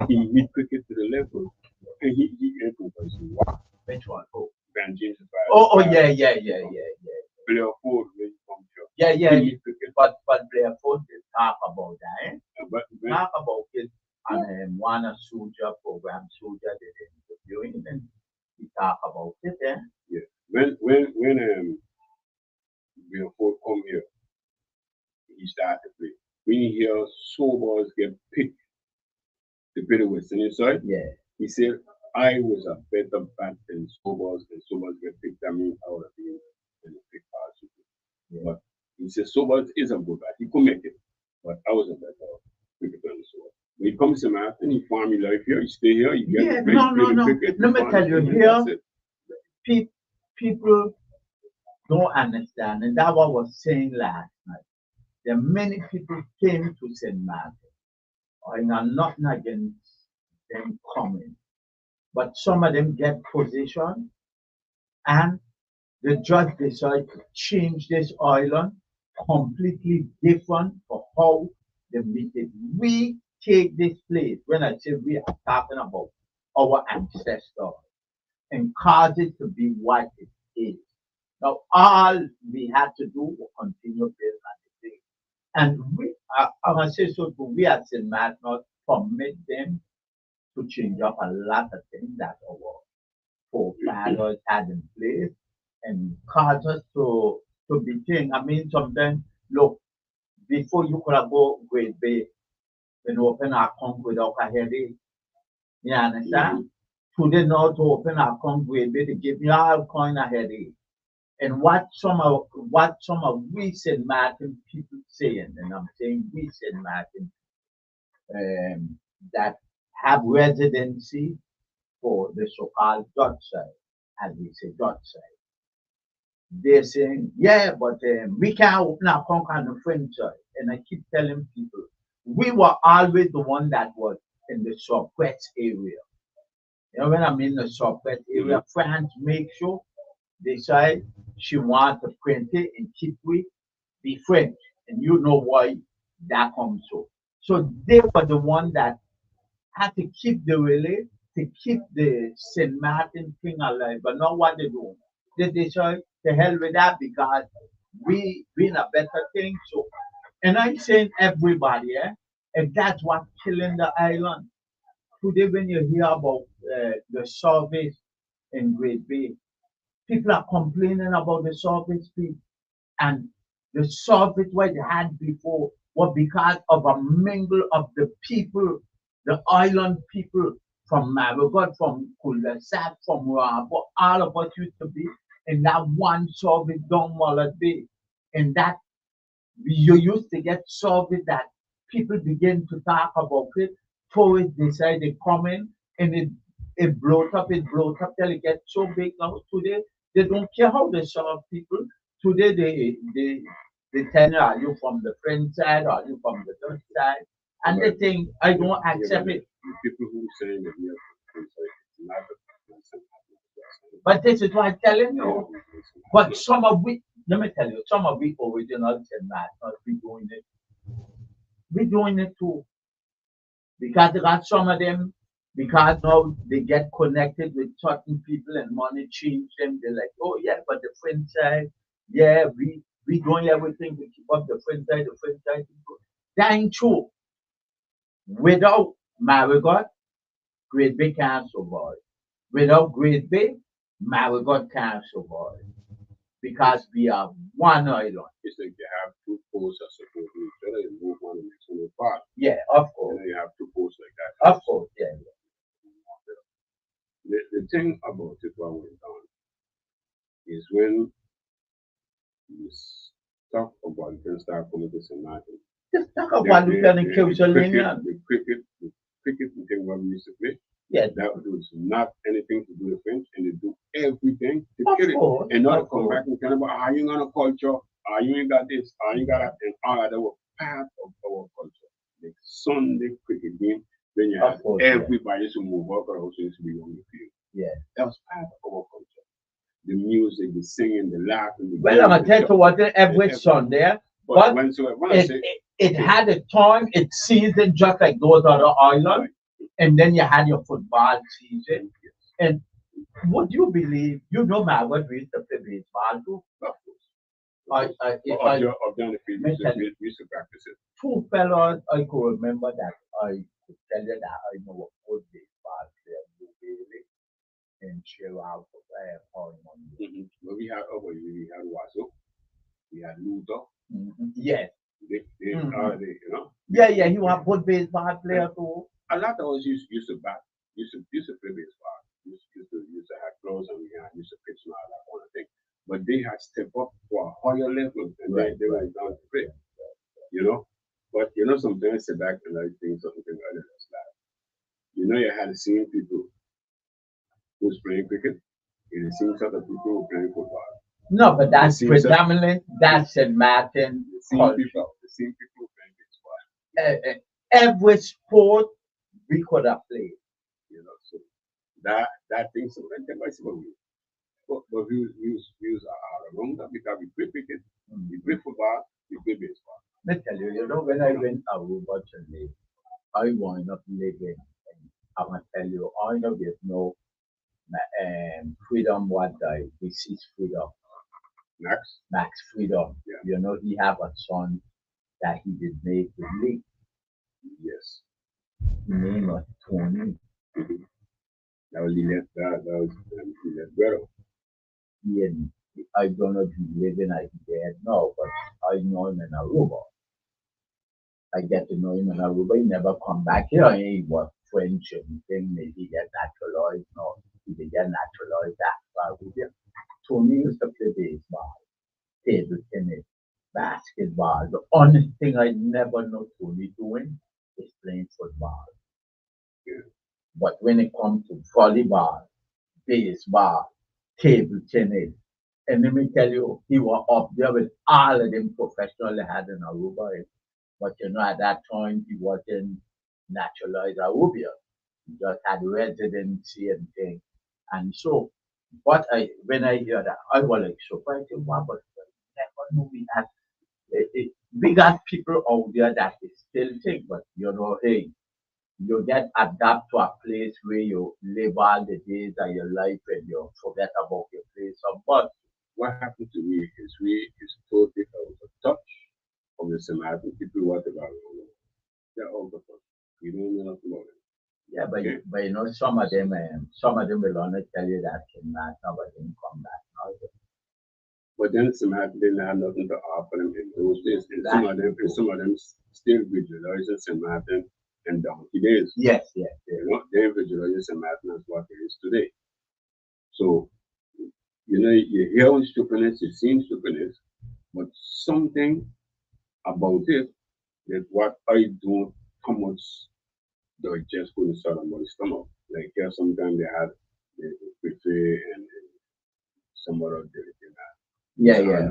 he hit cricket to the level and he improvised. Wow. Which one? Oh, Van James. Yeah. Player 4 when he come here. Yeah. But player 4 did talk about that, talk about it on one of Soldier program. Soldier did interviewing and he talk about it, Yeah. When player 4 come here, he started to play. When he hear Sobers get picked to play the Western side, he said, I was a better bat than Sobers, and Sobers get picked. I mean, I would have been in the pick pass. But he said, Sobers is a good bat. He could make it. But I was a better cricketer than Sobers. When he comes to Martin, he farm his life here, he stay here, he get the cricket. Let me tell you, here, people don't understand, and that's what I was saying last night. There are many people came to St. Martin. I'm not against them coming, but some of them get position, and the judge decided to change this island completely different for how they meet it. We take this place, when I say we are talking about our ancestors, and cause it to be what it is. Now, all we had to do was continue building on the thing. And I'm going to say so, we at St. Martin not permit them to change up a lot of things that our forefathers had in place and cause us to be thing. I mean, sometimes, look, before you could have go Great Bay, when you open our account without a headache, you understand? Today now to open our account Great Bay, they give me all kind of headache. And what some of we St. Martin people saying, and I'm saying we St. Martin that have residency for the so-called Dutch side, as we say Dutch side. They're saying, yeah, but we can't open our account on the French side. And I keep telling people, we were always the one that was in the suppressed area. You know when I mean the suppressed area, France make sure they say she want to print it and keep we be French. And you know why that comes so. So they were the one that had to keep the relay, to keep the St. Martin thing alive. But not what they do. They decide to hell with that because we in a better thing. So, and I'm saying everybody, and that's what killing the island. Today when you hear about the service in Great Bay, people are complaining about the service fee. And the service what they had before was because of a mingle of the people, the island people from Marigot, from Cul-de-Sac, from Rambo, all of us used to be in that one service down Wallet Bay. And that you used to get service that people begin to talk about it. Tourists decide they come in and it blows up till it gets so big now. Today they don't care how they serve people. Today they tell you, are you from the French side or are you from the Dutch side? And they think I don't accept it. The people who say that we are not but this is what I'm telling you. But some of we, let me tell you, some of we originals and that we're doing it too. Because they got some of them, because now they get connected with certain people and money change them. They're like, oh yeah, but the French side, yeah, we doing everything to keep up the French side. That ain't true. Without Marigot, Great Bay can't survive. Without Great Bay, Marigot can't survive. Because we are one island. It's like you have two posts that support each other and move one and makes one apart. Yeah, of course. And then you have two posts like that. Of course, yeah. The thing about it what went on is when you talk about it and start coming to St. Martin. Just talk about Lieutenant Kilshalinian. The cricket thing what we used to play. Yeah. That was not anything to do with French, and they do everything to kill it. And not come back and tell about are you on a culture, are you ain't got this, are you got that, and all that were part of our culture. The Sunday cricket game, then you have everybody to move up or also used to be on the field. Yeah. That was part of our culture. The music, the singing, the laughing. The well, I'm gonna tell you what every Sunday, but when it had a time, it seasoned just like those other islands. And then you had your football season. And would you believe, you know, Margaret, we used to play baseball too? Of course. I've done the field, we used to practice it. Two fellows, I could remember that. I could tell you that I know a good baseball player, and chill out for Well, we had Wazo, we had Luther. Yes. They you know? Yeah, he was a good baseball player too. A lot of us used to play baseball. Used to have clothes and we used to pitch and all that kind of thing. But they had stepped up to a higher level and they went down to play. You know? But you know, sometimes I sit back and I think something other than that. You know, you had the same people who's playing cricket, and the same sort of people who playing football. No, but that's predominant. That's St. Martin. The same people playing baseball. Every sport we could have played. You know, so that thing sometimes they might say, but we are around that because we play cricket, we play football, we play baseball. Let me tell you, you know, when I went to Aruba to live, I wound up living, and I'm gonna tell you, I know there's no freedom what this is freedom. Max Freedom. Yeah. You know, he have a son that he did make with me. Yes. His name was Tony. That was Lilith Guerrero. And I don't know if he's living as dead now, but I know him in Aruba. I get to know him in Aruba. He never come back here. He was French and thing. Maybe he get naturalized. No, he did get naturalized after Aruba. Tony used to play baseball, table tennis, basketball. The only thing I never know Tony doing is playing football. Yeah. But when it comes to volleyball, baseball, table tennis, and let me tell you, he was up there with all of them professionals they had in Aruba. But you know, at that time, he wasn't naturalized Aruba. He just had residency and thing. And so, when I hear that, I was like surprised. Wow, but I never knew we had. We got people out there that is still think, but you know, hey, you get adapt to a place where you live all the days of your life and you forget about your place. But what happened to me is we is totally out of touch of the Samaritan people. What about it? They're out of touch. You don't know nothing about it. Yeah, but you know, some of them will only tell you that nobody can come back now. But then Samaritan didn't have nothing to offer them in those days. And some of them still visualizing St. Martin and donkey days. Yes. You know, they visualize St. Martin as what it is today. So, you know, you hear stupidness, you see stupidness, but something about it that what I do, how much do I just go inside of my stomach? Like here sometimes they had the buffet and some other delicate. Yeah, yeah.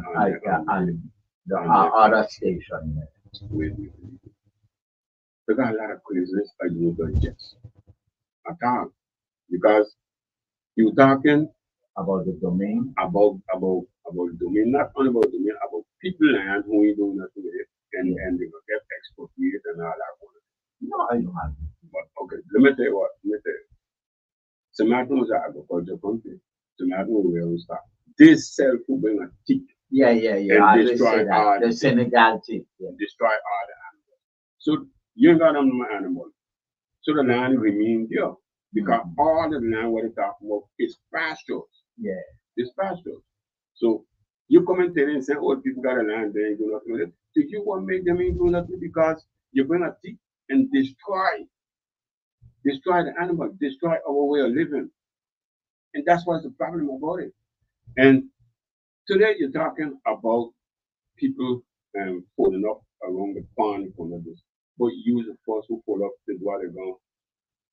And the other station. They got a lot of craziness I do digest. I can't. Because you talking about the domain, about the domain, not only about the domain, about people and who you do nothing with it, and they will get expropriated and all that. No, I don't have it. But okay, let me tell you what. Samaritan was an agriculture country. Samaritan was where we start. This sell food bring a tick. Yeah. And destroy all the Senegal tick. Yeah. Destroy all the animals. So you ain't got them animals. So the land remains there. Because all the land what it's talking about is pastures. Yeah. It's pastures. So you come and tell and say, oh, people got a land there and do nothing with it. So you want to make them do nothing because you're going to take and destroy the animal, destroy our way of living. And that's what's the problem about it. And today you're talking about people pulling up around the pond for this. But use the first who pull up is what they're going.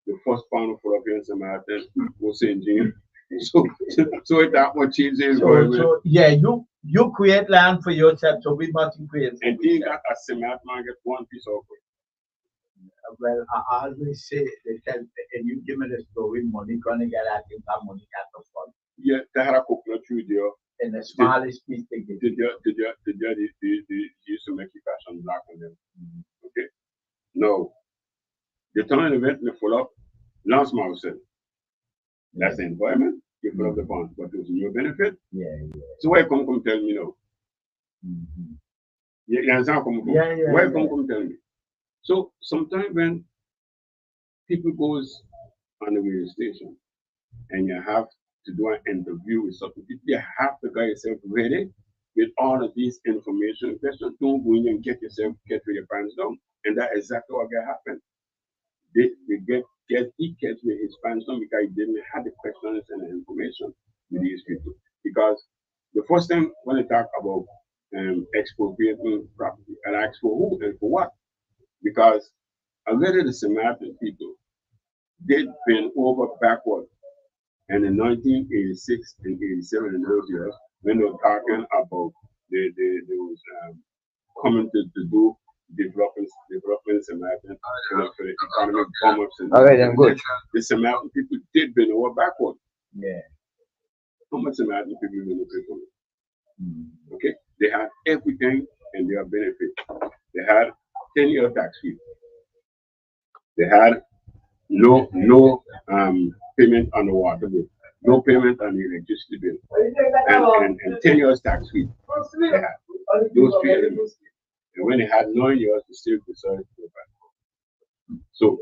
The first pound for up here in Samaritan was St. James. So it's that much changes. So yeah, you create land for yourself, so we must create. And then got a Samaritan get one piece of it. Well, I always say they tell, and you give me the story, money gonna get at you, that money at the front. Yeah, they had a coconut tree there. And the smallest piece they get. Did you used to make it fashion black on them? Okay. No. The time event they full up last month said. That's the environment, you fill up the funds, but there's no benefit. Yeah. So why come tell me now? You understand? Why come tell me? So sometimes when people goes on the radio station and you have to do an interview with something, you have to get yourself ready with all of these information questions. Don't go in and get with your pants down. And that's exactly what can happen. He gets with his pants down because he didn't have the questions and the information with these people. Because the first time when they talk about expropriating property, and ask for who and for what? Because a lot of the Samaritan people, they'd been over backward. And in 1986 and 87 in those years, when they were talking about they was coming to do development Samaritan for the economic come-ups. All right, I'm good. The Samaritan people did been over backward. Yeah. How much Samaritan people in the people? Okay, they had everything and their benefit. They had 10-year tax free. They had no payment on the water bill, no payment on the electricity bill, and 10 years tax free. They had those 3 elements. And when they had 9 years, they still decided to go back. So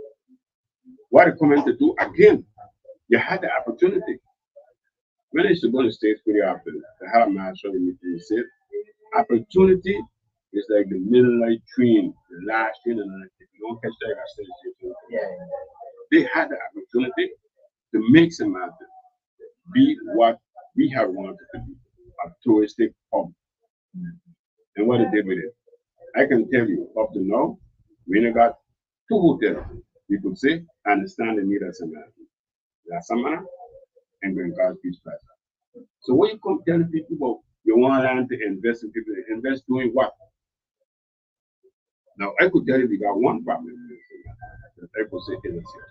what they come to do again, you had the opportunity. When I used to go to the States pretty often, they had a master in the said, opportunity is like the middle light train, the last train, and if you don't catch that, they had the opportunity to make Samaritan be what we have wanted to be, a touristic hub. And what they did with it, I can tell you, up to now, we only got 2 hotels, you could say, understand the need of Samaritan. La Samana and Green Cars Beach Plaza. So when you come tell people about you want land to invest in people, invest doing what? Now I could tell you we got one problem. I could say it's a serious problem.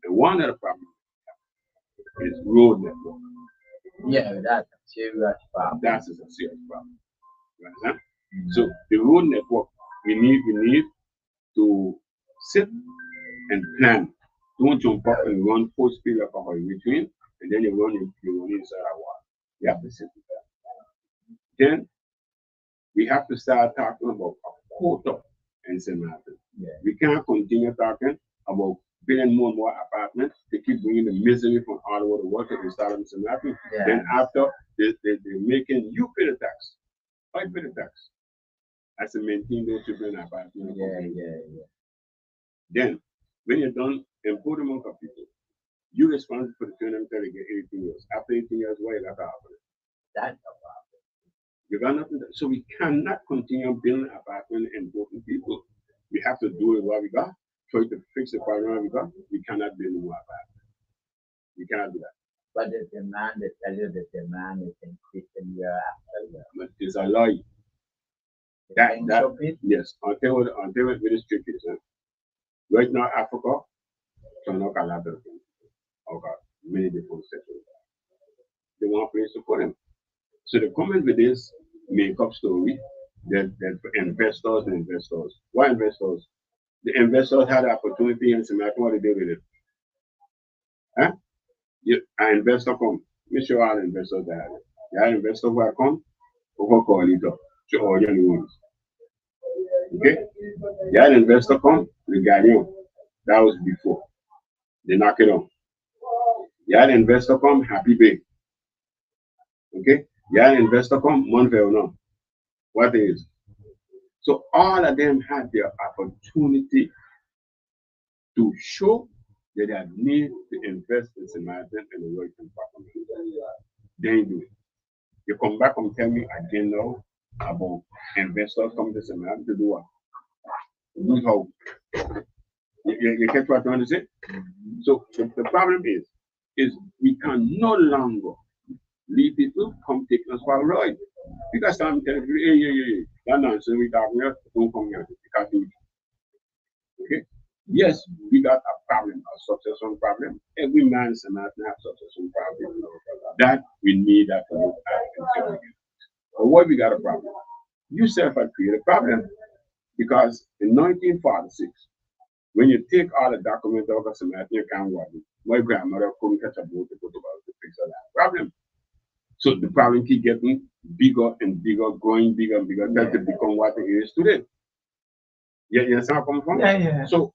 And one of the problems is road network. Yeah, that's a serious problem. That's a serious problem. You understand? So the road network, we need to sit and plan. Don't jump up and run full speed up a highway train, and then you run inside our water. You have to sit with that. Then we have to start talking about a quota in St. Martin. Yeah. We can't continue talking about building more and more apartments to keep bringing the misery from all over the world to install in St. Martin. Yeah. Then after they're making you pay the tax. I pay the tax. As to maintain those people in apartments. Yeah. Then when you're done import them for people, you're responsible for the training until they get 18 years. After 18 years, why that happen? That's a problem. You got nothing. So we cannot continue building apartments and both have to do with what we got, try to fix the problem we got. We cannot build more about it. We cannot do that. But the demand, they tell you the demand is increasing year after year. But it's a lie. Yes, until it really tricky. Right now, Africa, so not a lot of things. Okay, many different sectors. They want a place to put them. So they come in with this make-up story that for investors and investors. Why investors? The investors had the opportunity and some what they did with it. Huh? An investor come. Make sure all the investors that have it. You have investor who come, who call it up to all your new ones. Okay? You had an investor come, regarding that was before. They knock it on. You had an investor come, happy big. Okay? You had an investor come, Monvel no. What is? So all of them had their opportunity to show that they need to invest in Samaritan and the working property. They ain't do it. You come back and tell me again now about investors coming to Samaritan to do what? Do how? You catch what I'm trying to say? So the problem is we can no longer leave people come take us for a ride. Because I'm telling you, that nonsense we talking here, don't come here. Because okay? Yes, we got a problem, a successful problem. Every man is a man have successful problem. That we need that to look at and say, but what we got a problem? You self have created a problem. Because in 1946, when you take all the documents out of Samaritan, you can't work. My grandmother couldn't catch a boat to put about to fix that problem. So the problem keep getting bigger and bigger, growing bigger and bigger, until it become what it is today. You understand where I'm coming from? Yeah. So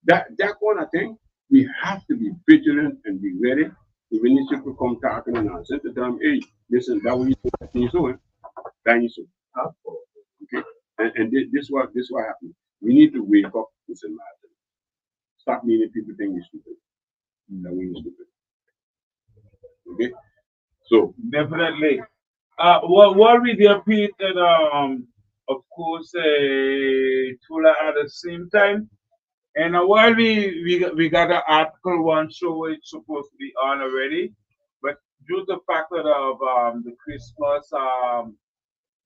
that kind of thing, we have to be vigilant and be ready. Even if people come talking and nonsense, to tell them, hey, listen, that way you do it, that you do. Okay? And this what happened. We need to wake up to say, stop meaning people think we're stupid. That we're stupid. Okay? So definitely. What we did, Pete, and of course, Tula at the same time. And while we got an article one show it's supposed to be on already, but due to the fact that of the Christmas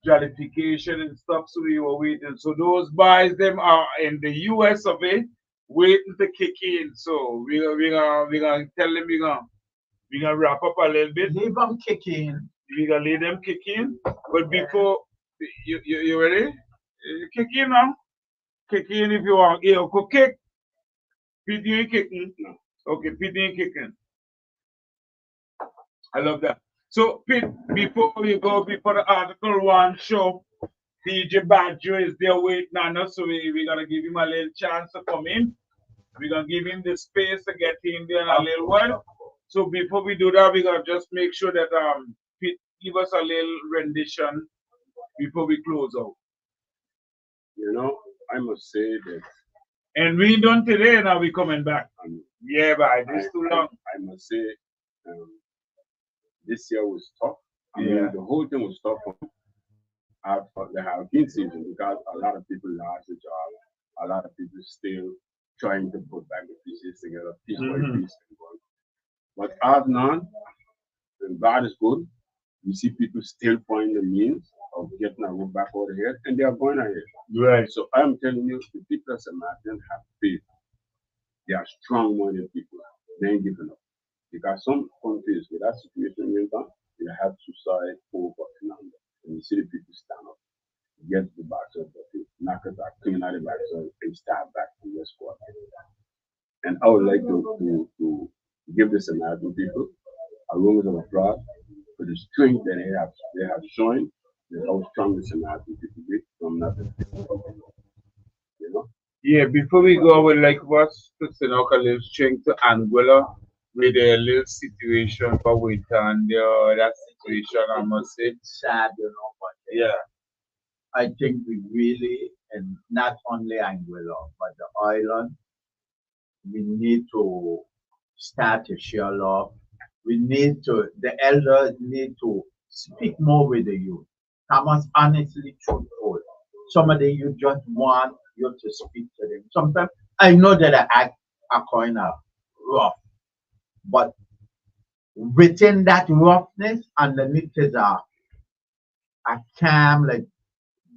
Jollification and stuff, so we were waiting. So those boys them are in the US of it, waiting to kick in. So we gonna tell them we gonna wrap up a little bit. Leave them kick in. We gonna let them kick in. But before you ready? Kick in now. Kick in if you want. Yeah, go kick. Pete, you ain't kicking. No. Okay, Pete ain't kicking. I love that. So, Pete, before we go, before the article one show, DJ Badger is there waiting on us, so we're going to give him a little chance to come in. We're going to give him the space to get in there in a little while. So, before we do that, we're going to just make sure that Pete give us a little rendition before we close out. You know, I must say that. And we done today, now we're coming back. Yeah, but this too long. I must say, this year was tough. I mean, the whole thing was tough for the Halloween season because a lot of people lost their job. A lot of people still trying to put back the pieces together, piece by piece. But as none, and God is good. We see people still find the means of getting a road back over here, and they are going ahead. Right. So I'm telling you, the people of Samaritan have faith. They are strong-minded people. They ain't giving up. Because some countries with that situation went on, they have suicide over and under. And you see the people stand up, get the backside, knock it back, clean out the backside, and start back from the squad. And I would like to give the Samaritan people a round of applause for the strength that they have shown, and how strong the Samaritan people be from nothing. You know? Yeah, before we go, I would like us to send out a little strength to Angola with a little situation for winter and that situation, I must say. Sad, you know, but yeah. I think we really, and not only Angola, but the island, we need to start to share love. We need to, the elders need to speak more with the youth. Come on, honestly truthful. Some of the youth just want you to speak to them. Sometimes I know that I act a kind of rough, but within that roughness, underneath is a calm, like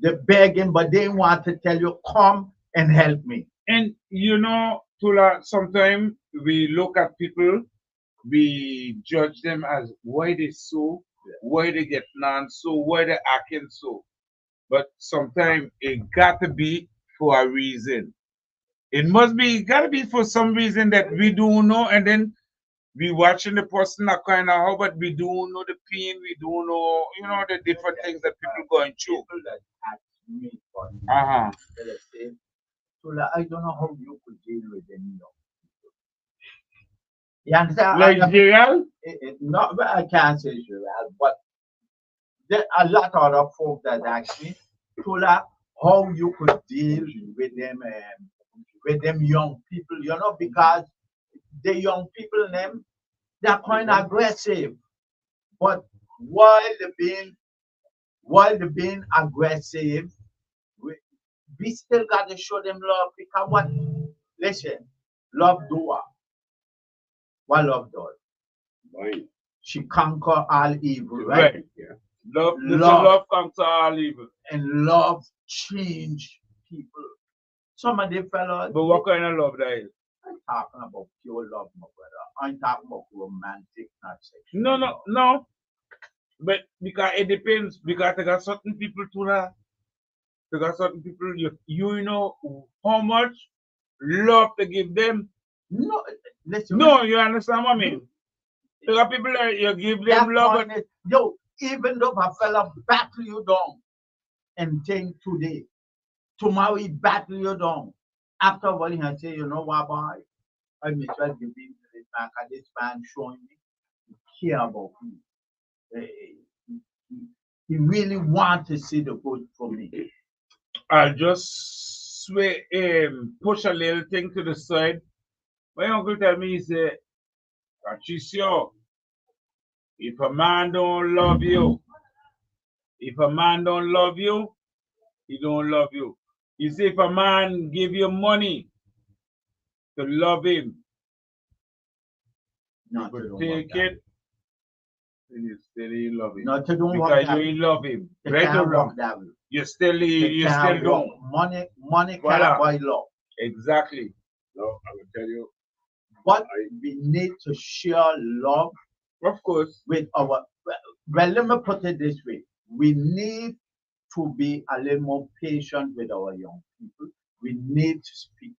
they're begging, but they want to tell you, come and help me. And you know, Tula, sometimes we look at people, we judge them as why they so, why they get none so, why they acting so. But sometimes it got to be for a reason. It must be, it got to be for some reason that we don't know, and then we watching the person that kind of how, but we don't know the pain, we don't know, you know, the different things that people going through. People that ask me for Uh-huh. they say, Tula, I don't know how you could deal with any of people. You understand? Like Gerald? No, but I can't say Gerald, but there are a lot of other folk that ask me, Tula, how you could deal with them young people, you know, because the young people them they're kind of aggressive, but while they being aggressive, we still got to show them love because what? Listen, love do what love does. Right. She conquer all evil, right? Right. Yeah. Love conquer all evil. And love change people. Some of the fellas. But what kind of love that is? I'm talking about pure love, my brother. I'm talking about romantic, not sexual. No. But because it depends, because there are certain people to that. There are certain people you know how much love to give them. No, listen. No, you understand what I mean? There are people that you give them love. Yo, even though a fella battle you down and think today, tomorrow he battle you down. After what he say, you know what, boy? I may well give him to this man, because this man showing me he care about me. He really want to see the good for me. I'll just push a little thing to the side. My uncle tell me, he said, Patricio, if a man don't love you, he don't love you. You see, if a man give you money to love him, not you take it, and you still love him. Not to do because you love him. Right or wrong? You still don't. Money can't buy love. Exactly. No, I will tell you. But we need to share love. Of course. With our, well, let me put it this way. We need to be a little more patient with our young people. We need to speak.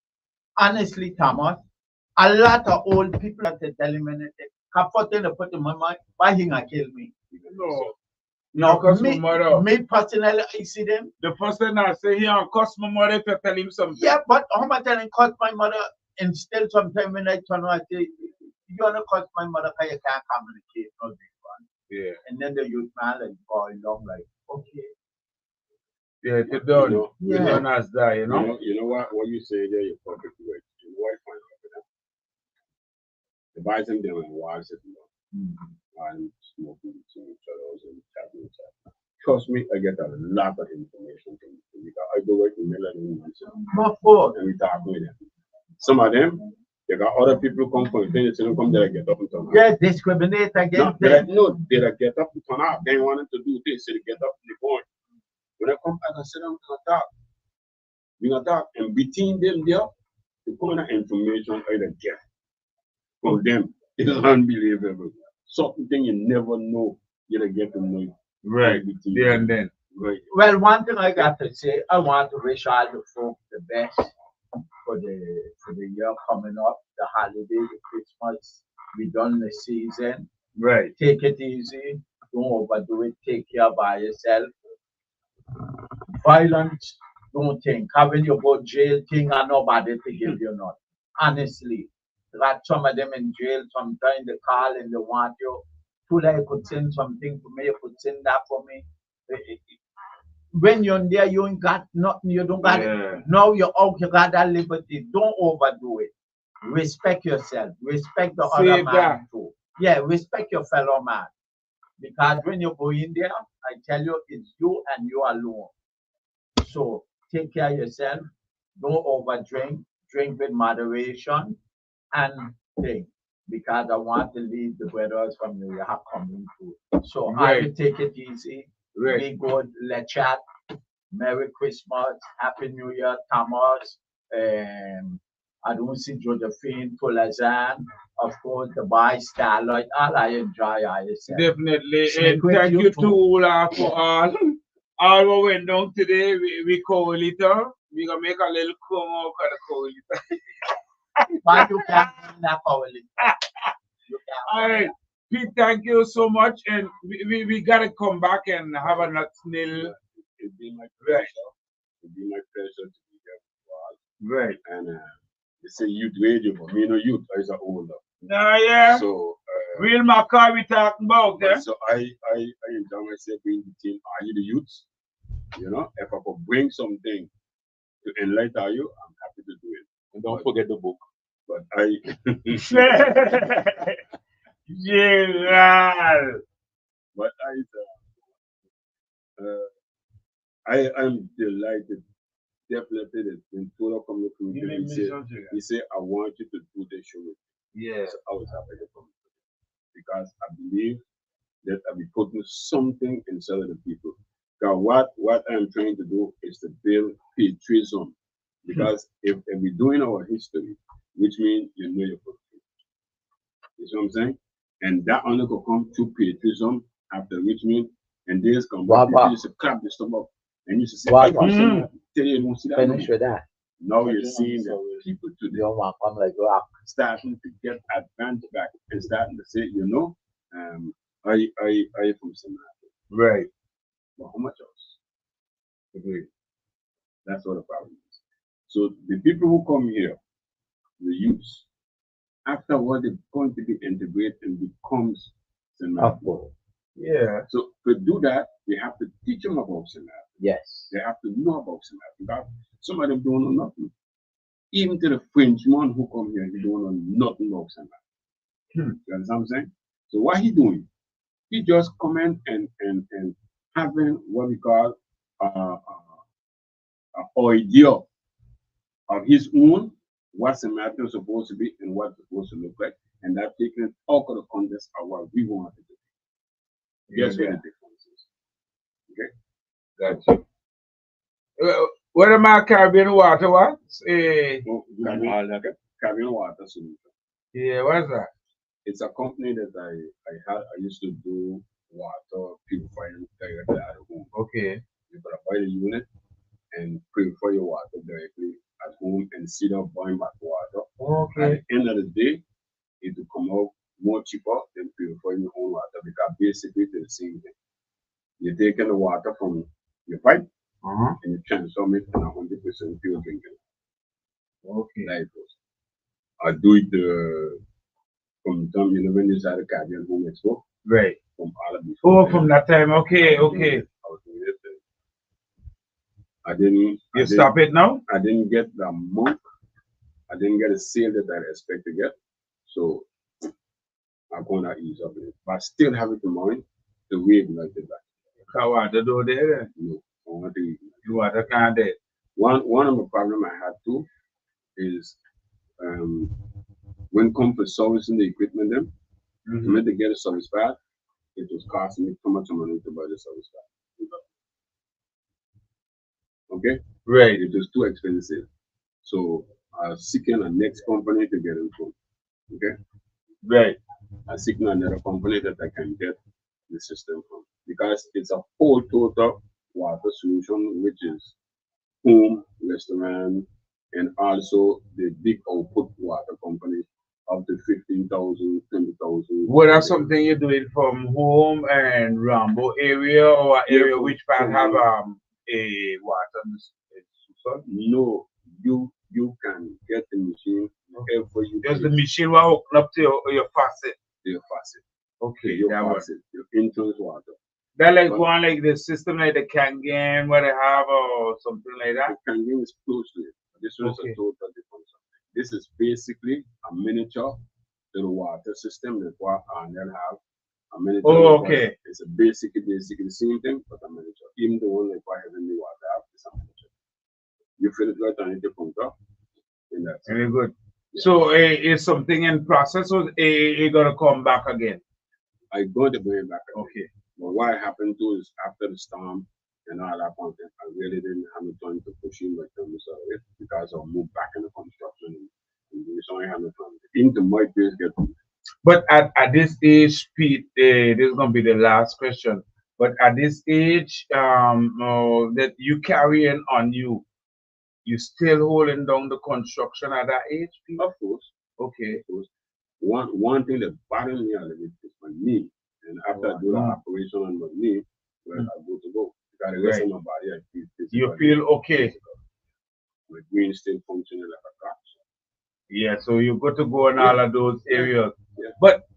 Honestly, Thomas, a lot of old people are telling me, to put in my mind, why he gonna kill me? No, me personally, I see them. The first thing I say, he gonna cuss my mother to tell him something. Yeah, but how much I cuss my mother and still sometimes when I turn around, I say, you gonna cuss my mother because you can't communicate, no big one. Yeah. And then the youth man like going along like, okay. Yeah, it's done. You done as that, you know. You know what you say there, you're perfectly right. You know what I find out with them? The buys them down and wives it and smoking between each other and chatting each other. Trust me, I get a lot of information from them because I go right in the middle of the room and we talk with them. Some of them, they got other people come from the things and come there and get up and turn off. Yeah, discriminate against them. No, they get up and turn off. They wanted to do this, so they get up and they go on. When I come back and sit down we gonna talk, and between them there, the kind of information I get from them is unbelievable. Something you never know you get to know. Right. There and then. Right. Well, one thing I got to say, I want to wish all the folks the best for the year coming up, the holiday, the Christmas. We done the season. Right. Take it easy. Don't overdo it. Take care by yourself. Violence, don't think. Having your go jail thing and nobody to give you none. Honestly. Got some of them in jail, sometimes they call and they want you. Tula, you could send something for me, you could send that for me. When you're there, you ain't got nothing, you don't got it. Now you're out, you got that liberty. Don't overdo it. Respect yourself. Respect the other man too. Yeah, respect your fellow man. Because when you go in there, I tell you, it's you and you alone. So take care of yourself. don't overdrink, drink with moderation, and thing. Because I want to leave the brothers from New York coming through. So I will take it easy. Be good, let's chat. Merry Christmas, Happy New Year, Thomas. I don't see Josephine, Tolazan, of course, the By Starlight. All I enjoy, I say. Definitely. And thank you to for all what went down today. We call it. We're going to make a little come out of the call it. But you can't that call it. All right. Pete, thank you so much. And we got to come back and have a nut snail. It'd be my pleasure. It'd be my pleasure to be here. Right. And they say youth radio, but me no youth, I is older. Yeah. So real Maca we talking about, yeah? So I enjoy myself being the team. Are you the youths? You know, if I could bring something to enlighten you, I'm happy to do it. And don't forget the book. But yeah. But I am delighted. Definitely, that when Tola come to me, he said, "I want you to do the show." Yes, so I was happy to come because I believe that I'll be putting something inside of the people. Because what I'm trying to do is to build patriotism. Because if we're doing our history, which means you know your country, you see what I'm saying? And that only could come to patriotism after which means, and days come, people used to clap this stuff up. And you should say, Finish with that. Now you're seeing that people today starting to get advanced back and starting to say, you know, I from Somalia. Right. But how much else? Agreed. That's what the problem is. So the people who come here, the youths, afterward they're going to be integrated and becomes Somalia. Yeah. So to do that, we have to teach them about Somalia. Yes. They have to know about Somalia. Because some of them don't know nothing. Even to the Frenchman who come here, he don't know nothing about Somalia. You understand what I'm saying? So what he doing? He just come in and having what we call an idea of his own, what Somalia is supposed to be and what it's supposed to look like, and that taking it out of the context of what we want it to be. Guess what the difference is? Okay? Gotcha. What am I Caribbean water? What? Caribbean water solution. Yeah, what is that? It's a company that I used to do water purifying directly at home. Okay. You gotta buy the unit and purify your water directly at home instead of buying back water. Okay. At the end of the day, it will come out more cheaper than purifying your own water because basically it's the same thing. You're taking the water from your pipe and you transform it in 100% pure drinking. Okay. Like I do it from the time when you started Caribbean Home Expo. Right. From all of this. Oh, from that time. Okay, okay. I was doing it. I didn't. You stop it now? I didn't get the amount. I didn't get a sale that I expect to get. So I'm gonna ease up it. But I still have it in mind to reignite it back. How water do there? No, I want to ignite. You water can't do it. One of the problem I had too is when it comes to servicing the equipment them, when they get a service pad, it was costing me too much money to buy the service pad. Okay? Right. It was too expensive. So I was seeking a next company to get it from. Okay? Right. I was seeking another company that I can get the system from. Because it's a whole total water solution, which is home, restaurant, and also the big output water company up to 15,000, 20,000. What are something you do it from home and Rambo area or area which part have a water? No, you can get the machine wherever you. Just the machine will open up to your faucet. Your faucet. Okay, your faucet, your entrance water. That like one like the system like the Kangen where they have or something like that. The Kangen is close to it. This one is a total different something. This is basically a miniature to the water system that what and then have a miniature. Oh, okay. It's a basically the same thing, but a miniature. Even the one that I have in the water have is a miniature. you finish right and it comes up. Very good. Yeah. So is something in process or you gonna come back again? I'm going to bring it back again. Okay. But what happened too is after the storm and all that content, I really didn't have the time to push in with them. So because I moved back in the construction and so I have no time. Into my place get. But at this age, Pete, this is gonna be the last question. But at this age, that you carrying on you still holding down the construction at that age, Pete? Of course. Okay. Of course. One thing that bothers me a little bit is my knee. And after I do the operation on my knee, where I go to go. Because the rest of my body, I feel physical. You feel okay? My brain still functioning like a clock. Yeah, so you got to go in all of those areas. Yeah. But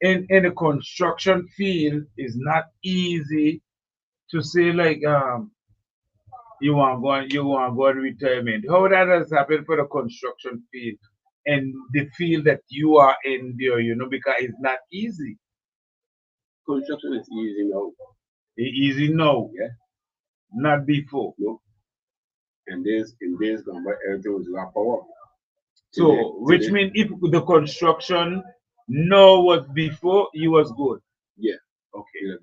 in the construction field, it's not easy to say like you want to go in retirement. How that has happened for the construction field and the field that you are in there, because it's not easy. Construction is easy now. Easy now. Yeah. Not before. No. And in days gone by, everything was raw power. So, which means if the construction now was before, you was good. Yeah. Okay.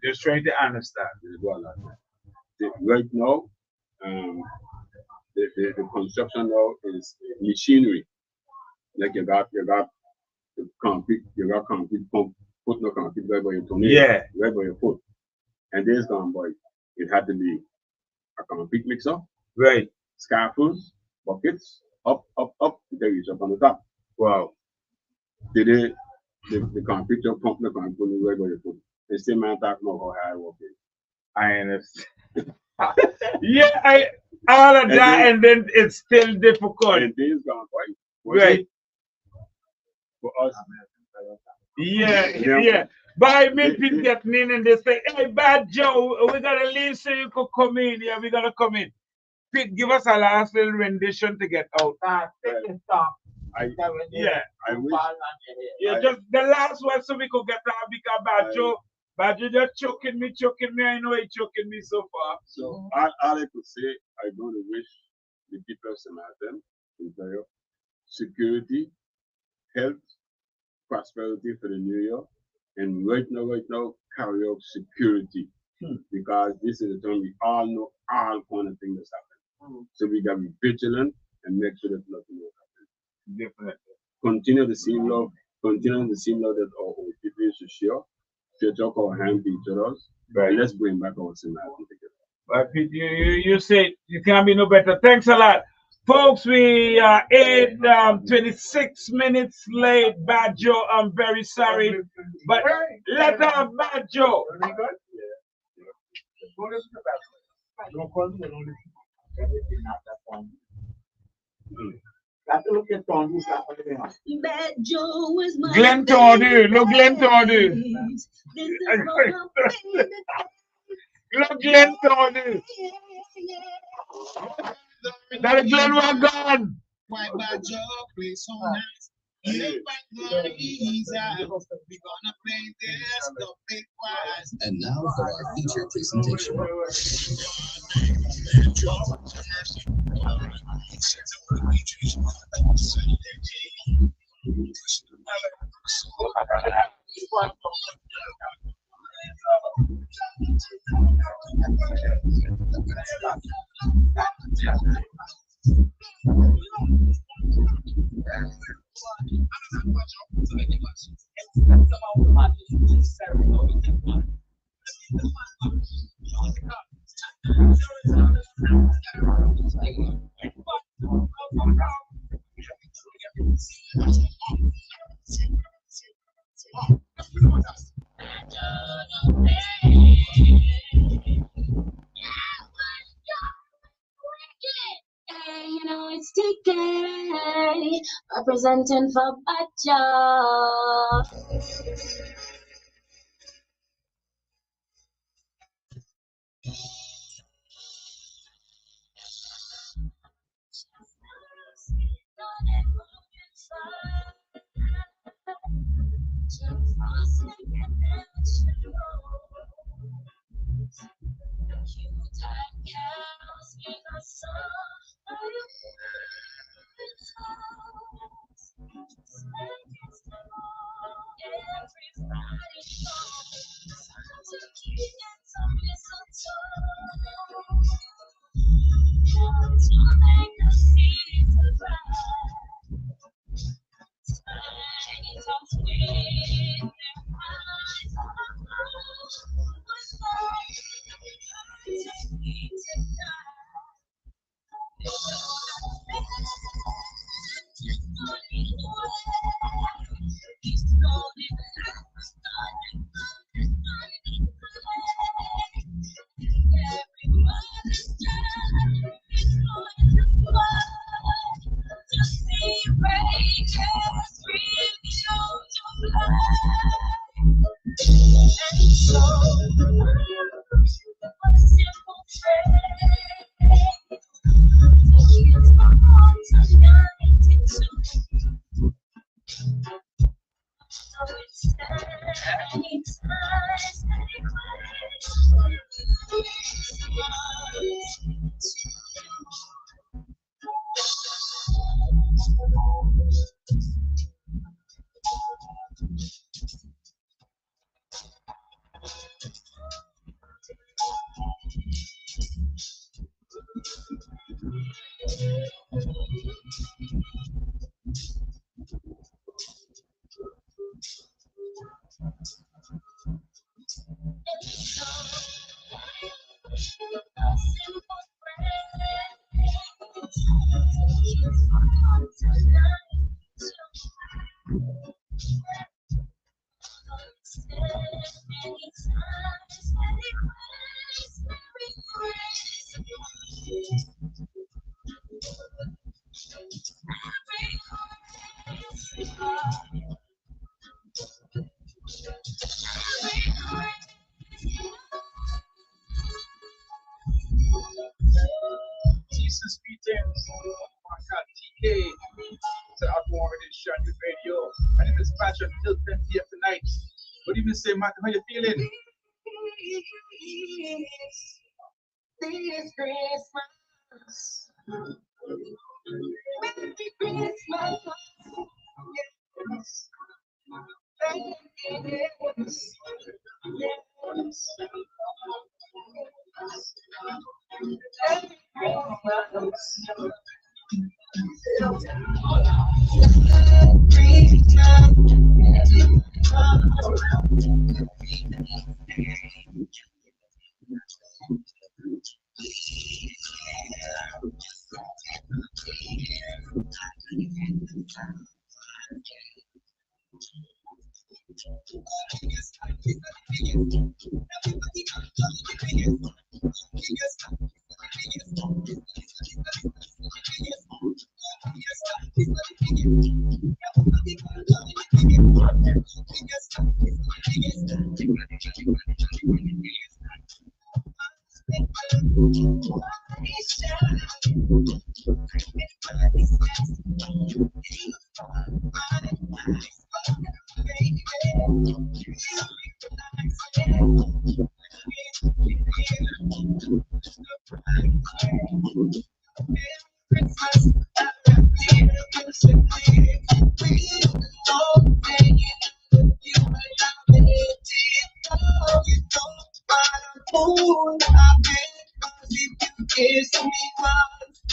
Just trying to understand. Right now, the construction now is machinery. Like you got the concrete, pump, put no concrete right by your toenail. Yeah. Right by your foot. And days gone by, it had to be a concrete mixer. Right. Scaffolds, buckets, up, they reach up on the top. Wow. The concrete, you pump the concrete right by your foot. The same man talking about how hard work is. I understand. Yeah, all of that, and then it's still difficult. And days gone by. Right. For us. Yeah. But I mean, people getting in and they say, hey, Bad Joe, we got to leave so you could come in. Yeah, we got to come in. Pete, give us a last little rendition to get out. I wish. Yeah, just the last one so we could get out because Bad Joe just choking me. I know he's choking me so far. So all I could say, I'm going to wish the people of Samaritan security, health, prosperity for the new year, and right now, carry out security. Because this is the time we all know all kind of things that's happening. So we got to be vigilant and make sure that nothing will happen. Definitely. Continue the same love that our old people used to share. Stretch out our hand to each other. Right. Let's bring back our Samaritan together. But you say you can't be no better. Thanks a lot. Folks, we are 26 minutes late. Bad Joe, I'm very sorry. But let our Bad Joe. Bad Joe is my Glenn Tordu, no Glenn Tordu. Look, Glenn Tordu. That Glenn was gone. Why Bad Joe play so nice? You ain't gonna ease out. We're gonna play this the big wise. And now for our feature presentation. You know it's TK representing for Bad Joe. Jesus greetings. I got TK. So I'm going to share the radio. My name is Patrick till 10 p.m. tonight. What do you say, Mark? How you feeling? This Christmas. Merry Christmas. Yes.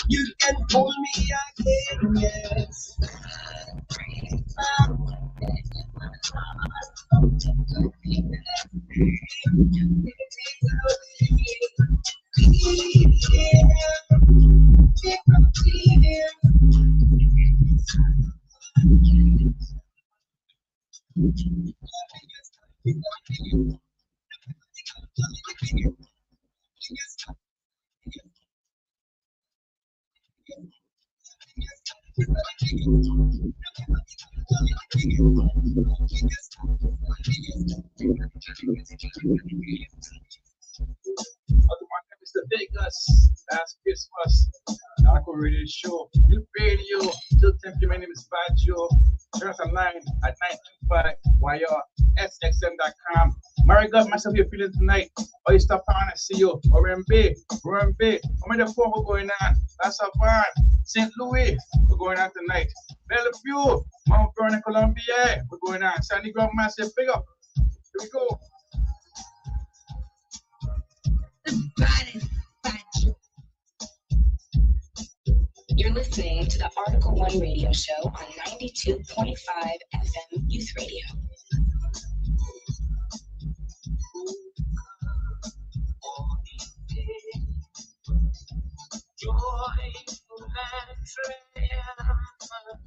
You can hold me again, yes. Mr. Vegas, last Christmas, Narco Radio Show, new radio, till 10 p.m. My name is Bajo. Turn us online at 925 YRSXM.com. Mary God, myself, you're feeling tonight. Oh, you stop on and see you. Orimbe, how many 4 we're going on? That's a van. St. Louis, we're going on tonight. Bellevue, Mount Vernon, Columbia. We're going on. Sandy Grove, massive big up. Here we go. You're listening to the Article 1 radio show on 92.5 FM Youth Radio. Joyful and triumphant.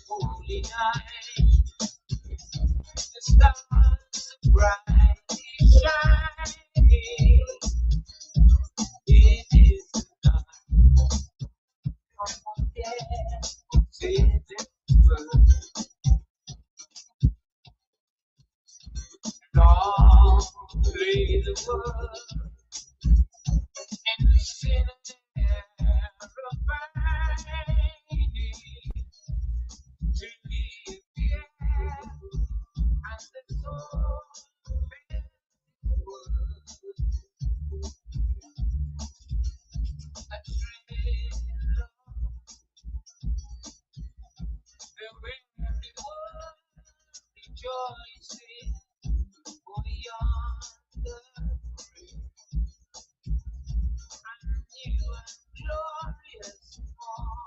Holy night, the stars brightly shining. It is the night of death, sin and birth. And all play the world and the sinner to live here and the soul filled world. A thrill the weary world rejoicing for yonder grave. And new and glorious morn.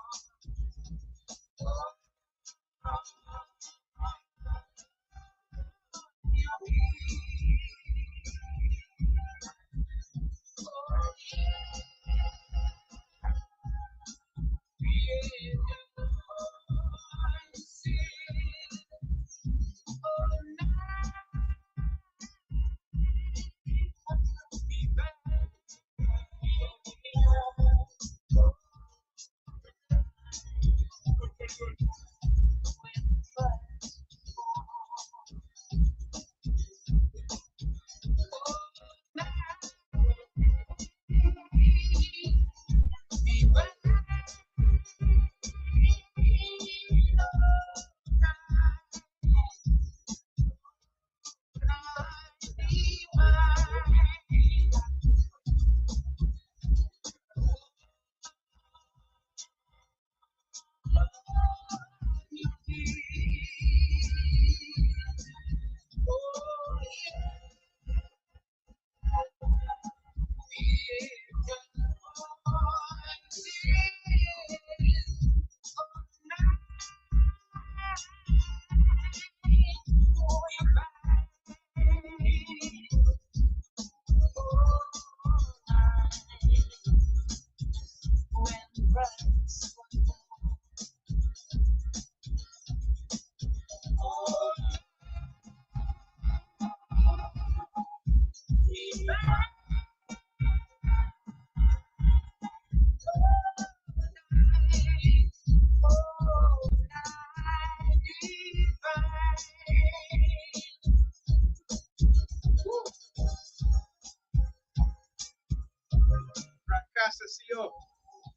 CEO,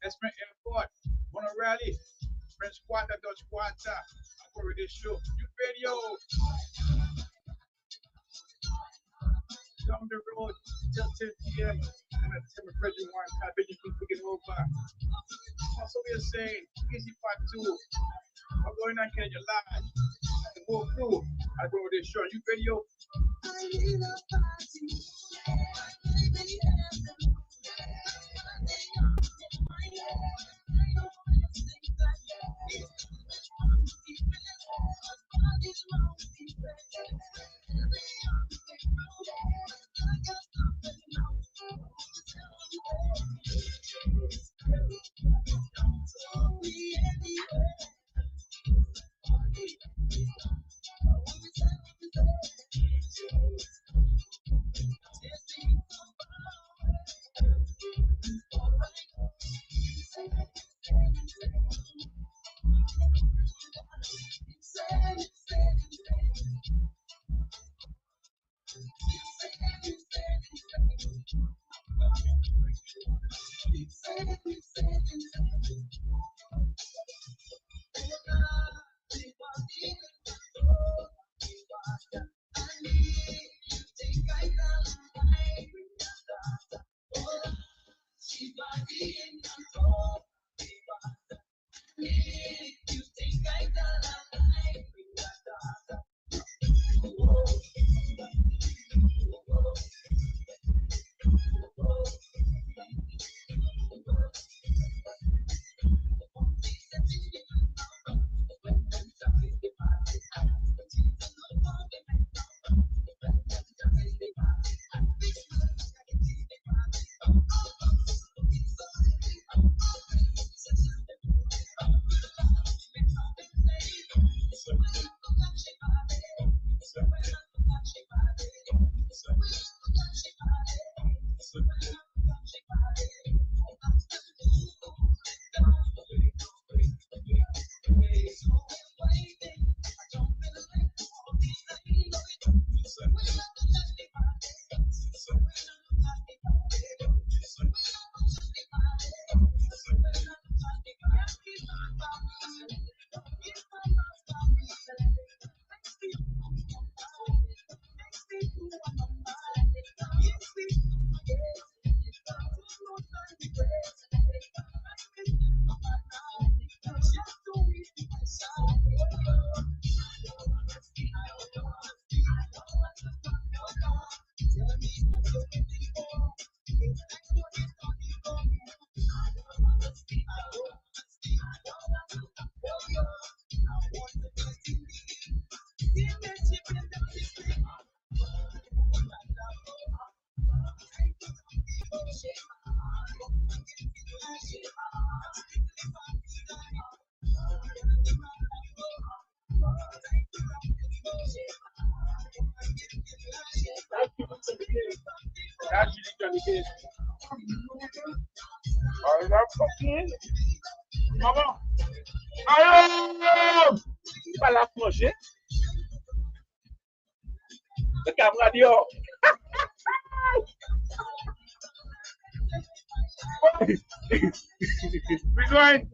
Esprit Airport, Mono Rally, French Quarter, Dutch Quarter, Aqua Radio Show, Youth Radio. Down the road till 10 p.m. and a Timber Pressure One, Cabin, you can pick it over. Also, we are saying, Easy Part 2, we're going on Kenya Live. The whole crew, Aqua Radio Show, Youth Radio. That's really Jollification. All that fucking. Maman. Allô! Pas la manger. Le caméra dehors. We're going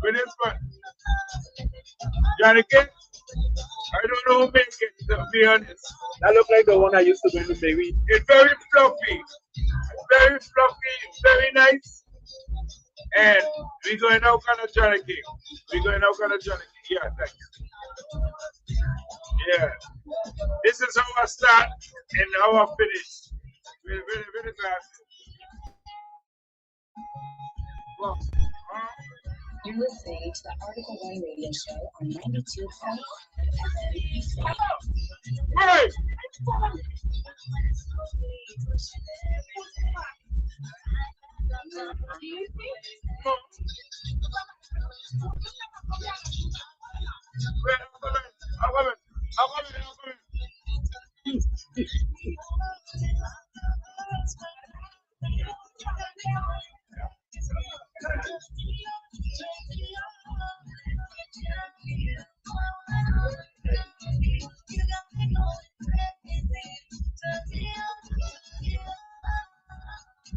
with this one. Johnny King? I don't know who makes it, to be honest. That looks like the one I used to go to baby. It's very fluffy. Very fluffy, very nice. And we're going out on a Johnny King. We're going out on a Johnny King. Yeah, thanks. Yeah. This is how I start and how I finish. Very, very, very fast. Well, You're listening to the Article 1 radio show on 92.5 FM. Hey!